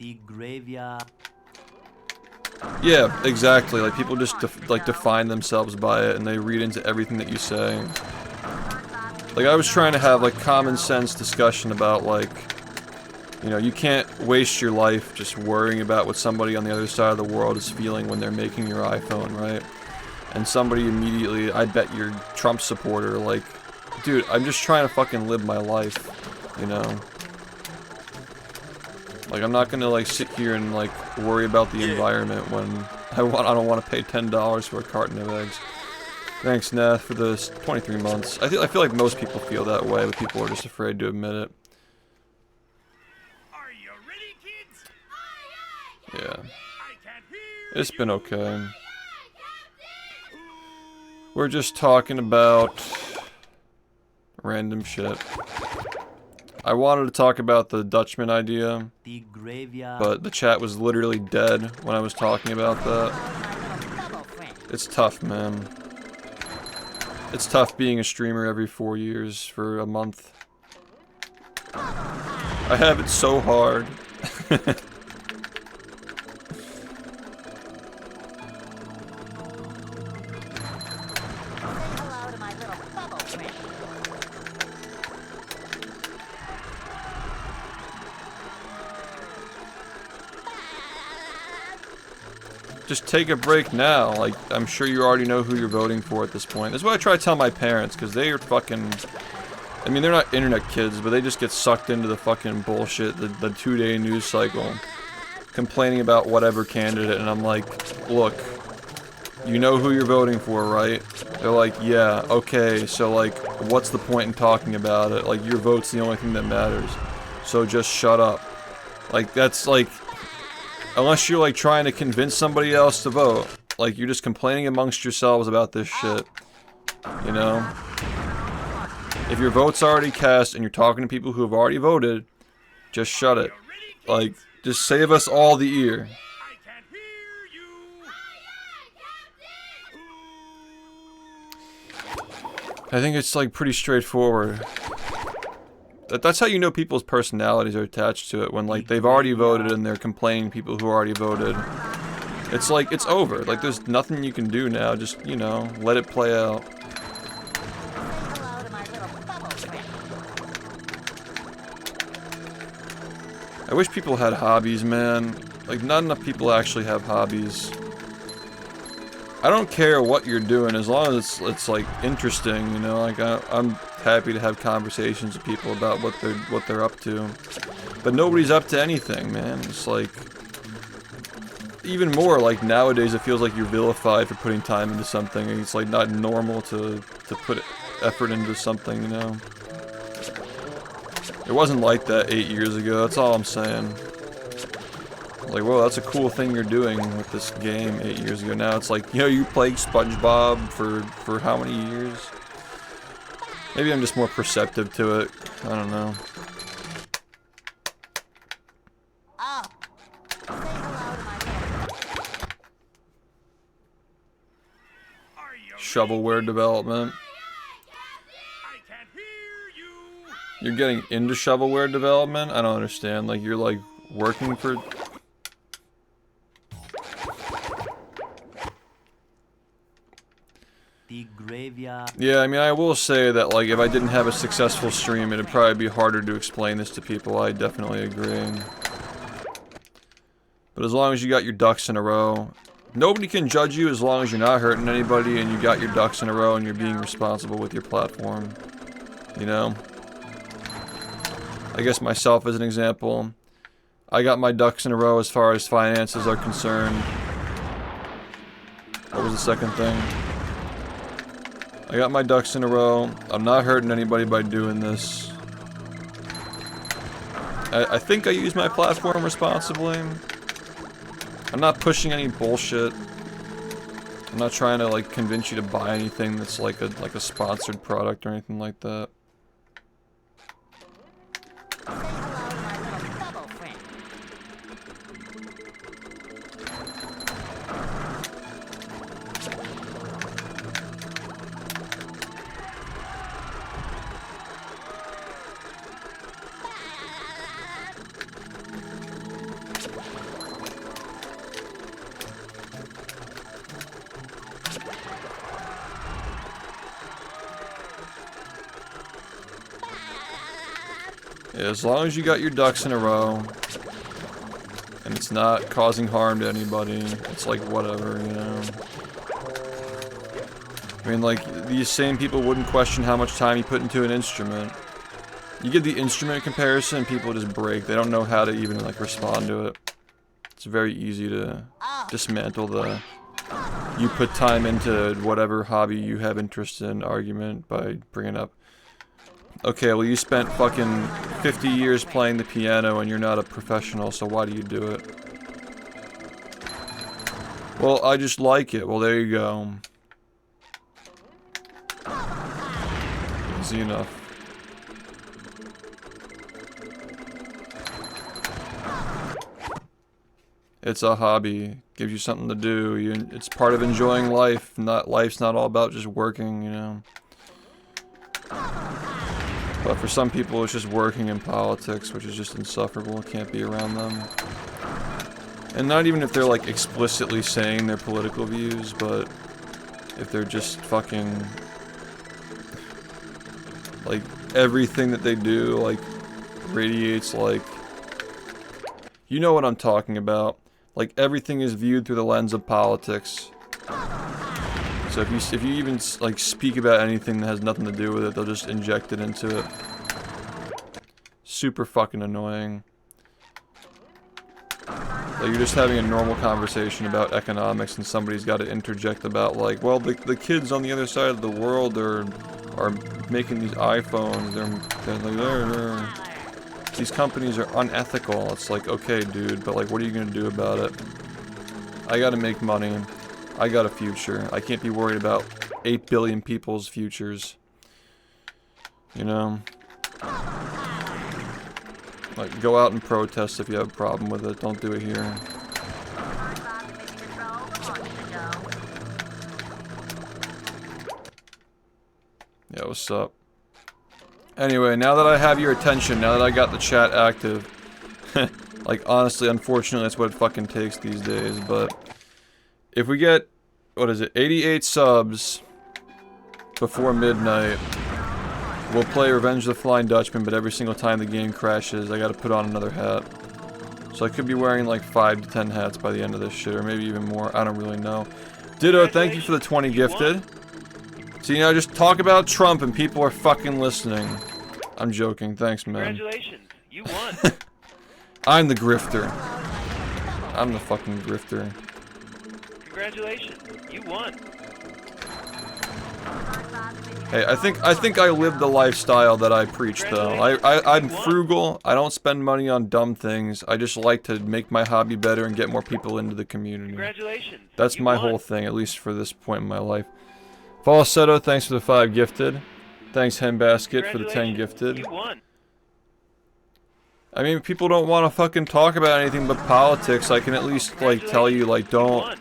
I: The graveyard.
A: Yeah, exactly. Like people just define themselves by it, and they read into everything that you say. Like I was trying to have like common sense discussion about like, you know, you can't waste your life just worrying about what somebody on the other side of the world is feeling when they're making your iPhone, right? And somebody immediately, I bet you're Trump supporter, like, dude, I'm just trying to fucking live my life, you know? Like, I'm not gonna, like, sit here and, like, worry about the environment when I don't want to pay $10 for a carton of eggs. Thanks, Nath, for this 23 months. I feel like most people feel that way, but people are just afraid to admit it.
D: Are you ready, kids?
A: Yeah.
D: I can't hear
A: It's been okay. We're just talking about random shit. I wanted to talk about the Dutchman idea,
I: The graveyard.
A: but the chat was literally dead when I was talking about that. It's tough, man. It's tough being a streamer every 4 years for a month. I have it so hard.
C: Hello to my little bubble friend.
A: Just take a break now. Like, I'm sure you already know who you're voting for at this point. That's what I try to tell my parents, because they are fucking... I mean, they're not internet kids, but they just get sucked into the fucking bullshit, the 2-day news cycle. Complaining about whatever candidate, and I'm like, look, you know who you're voting for, right? They're like, yeah, okay, so like, what's the point in talking about it? Like, your vote's the only thing that matters. So just shut up. Like, that's like... Unless you're like trying to convince somebody else to vote, like you're just complaining amongst yourselves about this shit, you know? If your vote's already cast and you're talking to people who have already voted, just shut it. Like, just save us all the ear.
D: I can't hear you.
A: I think it's like pretty straightforward. That's how you know people's personalities are attached to it, when like they've already voted and they're complaining people who already voted. It's like, it's over. Like there's nothing you can do now, just, you know, let it play out.
C: Hello to my little bubble friend.
A: I wish people had hobbies, man. Like not enough people actually have hobbies. I don't care what you're doing as long as it's like interesting, you know. Like I'm happy to have conversations with people about what they're up to, but nobody's up to anything, man. It's like even more like nowadays it feels like you're vilified for putting time into something, and it's like not normal to put effort into something, you know. It wasn't like that 8 years ago. That's all I'm saying. Like, whoa, that's a cool thing you're doing with this game 8 years ago. Now it's like, you know, you played SpongeBob for how many years? Maybe I'm just more perceptive to it. I don't know.
C: Oh. Say hello to my little...
D: Are you
A: Shovelware development.
D: I can't hear you.
A: You're getting into shovelware development? I don't understand. Like, you're like working for...
I: The graveyard.
A: Yeah, I mean, I will say that, like, if I didn't have a successful stream, it'd probably be harder to explain this to people. I definitely agree. But as long as you got your ducks in a row, nobody can judge you as long as you're not hurting anybody and you got your ducks in a row and you're being responsible with your platform. You know? I guess myself as an example, I got my ducks in a row as far as finances are concerned. What was the second thing? I got my ducks in a row. I'm not hurting anybody by doing this. I think I use my platform responsibly. I'm not pushing any bullshit. I'm not trying to like convince you to buy anything that's like a sponsored product or anything like that.
C: Bubble friend.
A: Yeah, as long as you got your ducks in a row, and it's not causing harm to anybody, it's like whatever, you know. I mean, like, these same people wouldn't question how much time you put into an instrument. You get the instrument comparison, and people just break. They don't know how to even, like, respond to it. It's very easy to dismantle the you put time into whatever hobby you have interest in argument by bringing up, okay, well, you spent fucking 50 years playing the piano and you're not a professional, so why do you do it? Well, I just like it. Well, there you go. Easy enough. It's a hobby. Gives you something to do. It's part of enjoying life. Life's not all about just working, you know. But for some people, it's just working in politics, which is just insufferable. Can't be around them. And not even if they're like explicitly saying their political views, but if they're just fucking like everything that they do like radiates like, you know what I'm talking about. Like everything is viewed through the lens of politics. So if you even like speak about anything that has nothing to do with it, they'll just inject it into it. Super fucking annoying. Like you're just having a normal conversation about economics and somebody's got to interject about like, well, the kids on the other side of the world are making these iPhones. They're these companies are unethical. It's like, okay, dude, but like, what are you gonna do about it? I gotta make money. I got a future. I can't be worried about 8 billion people's futures. You know? Like, go out and protest if you have a problem with it. Don't do it here. Yeah, what's up? Anyway, now that I have your attention, now that I got the chat active, like, honestly, unfortunately, that's what it fucking takes these days, but if we get, what is it, 88 subs before midnight, we'll play Revenge of the Flying Dutchman, but every single time the game crashes, I gotta put on another hat. So I could be wearing like 5 to 10 hats by the end of this shit, or maybe even more, I don't really know. Ditto, thank you for the 20 gifted. See, now just talk about Trump and people are fucking listening. I'm joking, thanks, man.
B: Congratulations, you won.
A: I'm the grifter. I'm the fucking grifter.
B: Congratulations, you won.
A: Hey, I think I live the lifestyle that I preach, though. I'm frugal. I don't spend money on dumb things. I just like to make my hobby better and get more people into the community.
B: Congratulations.
A: That's my whole thing, at least for this point in my life. Falsetto, thanks for the 5 gifted. Thanks, Hembasket, for the 10 gifted.
B: You won.
A: I mean, people don't want to fucking talk about anything but politics. I can at least, like, tell you, like, don't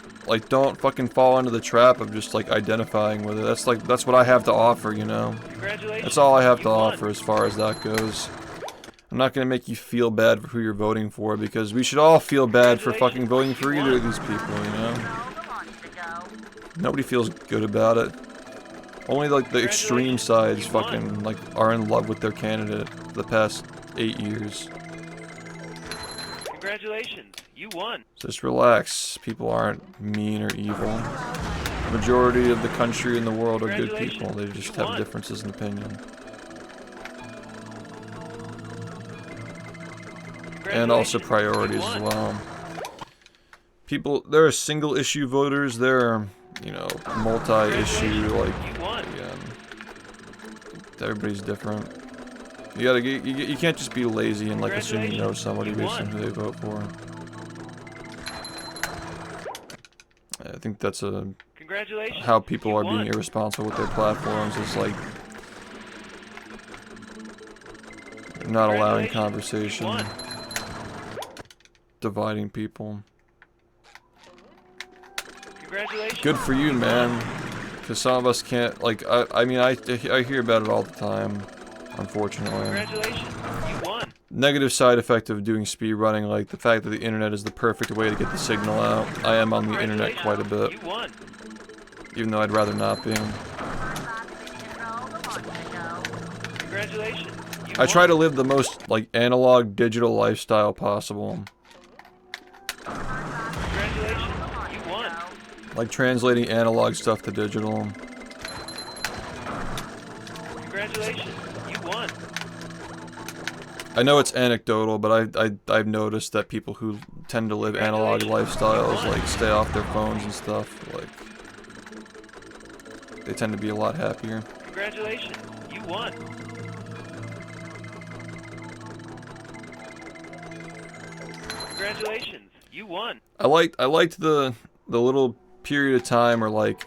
A: fucking fall into the trap of just, like, identifying with it. That's what I have to offer, you know? That's all I have to offer as far as that goes. I'm not gonna make you feel bad for who you're voting for, because we should all feel bad for fucking voting for either of these people, you know? Nobody feels good about it. Only, like, the extreme sides fucking, like, are in love with their candidate for the past 8 years.
B: Congratulations, you won.
A: Just relax. People aren't mean or evil. The majority of the country and the world are good people. They just have differences in opinion. And also priorities as well. People, there are single issue voters, there are, you know, multi-issue, like, again, everybody's different. You gotta get, you can't just be lazy and like assume you know somebody based on who they vote for. I think that's how people are being irresponsible with their platforms. Is like not allowing conversation, dividing people. Good for you, man. Because some of us can't, like, I mean, I hear about it all the time, unfortunately.
B: Congratulations, you won.
A: Negative side effect of doing speedrunning, like the fact that the internet is the perfect way to get the signal out. I am on the internet quite a bit.
B: You won.
A: Even though I'd rather not be.
B: Congratulations,
A: I try to live the most, like, analog, digital lifestyle possible.
B: Congratulations, you won.
A: Like translating analog stuff to digital.
B: Congratulations, you won.
A: I know it's anecdotal, but I've noticed that people who tend to live analog lifestyles, like, stay off their phones and stuff, like, they tend to be a lot happier.
B: Congratulations, you won. Congratulations, you won.
A: I liked the little period of time where, like,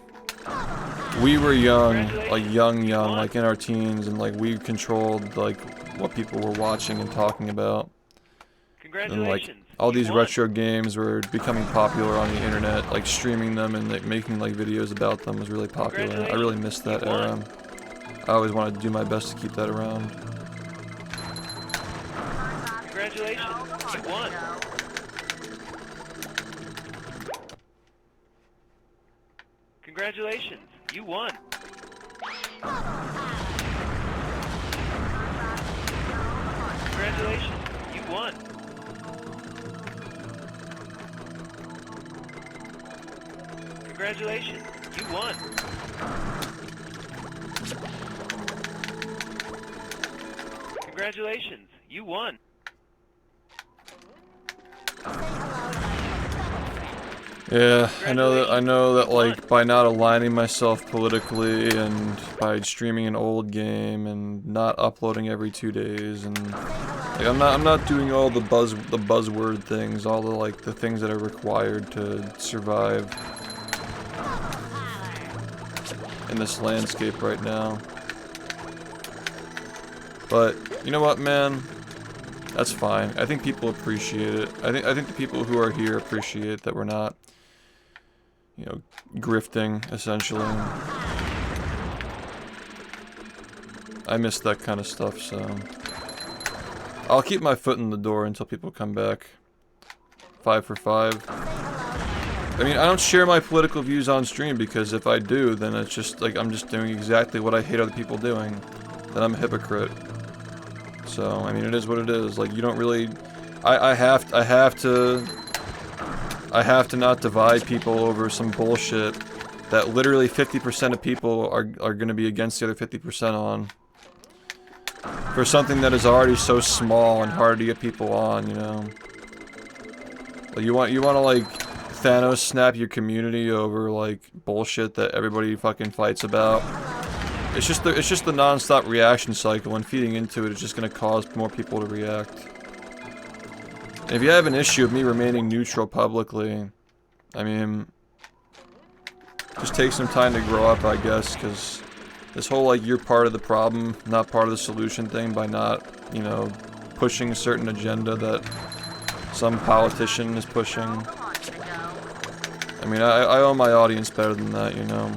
A: we were young, like young, like in our teens, and like we controlled like what people were watching and talking about. And like all these retro games were becoming popular on the internet, like streaming them and like making like videos about them was really popular. I really missed that era. I always wanted to do my best to keep that around.
B: Congratulations, you won. Congratulations, you won. Congratulations, you won. Congratulations, you won. Congratulations, you won.
A: Yeah, I know that like by not aligning myself politically and by streaming an old game and not uploading every 2 days and like I'm not doing all the buzzword things, all the things that are required to survive in this landscape right now. But you know what, man? That's fine. I think people appreciate it. I think the people who are here appreciate that we're not, you know, grifting, essentially. I miss that kind of stuff, so I'll keep my foot in the door until people come back. 5 for 5. I mean, I don't share my political views on stream because if I do, then it's just like I'm just doing exactly what I hate other people doing. Then I'm a hypocrite. So, I mean, it is what it is. Like, you don't really... I have to not divide people over some bullshit that literally 50% of people are going to be against the other 50% on. For something that is already so small and hard to get people on, you know? Like, you want to, like, Thanos snap your community over, like, bullshit that everybody fucking fights about. It's just the non-stop reaction cycle, and feeding into it is just gonna cause more people to react. And if you have an issue with me remaining neutral publicly, I mean, just take some time to grow up, I guess, because this whole, like, you're part of the problem, not part of the solution thing by not, you know, pushing a certain agenda that some politician is pushing. I mean, I owe my audience better than that, you know.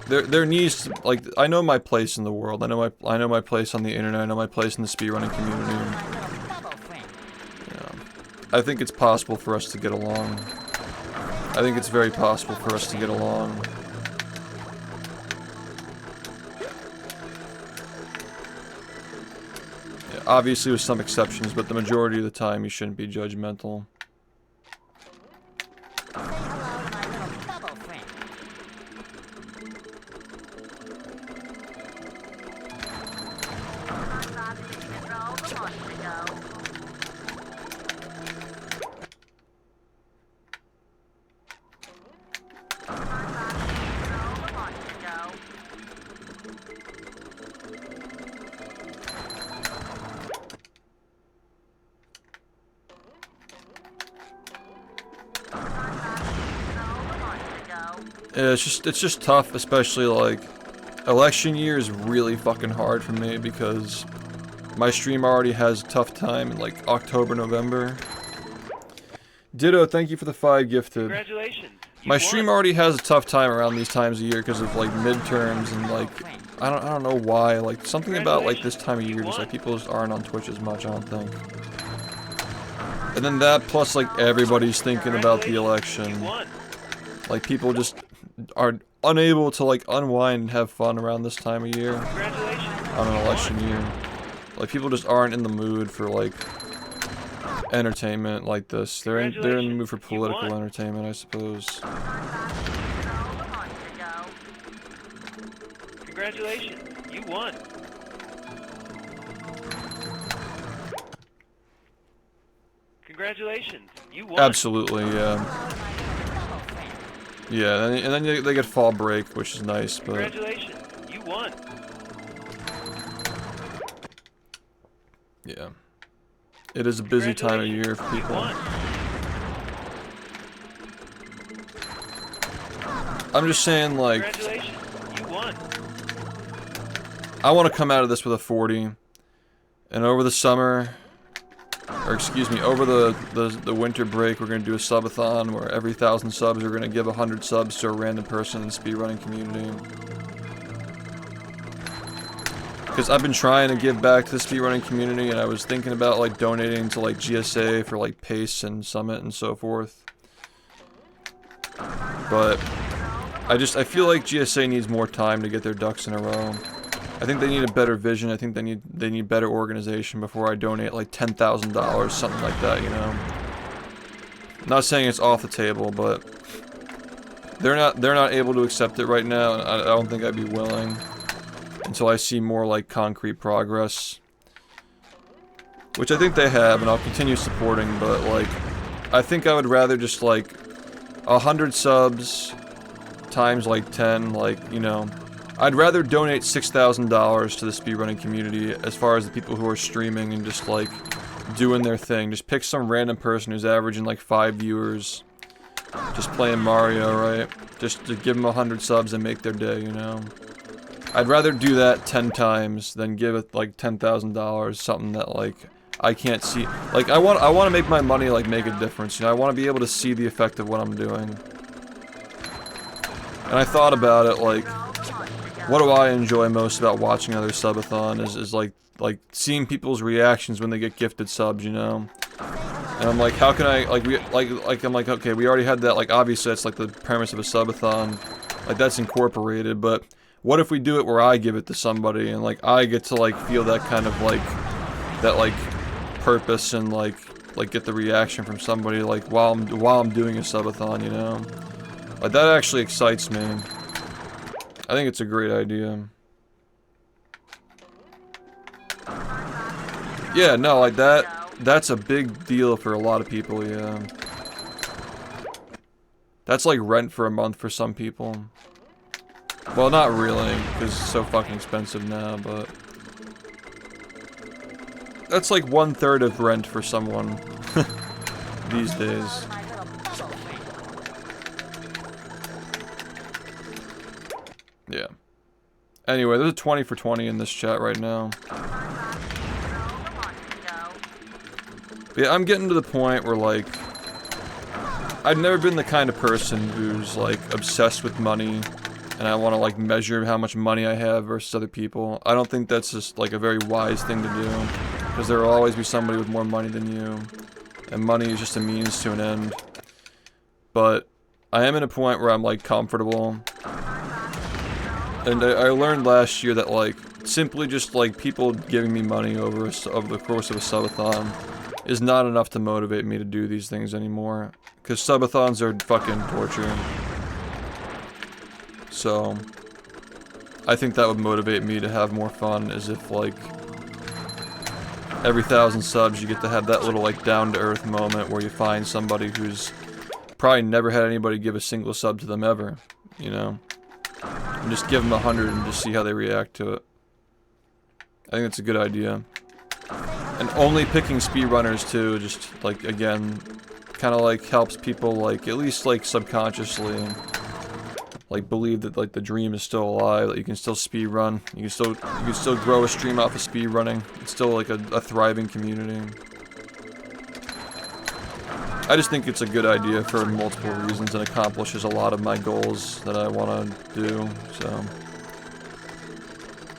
A: There needs to, like, I know my place in the world. I know my place on the internet. I know my place in the speedrunning community. Yeah. I think it's possible for us to get along. I think it's very possible for us to get along. Yeah, obviously with some exceptions, but the majority of the time you shouldn't be judgmental. Yeah, it's just tough, especially like election year is really fucking hard for me because my stream already has a tough time in like October, November. Ditto, thank you for the 5 gifted.
B: Congratulations.
A: My stream already has a tough time around these times of year because of like midterms and like I don't know why, like something about like this time of year just like people just aren't on Twitch as much, I don't think. And then that plus like everybody's thinking about the election. Like people just unable to like unwind and have fun around this time of year
B: Congratulations.
A: on an election year. Like people just aren't in the mood for like entertainment like this. They're in the mood for political entertainment, I suppose.
B: Congratulations. You won. Congratulations. You won.
A: Absolutely, yeah. Yeah, and then they get fall break, which is nice, but...
B: Congratulations. You won.
A: Yeah. It is a busy time of year for people. I'm just saying, like...
B: Congratulations. You won.
A: I want to come out of this with a 40. And over the summer... Or excuse me, over the winter break, we're going to do a subathon where every 1,000 subs, we're going to give 100 subs to a random person in the speedrunning community. Because I've been trying to give back to the speedrunning community, and I was thinking about like donating to like GSA for like Pace and Summit and so forth. But I feel like GSA needs more time to get their ducks in a row. I think they need a better vision. I think they need better organization before I donate like $10,000, something like that, you know. I'm not saying it's off the table, but they're not able to accept it right now, and I don't think I'd be willing until I see more like concrete progress. Which I think they have, and I'll continue supporting, but like I think I would rather just like 100 subs times like 10, like, you know, I'd rather donate $6,000 to the speedrunning community as far as the people who are streaming and just like doing their thing. Just pick some random person who's averaging like 5 viewers, just playing Mario, right? Just to give them 100 subs and make their day, you know? I'd rather do that 10 times than give it like $10,000, something that like I can't see. Like I want to make my money like make a difference, you know? I want to be able to see the effect of what I'm doing. And I thought about it, like, what do I enjoy most about watching another subathon is like seeing people's reactions when they get gifted subs, you know? And I'm like, how can I, I'm like, okay, we already had that, like, obviously that's like the premise of a subathon, like that's incorporated, but what if we do it where I give it to somebody and like I get to like feel that kind of like, that like purpose and like get the reaction from somebody like while I'm doing a subathon, you know? Like that actually excites me. I think it's a great idea. Yeah, no, like that's a big deal for a lot of people, yeah. That's like rent for a month for some people. Well, not really, because it's so fucking expensive now, but... That's like 1/3 of rent for someone these days. Yeah. Anyway, there's a 20 for 20 in this chat right now. But yeah, I'm getting to the point where, like, I've never been the kind of person who's, like, obsessed with money, and I want to, like, measure how much money I have versus other people. I don't think that's just, like, a very wise thing to do, because there will always be somebody with more money than you, and money is just a means to an end. But I am at a point where I'm, like, comfortable. And I learned last year that, like, simply just, like, people giving me money over the course of a subathon is not enough to motivate me to do these things anymore. Because subathons are fucking torture. So, I think that would motivate me to have more fun, as if, like, every 1,000 subs you get to have that little, like, down-to-earth moment where you find somebody who's probably never had anybody give a single sub to them ever, you know? And just give them 100 and just see how they react to it. I think it's a good idea. And only picking speedrunners too, just like, again, kind of like helps people like, at least like subconsciously, like believe that like the dream is still alive, that you can still speedrun, you can still grow a stream off of speedrunning. It's still like a thriving community. I just think it's a good idea for multiple reasons and accomplishes a lot of my goals that I want to do, so...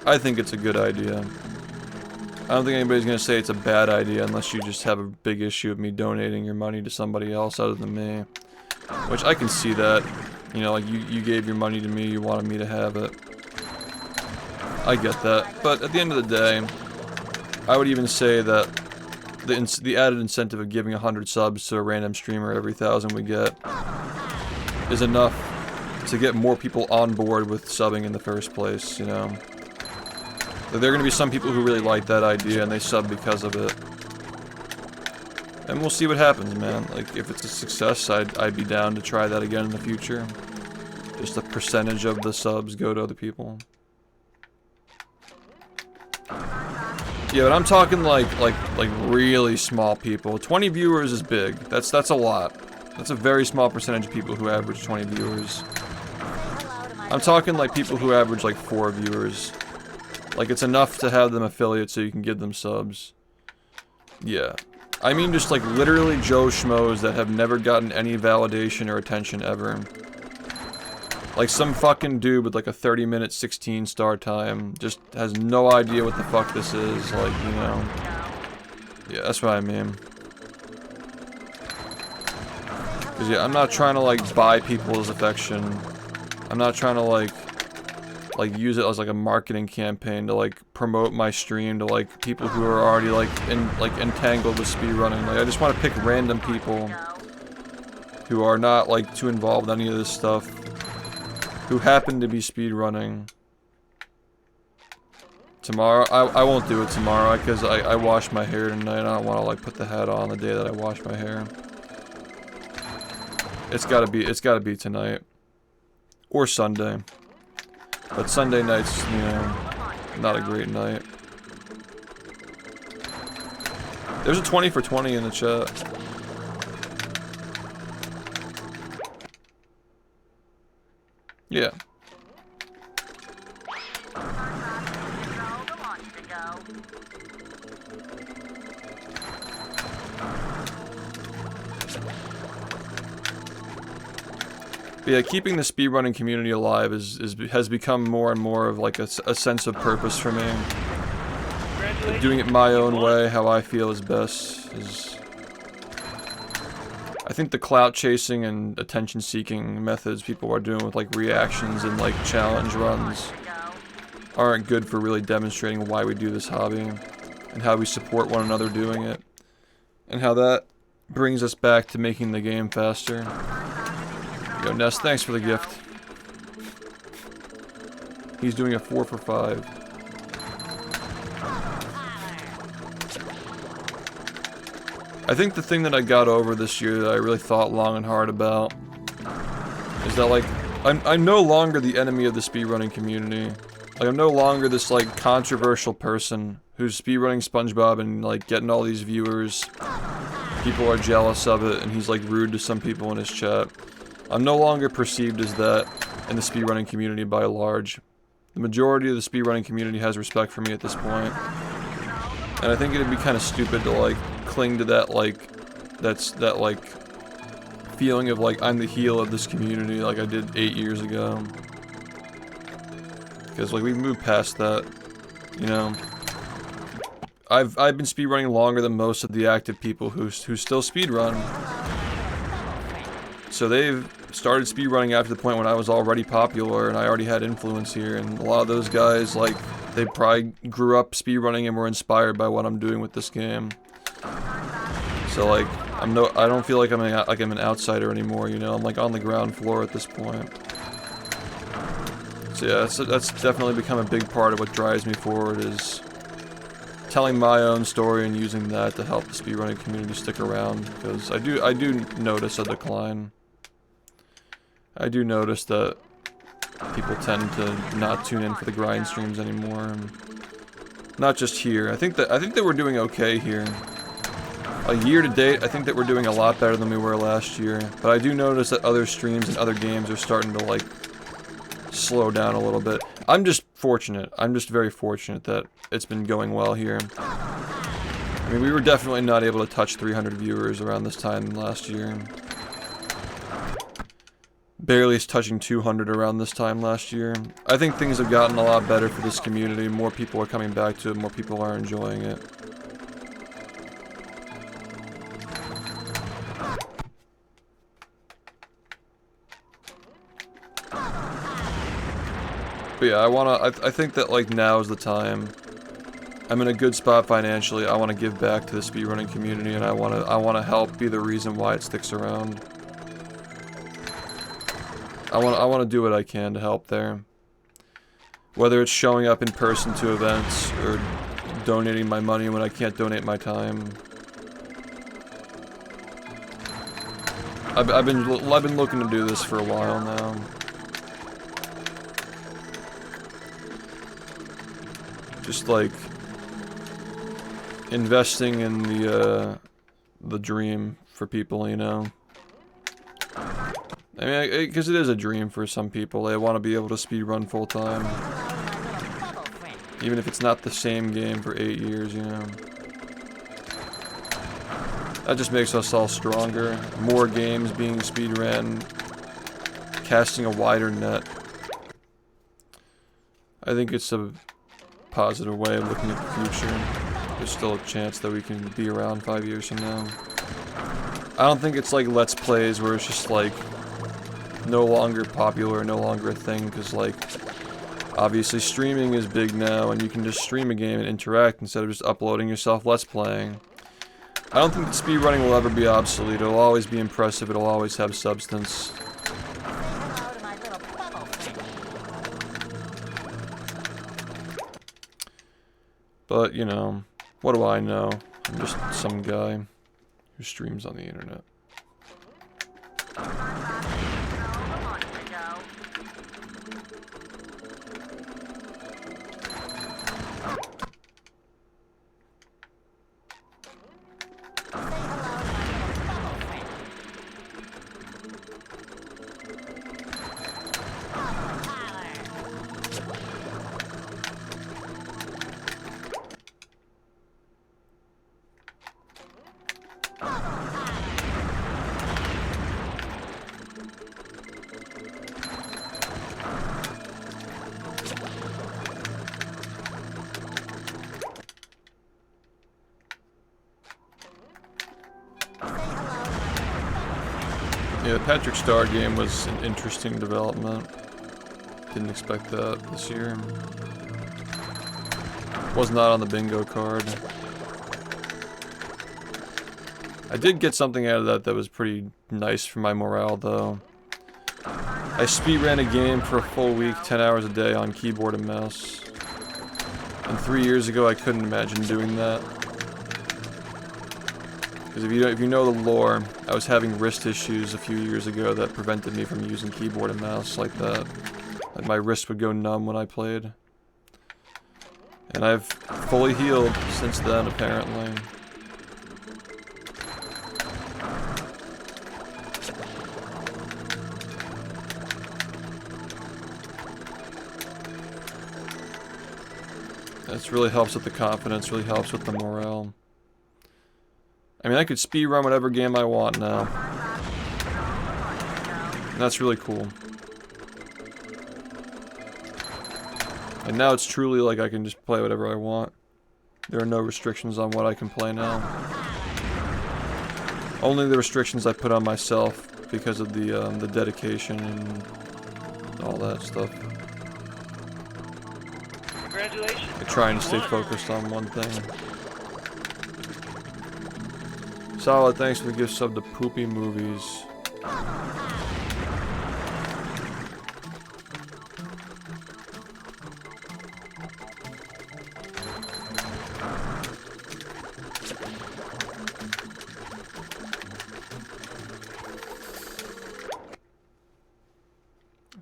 A: I think it's a good idea. I don't think anybody's going to say it's a bad idea unless you just have a big issue of me donating your money to somebody else other than me. Which I can see that. You know, like you gave your money to me, you wanted me to have it. I get that, but at the end of the day, I would even say that the added incentive of giving 100 subs to a random streamer every 1,000 we get is enough to get more people on board with subbing in the first place, you know. There are going to be some people who really like that idea and they sub because of it. And we'll see what happens, man. Like, if it's a success, I'd be down to try that again in the future. Just a percentage of the subs go to other people. Yeah, but I'm talking like really small people. 20 viewers is big. That's a lot. That's a very small percentage of people who average 20 viewers. I'm talking like people who average like 4 viewers. Like, it's enough to have them affiliates so you can give them subs. Yeah. I mean just like literally Joe Schmoes that have never gotten any validation or attention ever. Like some fucking dude with like a 30-minute 16-star time just has no idea what the fuck this is, like, you know. Yeah, that's what I mean. Cause yeah, I'm not trying to like buy people's affection. I'm not trying to like use it as like a marketing campaign to like promote my stream to like people who are already like entangled with speedrunning. Like, I just want to pick random people who are not like too involved in any of this stuff, who happen to be speedrunning. Tomorrow, I won't do it tomorrow because I wash my hair tonight. I don't want to like put the hat on the day that I wash my hair. It's gotta be tonight or Sunday. But Sunday night's, you know, not a great night. There's a 20 for 20 in the chat. Yeah. But yeah, keeping the speedrunning community alive has become more and more of like a sense of purpose for me. Doing it my own way, how I feel is best, is... I think the clout chasing and attention seeking methods people are doing with like reactions and like challenge runs aren't good for really demonstrating why we do this hobby and how we support one another doing it and how that brings us back to making the game faster. Yo, Ness, thanks for the gift. He's doing a 4 for 5. I think the thing that I got over this year that I really thought long and hard about is that, like, I'm no longer the enemy of the speedrunning community. Like, I'm no longer this, like, controversial person who's speedrunning SpongeBob and, like, getting all these viewers. People are jealous of it, and he's, like, rude to some people in his chat. I'm no longer perceived as that in the speedrunning community by large. The majority of the speedrunning community has respect for me at this point. And I think it'd be kind of stupid to, like, cling to that, like, that feeling of, like, I'm the heel of this community like I did 8 years ago. Because, like, we've moved past that, you know. I've been speedrunning longer than most of the active people who still speedrun. So they've started speedrunning after the point when I was already popular and I already had influence here, and a lot of those guys, like, they probably grew up speedrunning and were inspired by what I'm doing with this game. So, like, I don't feel like I'm an outsider anymore, you know. I'm like on the ground floor at this point. So yeah, that's definitely become a big part of what drives me forward, is telling my own story and using that to help the speedrunning community stick around, because I do notice a decline. I do notice that people tend to not tune in for the grind streams anymore, and not just here. I think that we're doing okay here. Year to date, I think that we're doing a lot better than we were last year, but I do notice that other streams and other games are starting to, like, slow down a little bit. I'm just fortunate. I'm just very fortunate that it's been going well here. I mean, we were definitely not able to touch 300 viewers around this time last year. Barely touching 200 around this time last year. I think things have gotten a lot better for this community. More people are coming back to it. More people are enjoying it. But yeah, I think that like now is the time. I'm in a good spot financially. I want to give back to the speedrunning community, and I want to help be the reason why it sticks around. I want to do what I can to help there. Whether it's showing up in person to events or donating my money when I can't donate my time. I've been looking to do this for a while now. Just like investing in the dream for people, you know. I mean, because it is a dream for some people. They want to be able to speedrun full time, even if it's not the same game for 8 years, you know. That just makes us all stronger. More games being speedrun, casting a wider net. I think it's a positive way of looking at the future. There's still a chance that we can be around 5 years from now. I don't think it's like Let's Plays where it's just like no longer popular, no longer a thing, because like obviously streaming is big now and you can just stream a game and interact instead of just uploading yourself Let's Playing. I don't think that speedrunning will ever be obsolete. It'll always be impressive, it'll always have substance. But, you know, what do I know? I'm just some guy who streams on the internet. Yeah, the Patrick Star game was an interesting development. Didn't expect that this year. Was not on the bingo card. I did get something out of that that was pretty nice for my morale, though. I speedran a game for a full week, 10 hours a day on keyboard and mouse. And 3 years ago, I couldn't imagine doing that. Because if you know the lore, I was having wrist issues a few years ago that prevented me from using keyboard and mouse like that. Like my wrist would go numb when I played. And I've fully healed since then, apparently. This really helps with the confidence, really helps with the morale. I mean, I could speedrun whatever game I want now. And that's really cool. And now it's truly like I can just play whatever I want. There are no restrictions on what I can play now. Only the restrictions I put on myself because of the dedication and all that stuff.
B: Congratulations.
A: I'm trying to stay focused on one thing. Solid, thanks for the gift sub to Poopy Movies.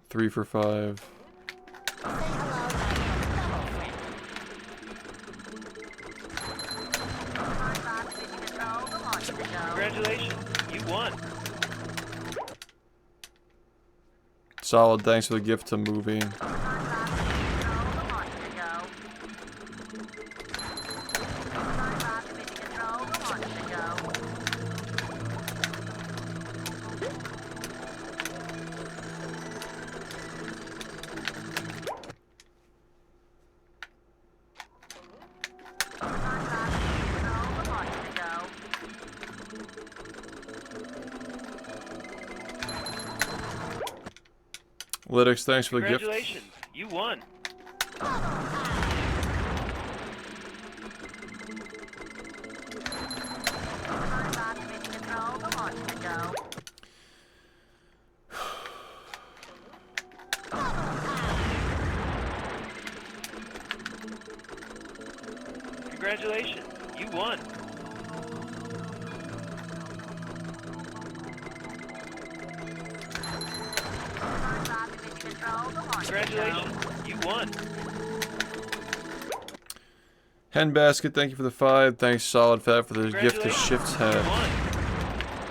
A: Three for 5.
B: Congratulations, you won.
A: Solid, thanks for the gift to Movie. Lytics, thanks for the gift.
B: Congratulations, you won. Congratulations, you won. Congratulations, you won.
A: Hen Basket, thank you for the 5. Thanks, Solid Fat, for the gift to SHiFT's
B: You
A: head.
B: won.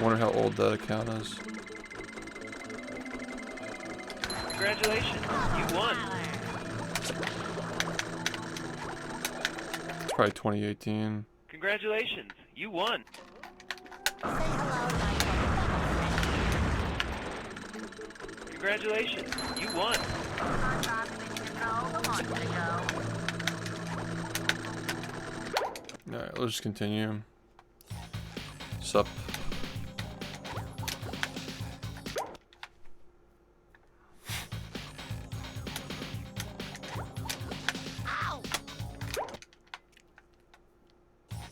A: Wonder how old that account is.
B: Congratulations, you won.
A: It's probably 2018.
B: Congratulations, you won. Congratulations, you won.
A: Alright, let's just continue. Sup.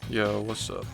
A: Yo, what's up?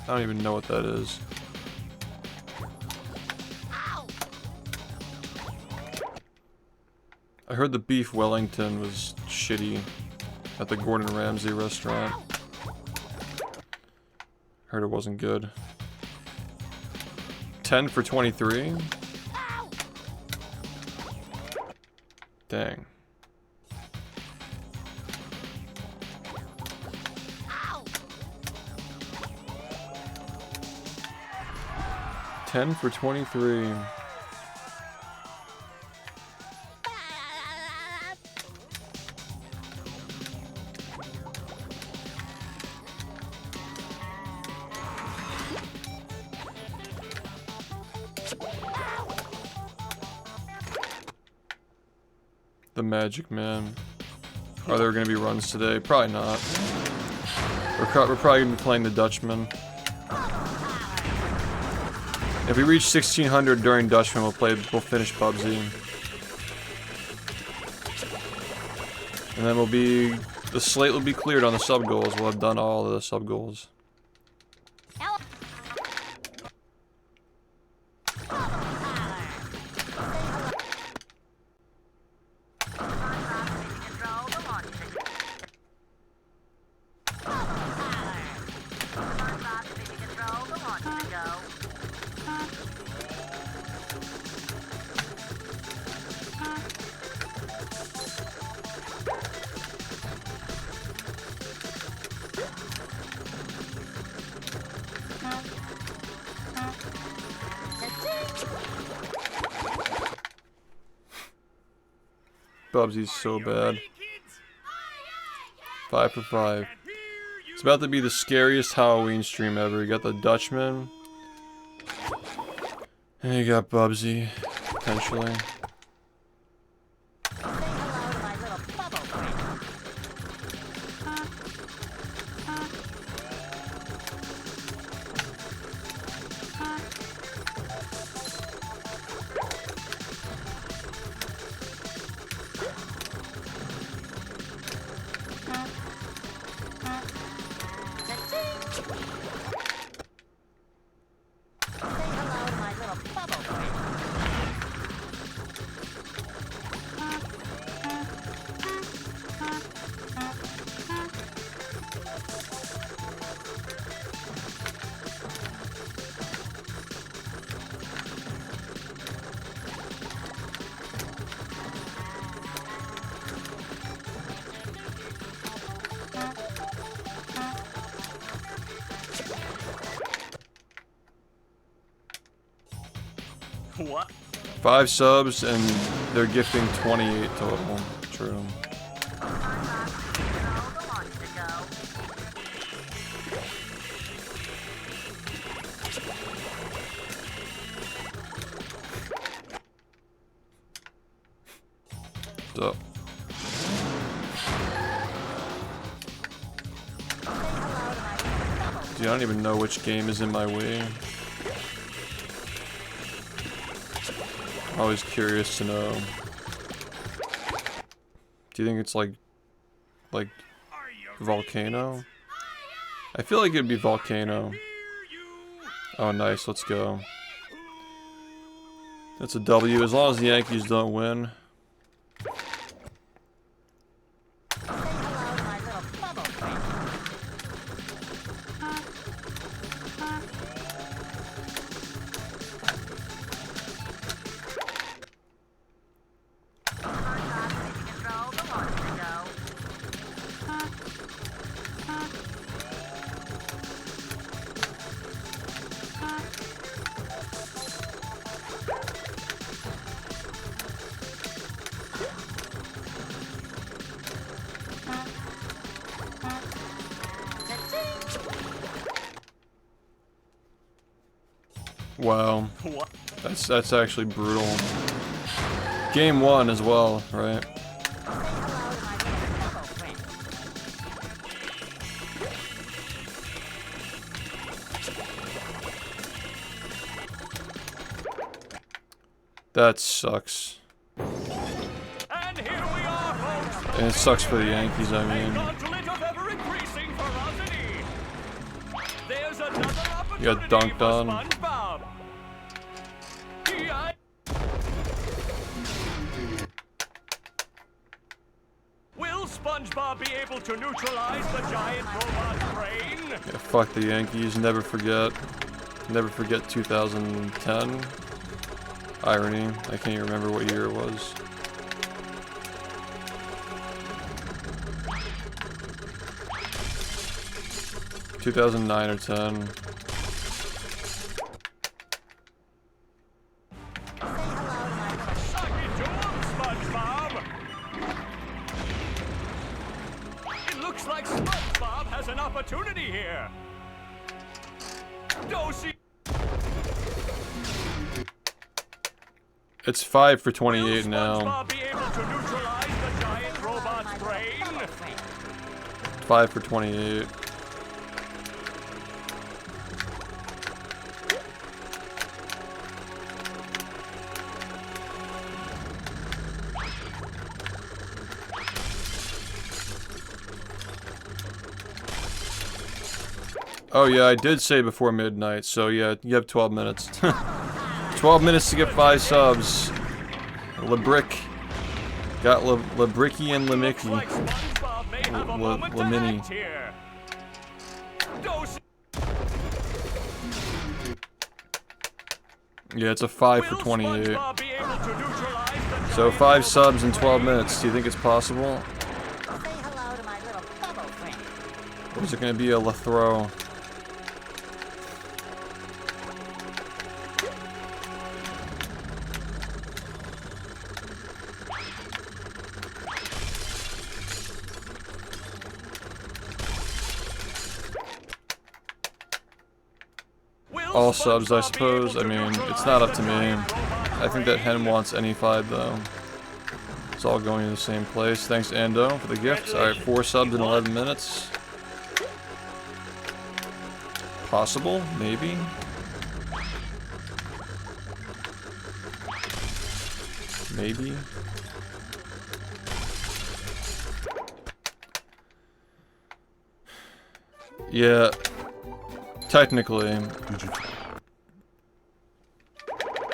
A: I don't even know what that is. I heard the beef Wellington was shitty at the Gordon Ramsay restaurant. Heard it wasn't good. 10 for 23? Dang. $10 for 23. The Magic Man. Are there going to be runs today? Probably not. We're probably going to be playing the Dutchman. If we reach 1600 during Dutchman, we'll finish PUBG. And then the slate will be cleared on the sub goals. We'll have done all of the sub goals. Bubsy's so bad. 5 for 5. It's about to be the scariest Halloween stream ever. You got the Dutchman. And you got Bubsy, potentially.
E: What?
A: 5 subs and they're gifting 28 total. True. So. Dude, I don't even know which game is in my way. Always curious to know. Do you think it's like volcano? I feel like it'd be volcano. Oh, nice. Let's go. That's a W. As long as the Yankees don't win. Wow. That's actually brutal. Game 1 as well, right? That sucks.
E: And here we are, folks.
A: And it sucks for the Yankees, I mean.
E: There's another opportunity
A: You got dunked
E: for
A: on.
E: SpongeBob. Will SpongeBob be able to neutralize the giant robot brain?
A: Yeah, fuck the Yankees. Never forget. Never forget 2010. Irony. I can't even remember what year it was. (2009 or 10).
E: It looks like SpongeBob has an opportunity here. Dosey.
A: It's 5 for 28 now.
E: SpongeBob be able to neutralize the giant robot's brain?
A: 5 for 28. Oh yeah, I did say before midnight, so yeah, you have 12 minutes. 12 minutes to get 5 subs. LeBrick. Got LeBricky and LeMickey. LeMini. Yeah, it's a 5 for 28. So 5 subs in 12 minutes. Do you think it's possible? Or is it going to be a Lethrow? All subs, I suppose. I mean, it's not up to me. I think that hen wants any 5 though. It's all going to the same place. Thanks, Ando, for the gift. Alright, 4 subs in 11 minutes. Possible? Maybe? Maybe? Yeah. Technically.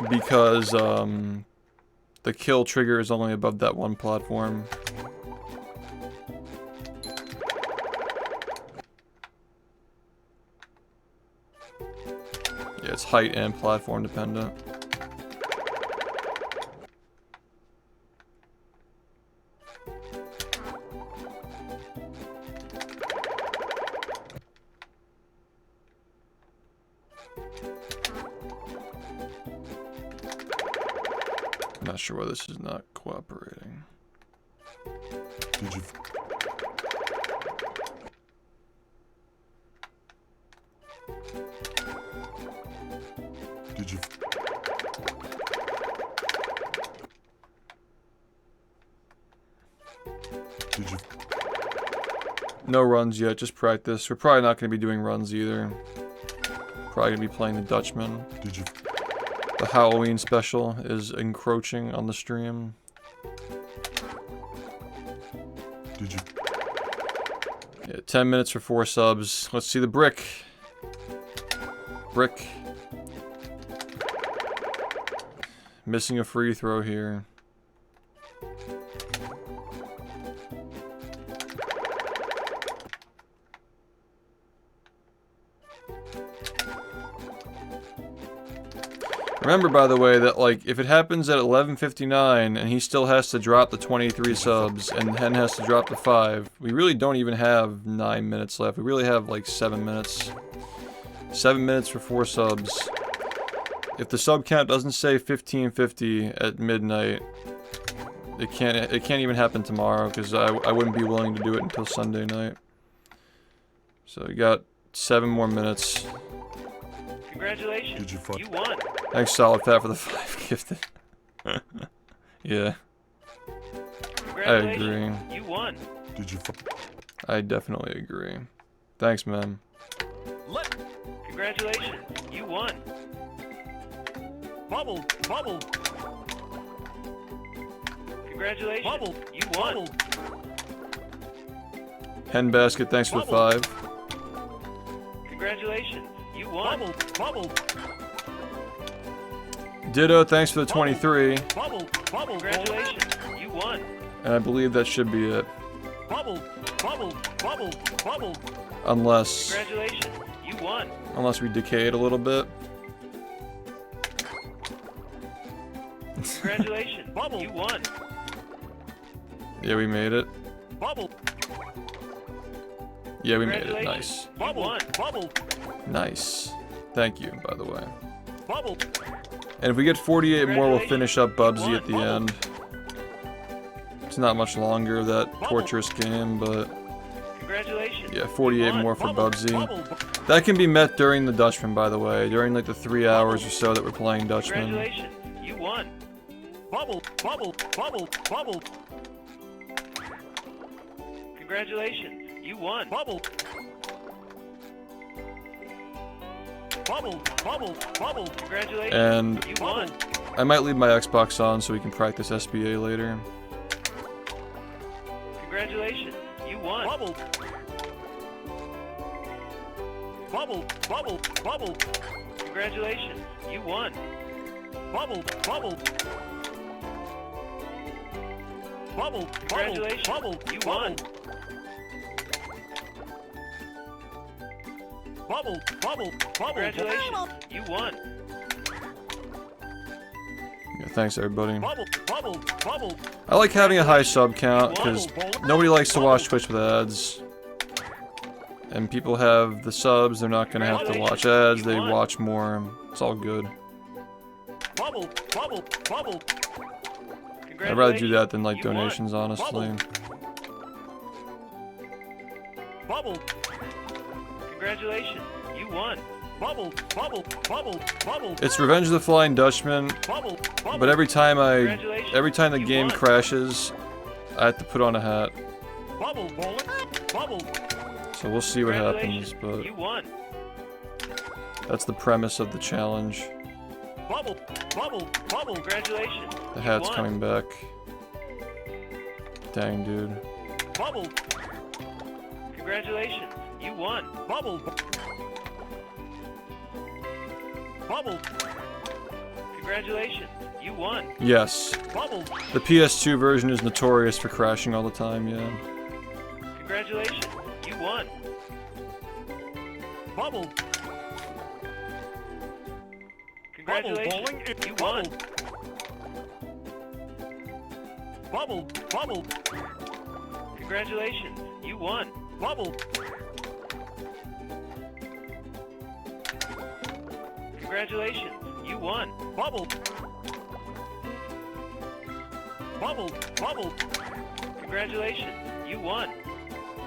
A: Because, the kill trigger is only above that one platform. Yeah, it's height and platform dependent. not sure why this is not cooperating.
D: Did you? Did you? Did you?
A: No runs yet, just practice. We're probably not going to be doing runs either. Probably going to be playing the Dutchman.
D: Did you?
A: The Halloween special is encroaching on the stream.
D: Did you?
A: Yeah, 10 minutes for 4 subs. Let's see the brick. Brick. Missing a free throw here. Remember, by the way, that like if it happens at 11:59 and he still has to drop the 23 subs and then has to drop the 5, we really don't even have 9 minutes left. We really have like 7 minutes. 7 minutes for 4 subs. If the sub count doesn't say 1550 at midnight, it can't even happen tomorrow because I wouldn't be willing to do it until Sunday night. So we got 7 more minutes.
B: Congratulations.
D: Did you fuck?
B: You won.
A: Thanks, Solid Fat, for the 5 gifted. Yeah, I agree.
B: Congratulations. You won.
D: Did you?
A: I definitely agree. Thanks, man.
B: Congratulations. You won.
E: Bubble, bubble,
B: Congratulations.
E: bubble,
B: You won.
E: bubble.
A: Hen Basket, thanks for the 5.
B: Congratulations. You won.
E: Bubble, bubble,
A: Ditto, thanks for the 23.
E: bubble, bubble,
B: Congratulations. You won.
A: And I believe that should be it.
E: bubble, bubble, bubble, bubble.
A: Unless
B: Congratulations. You won.
A: we decay it a little bit.
B: Congratulations.
E: Bubble.
B: You won.
A: Yeah, we made it.
E: Bubble,
A: Yeah, we made it.
B: Congratulations.
A: Nice.
B: You
E: bubble,
B: won.
E: bubble,
A: Nice. Thank you, by the way.
E: bubble,
A: And if we get 48 more, we'll finish up Bubsy at the end. It's not much longer, that torturous game, but
B: Congratulations.
A: yeah, 48 more for Bubsy.
E: bubble,
A: That can be met during the Dutchman, by the way. During like the 3 hours or so that we're playing Dutchman.
B: Congratulations. You won.
E: bubble, bubble, bubble, bubble,
B: Congratulations. You won.
E: bubble, bubble, bubble, bubble.
B: Congratulations.
A: And
B: You won.
A: I might leave my Xbox on so we can practice SBA later.
B: Congratulations. You won.
E: Bubble, bubble, bubble, bubble,
B: Congratulations. You won.
E: bubble, bubble, bubble,
B: Congratulations.
E: bubble,
B: You won.
E: bubble, bubble, bubble,
B: Congratulations. You won.
A: Yeah, thanks everybody.
E: bubble, bubble, bubble,
A: I like having a high sub count because nobody likes to watch Twitch with ads. And people have the subs, they're not gonna have to watch ads, they watch more. It's all good.
E: bubble, bubble, bubble,
A: I'd rather do that than like
B: You won.
A: donations, honestly.
E: bubble,
B: Congratulations. You won.
E: bubble, bubble, bubble, bubble,
A: It's Revenge of the Flying Dutchman,
E: bubble, bubble,
A: but every time the
B: You
A: game
B: won.
A: crashes, I have to put on a hat.
E: bubble, bowling, bubble,
A: So we'll see what happens,
B: Congratulations.
A: but
B: You won.
A: that's the premise of the challenge.
E: bubble, bubble, bubble,
B: Congratulations.
A: The
B: You
A: hat's
B: won.
A: coming back. Dang, dude.
E: bubble,
B: Congratulations. You won.
E: bubble, bubble,
B: Congratulations. You won.
A: Yes.
E: bubble,
A: The PS2 version is notorious for crashing all the time, yeah.
B: Congratulations. You won.
E: bubble,
B: Congratulations.
E: bowling,
B: You won.
E: bubble, bubble,
B: Congratulations. You won.
E: bubble,
B: Congratulations. You won.
E: bubble, Bubble, bubble,
B: Congratulations, you won.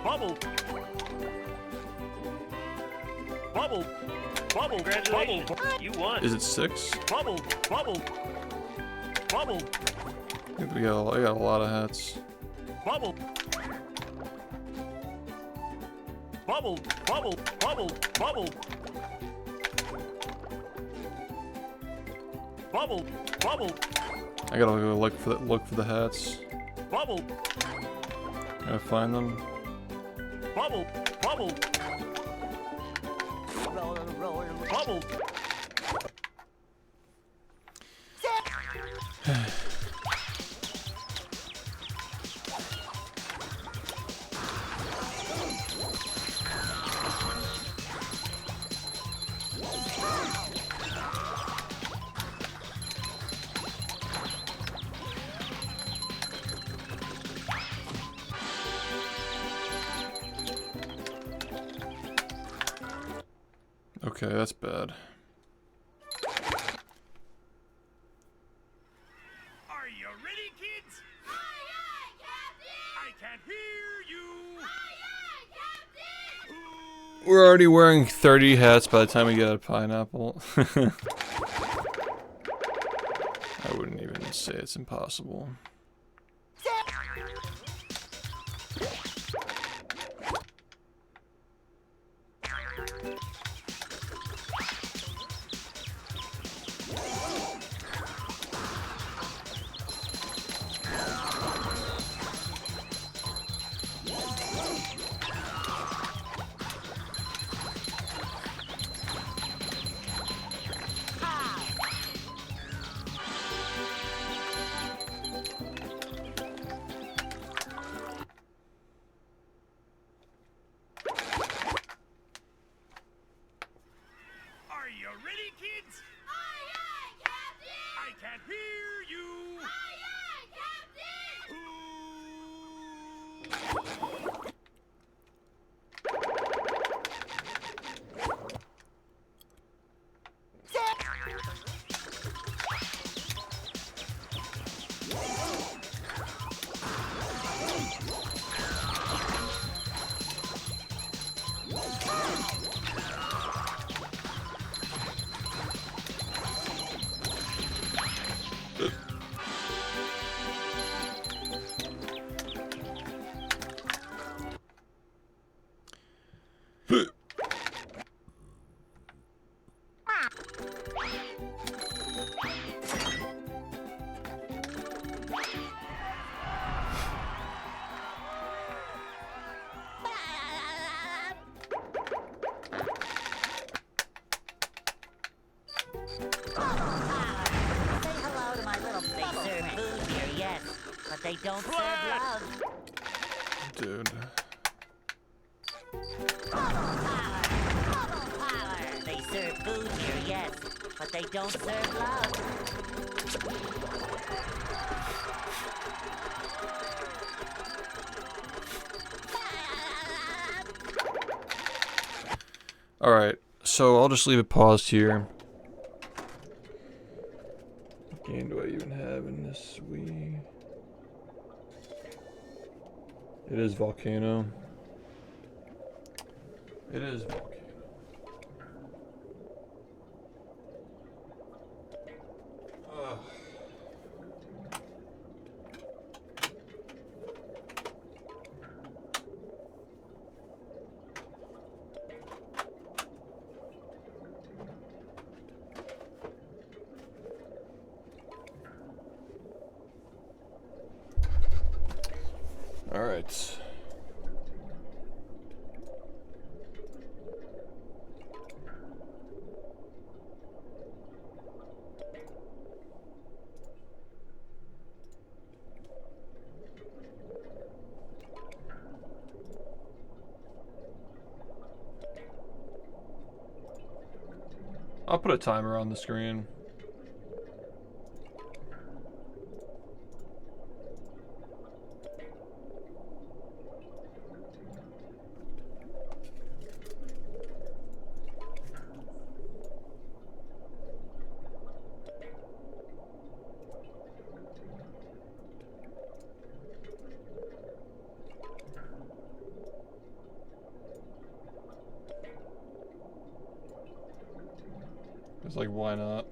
E: bubble. Bubble, bubble,
B: Congratulations,
E: bubble,
B: you won.
A: Is it 6?
E: bubble, bubble, bubble,
A: I think I got a lot of hats.
E: bubble. Bubble, bubble, bubble, bubble. Bubble, bubble,
A: I gotta go look for the hats.
E: bubble,
A: Gotta find them.
E: bubble, bubble,
C: Roll, roll,
E: bubble.
A: Okay, that's bad.
D: Are you ready, kids?
H: Aye, aye, Captain!
D: I can't hear you.
H: Aye, aye, Captain!
A: We're already wearing 30 hats by the time we get a pineapple. I wouldn't even say it's impossible.
D: Are you ready, kids?
H: Aye, aye, Captain!
D: I can't hear you.
H: Aye, aye, Captain!
C: Say hello to my little friend. They serve food here, yes, but they don't serve love.
A: Dude.
C: They serve food here, yes, but they don't serve love.
A: Alright, so I'll just leave it paused here. What game do I even have in this Wii? It is Volcano. It is Volcano. Ugh. All right. I'll put a timer on the screen. It's like, why not?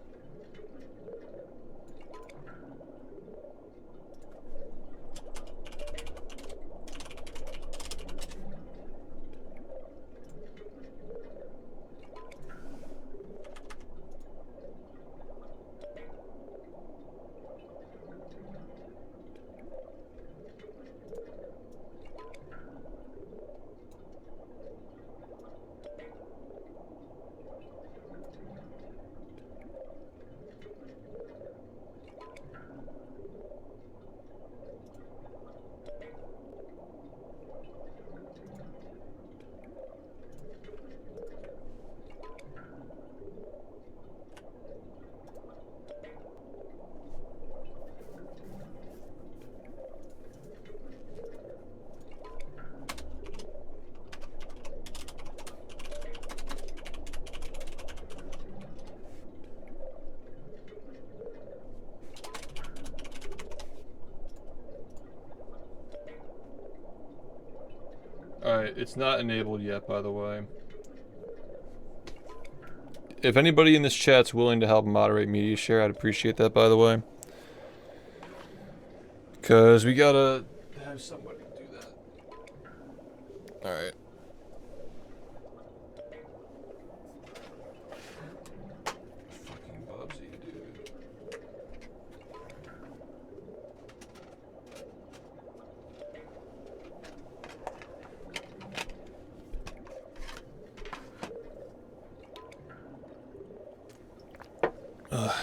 A: Alright, it's not enabled yet, by the way. If anybody in this chat's willing to help moderate media share, I'd appreciate that, by the way. Because we gotta have somebody do that. Alright. Fucking Bubsy, dude. Ugh.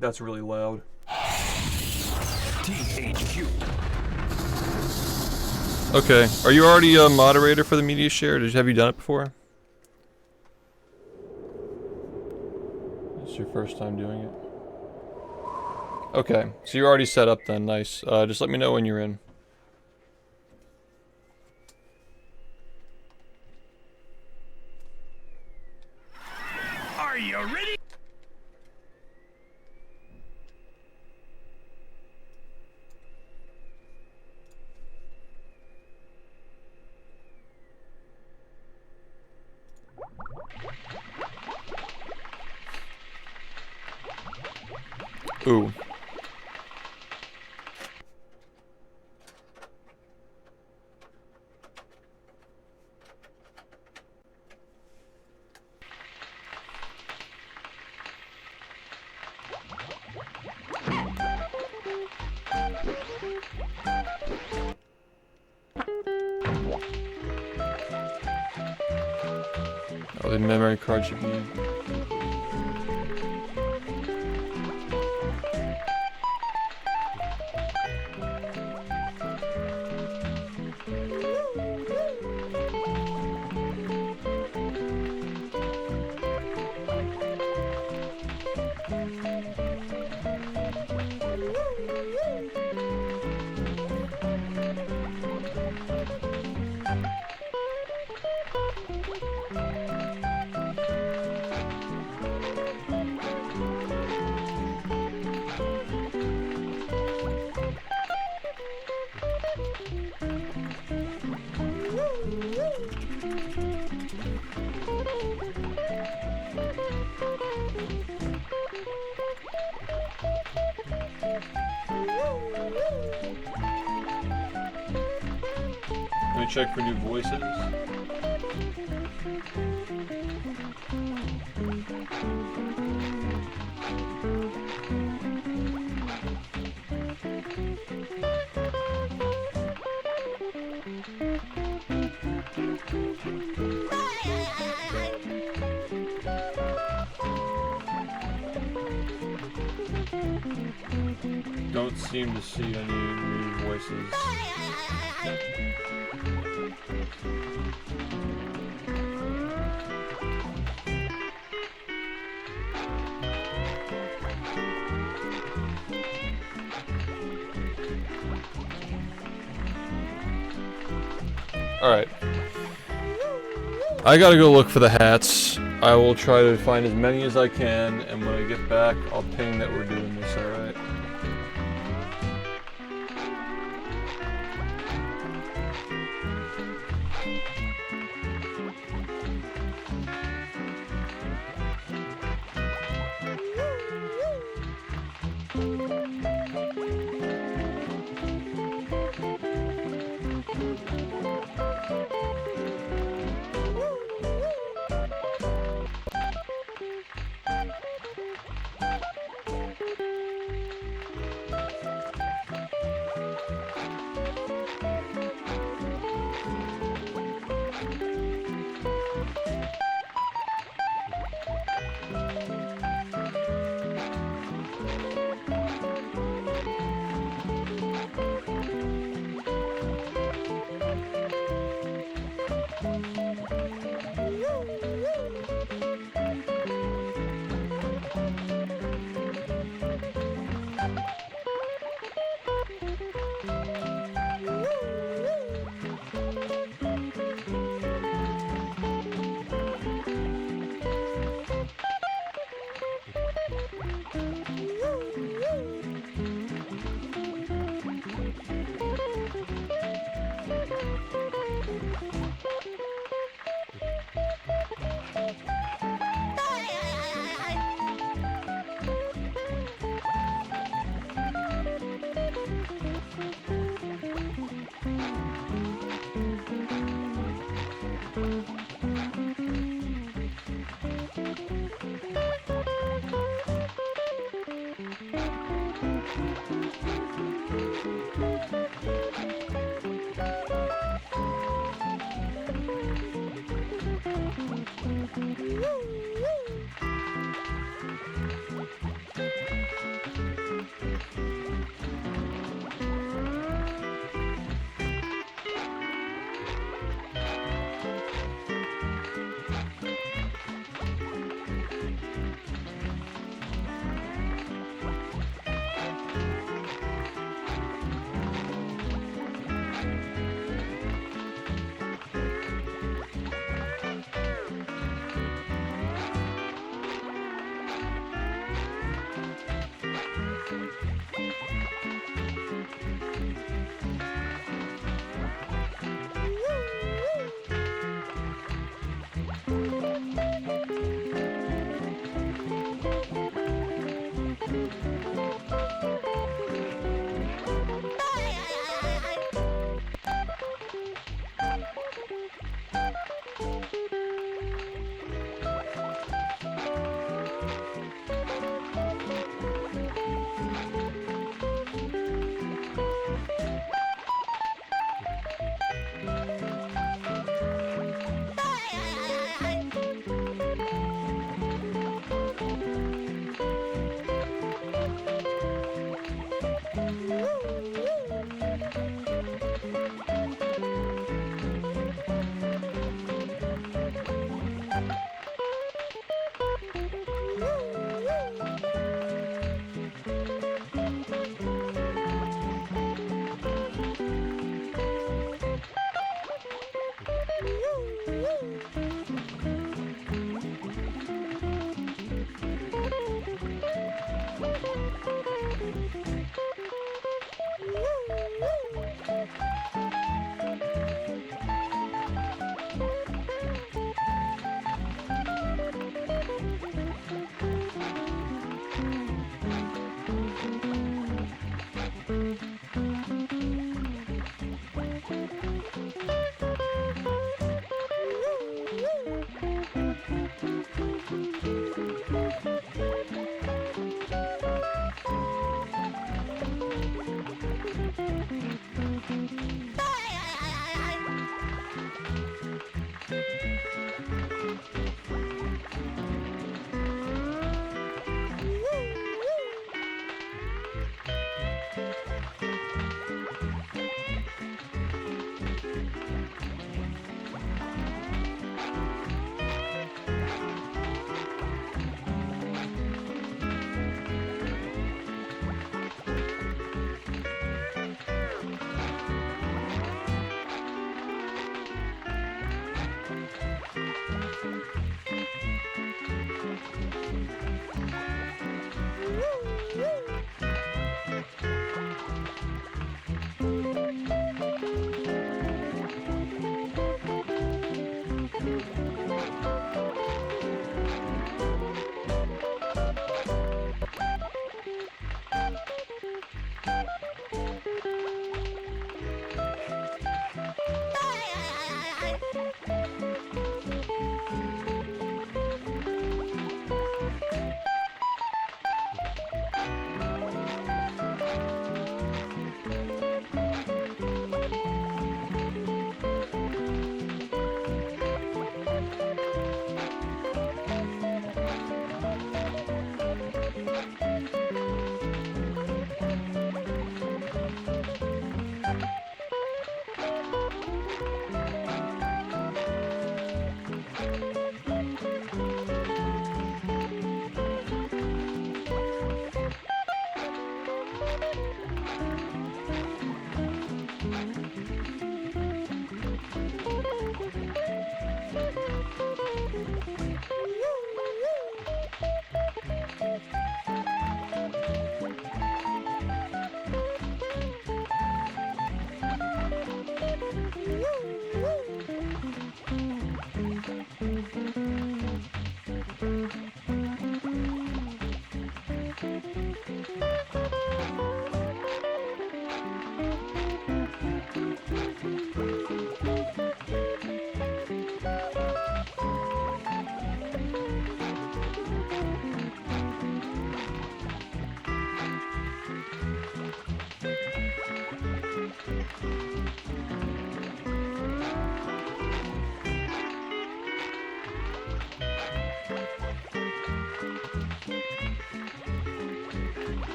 A: That's really loud.
E: THQ.
A: Okay, are you already a moderator for the media share? Have you done it before? This is your first time doing it? Okay, so you're already set up then, nice. Just let me know when you're in.
E: Are you ready?
A: Ooh. Oh, the memory card should be... Let me check for new voices. Don't seem to see any new voices. Alright. I gotta go look for the hats. I will try to find as many as I can, and when I get back, I'll ping that we're doing this, alright?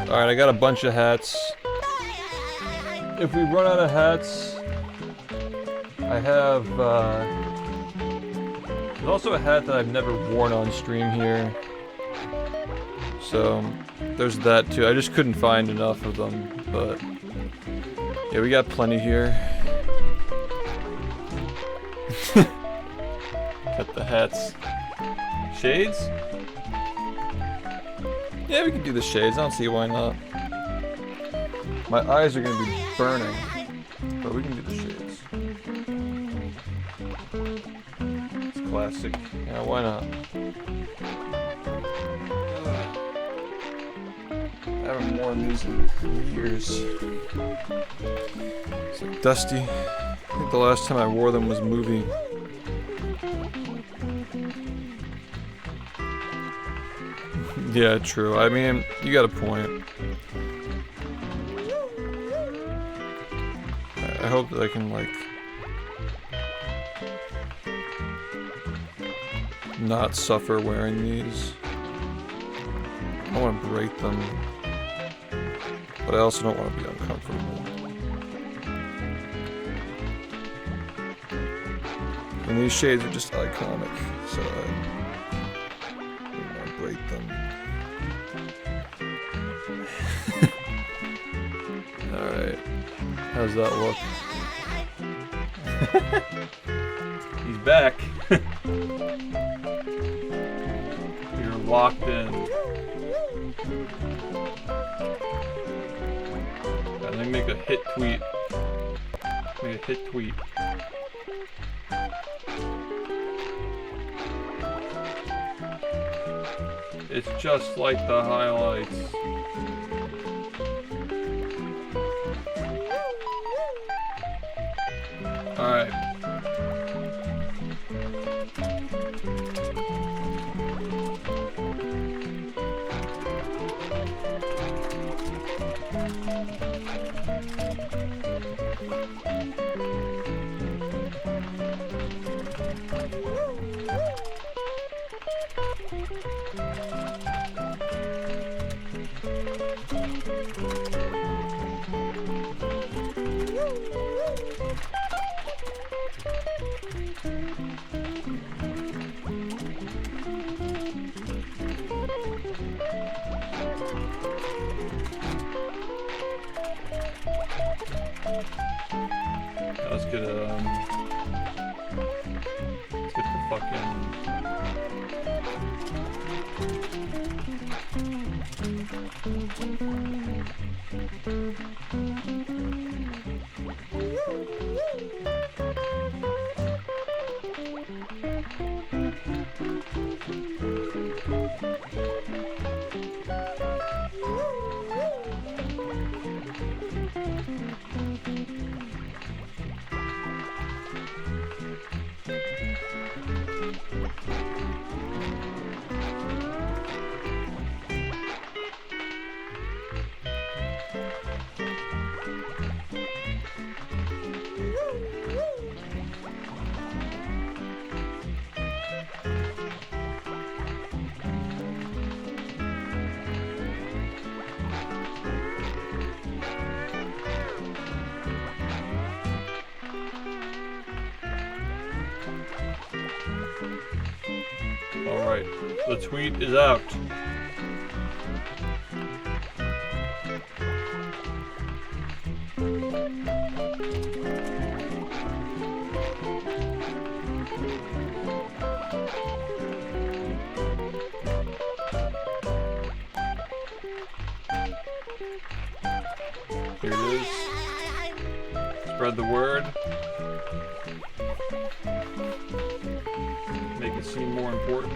A: Alright, I got a bunch of hats. If we run out of hats, I have, there's also a hat that I've never worn on stream here. So, there's that too. I just couldn't find enough of them, but yeah, we got plenty here. Got the hats. Shades? Yeah, we can do the shades. I don't see why not. My eyes are gonna be burning, but we can do the shades. It's classic. Yeah, why not? I haven't worn these in years. It's like dusty. I think the last time I wore them was movie. Yeah, true. I mean, you got a point. I hope that I can, like, not suffer wearing these. I want to break them, but I also don't want to be uncomfortable. And these shades are just iconic, so I don't want to break them. Alright, how's that look? He's back. You're locked in. And then make a hit tweet. Make a hit tweet. It's just like the highlights. Alright. Let's get the fucking. Alright, the tweet is out. Here it is. Spread the word. Make it seem more important.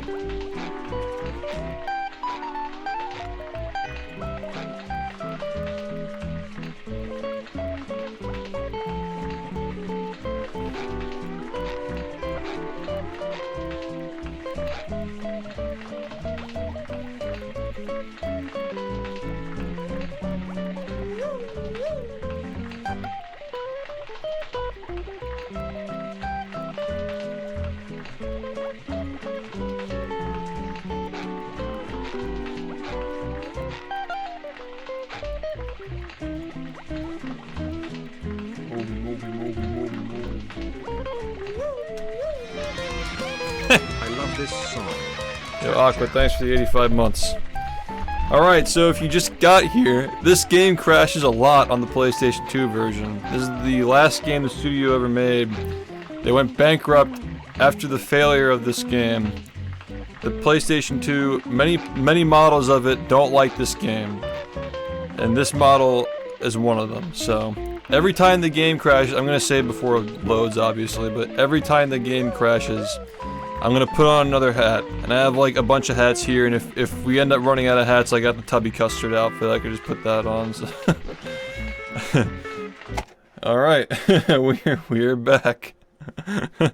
J: I love this song.
A: Yo, Aqua, thanks for the 85 months. Alright, so if you just got here, this game crashes a lot on the PlayStation 2 version. This is the last game the studio ever made. They went bankrupt after the failure of this game. The PlayStation 2, many models of it don't like this game. And this model is one of them, so... Every time the game crashes, I'm gonna say it before it loads obviously, but every time the game crashes, I'm gonna put on another hat. And I have like a bunch of hats here, and if we end up running out of hats, I got the Tubby Custard outfit, I could just put that on, so... Alright, we're back. I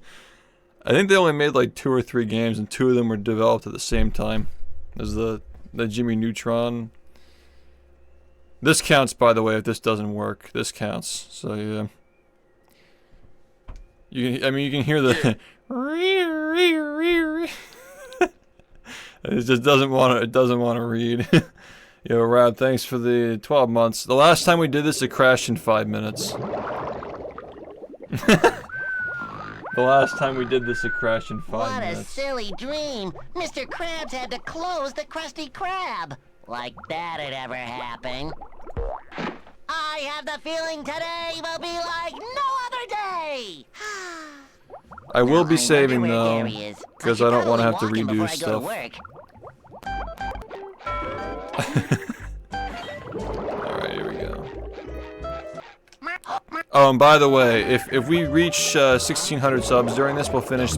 A: think they only made like 2 or 3 games, and 2 of them were developed at the same time. There's the Jimmy Neutron. This counts, by the way, if this doesn't work. This counts. So yeah. You can hear the it just doesn't want to read. Yo, Rad, thanks for the 12 months. The last time we did this, it crashed in 5 minutes. The last time we did this, it crashed in 5 minutes.
C: What a silly dream! Mr. Krabs had to close the Krusty Krab. Like that'd ever happen. I have the feeling today will be like no other day!
A: I will be saving though, because I don't want to have to redo stuff. Alright, here we go. Oh, and by the way, if we reach 1,600 subs during this, we'll finish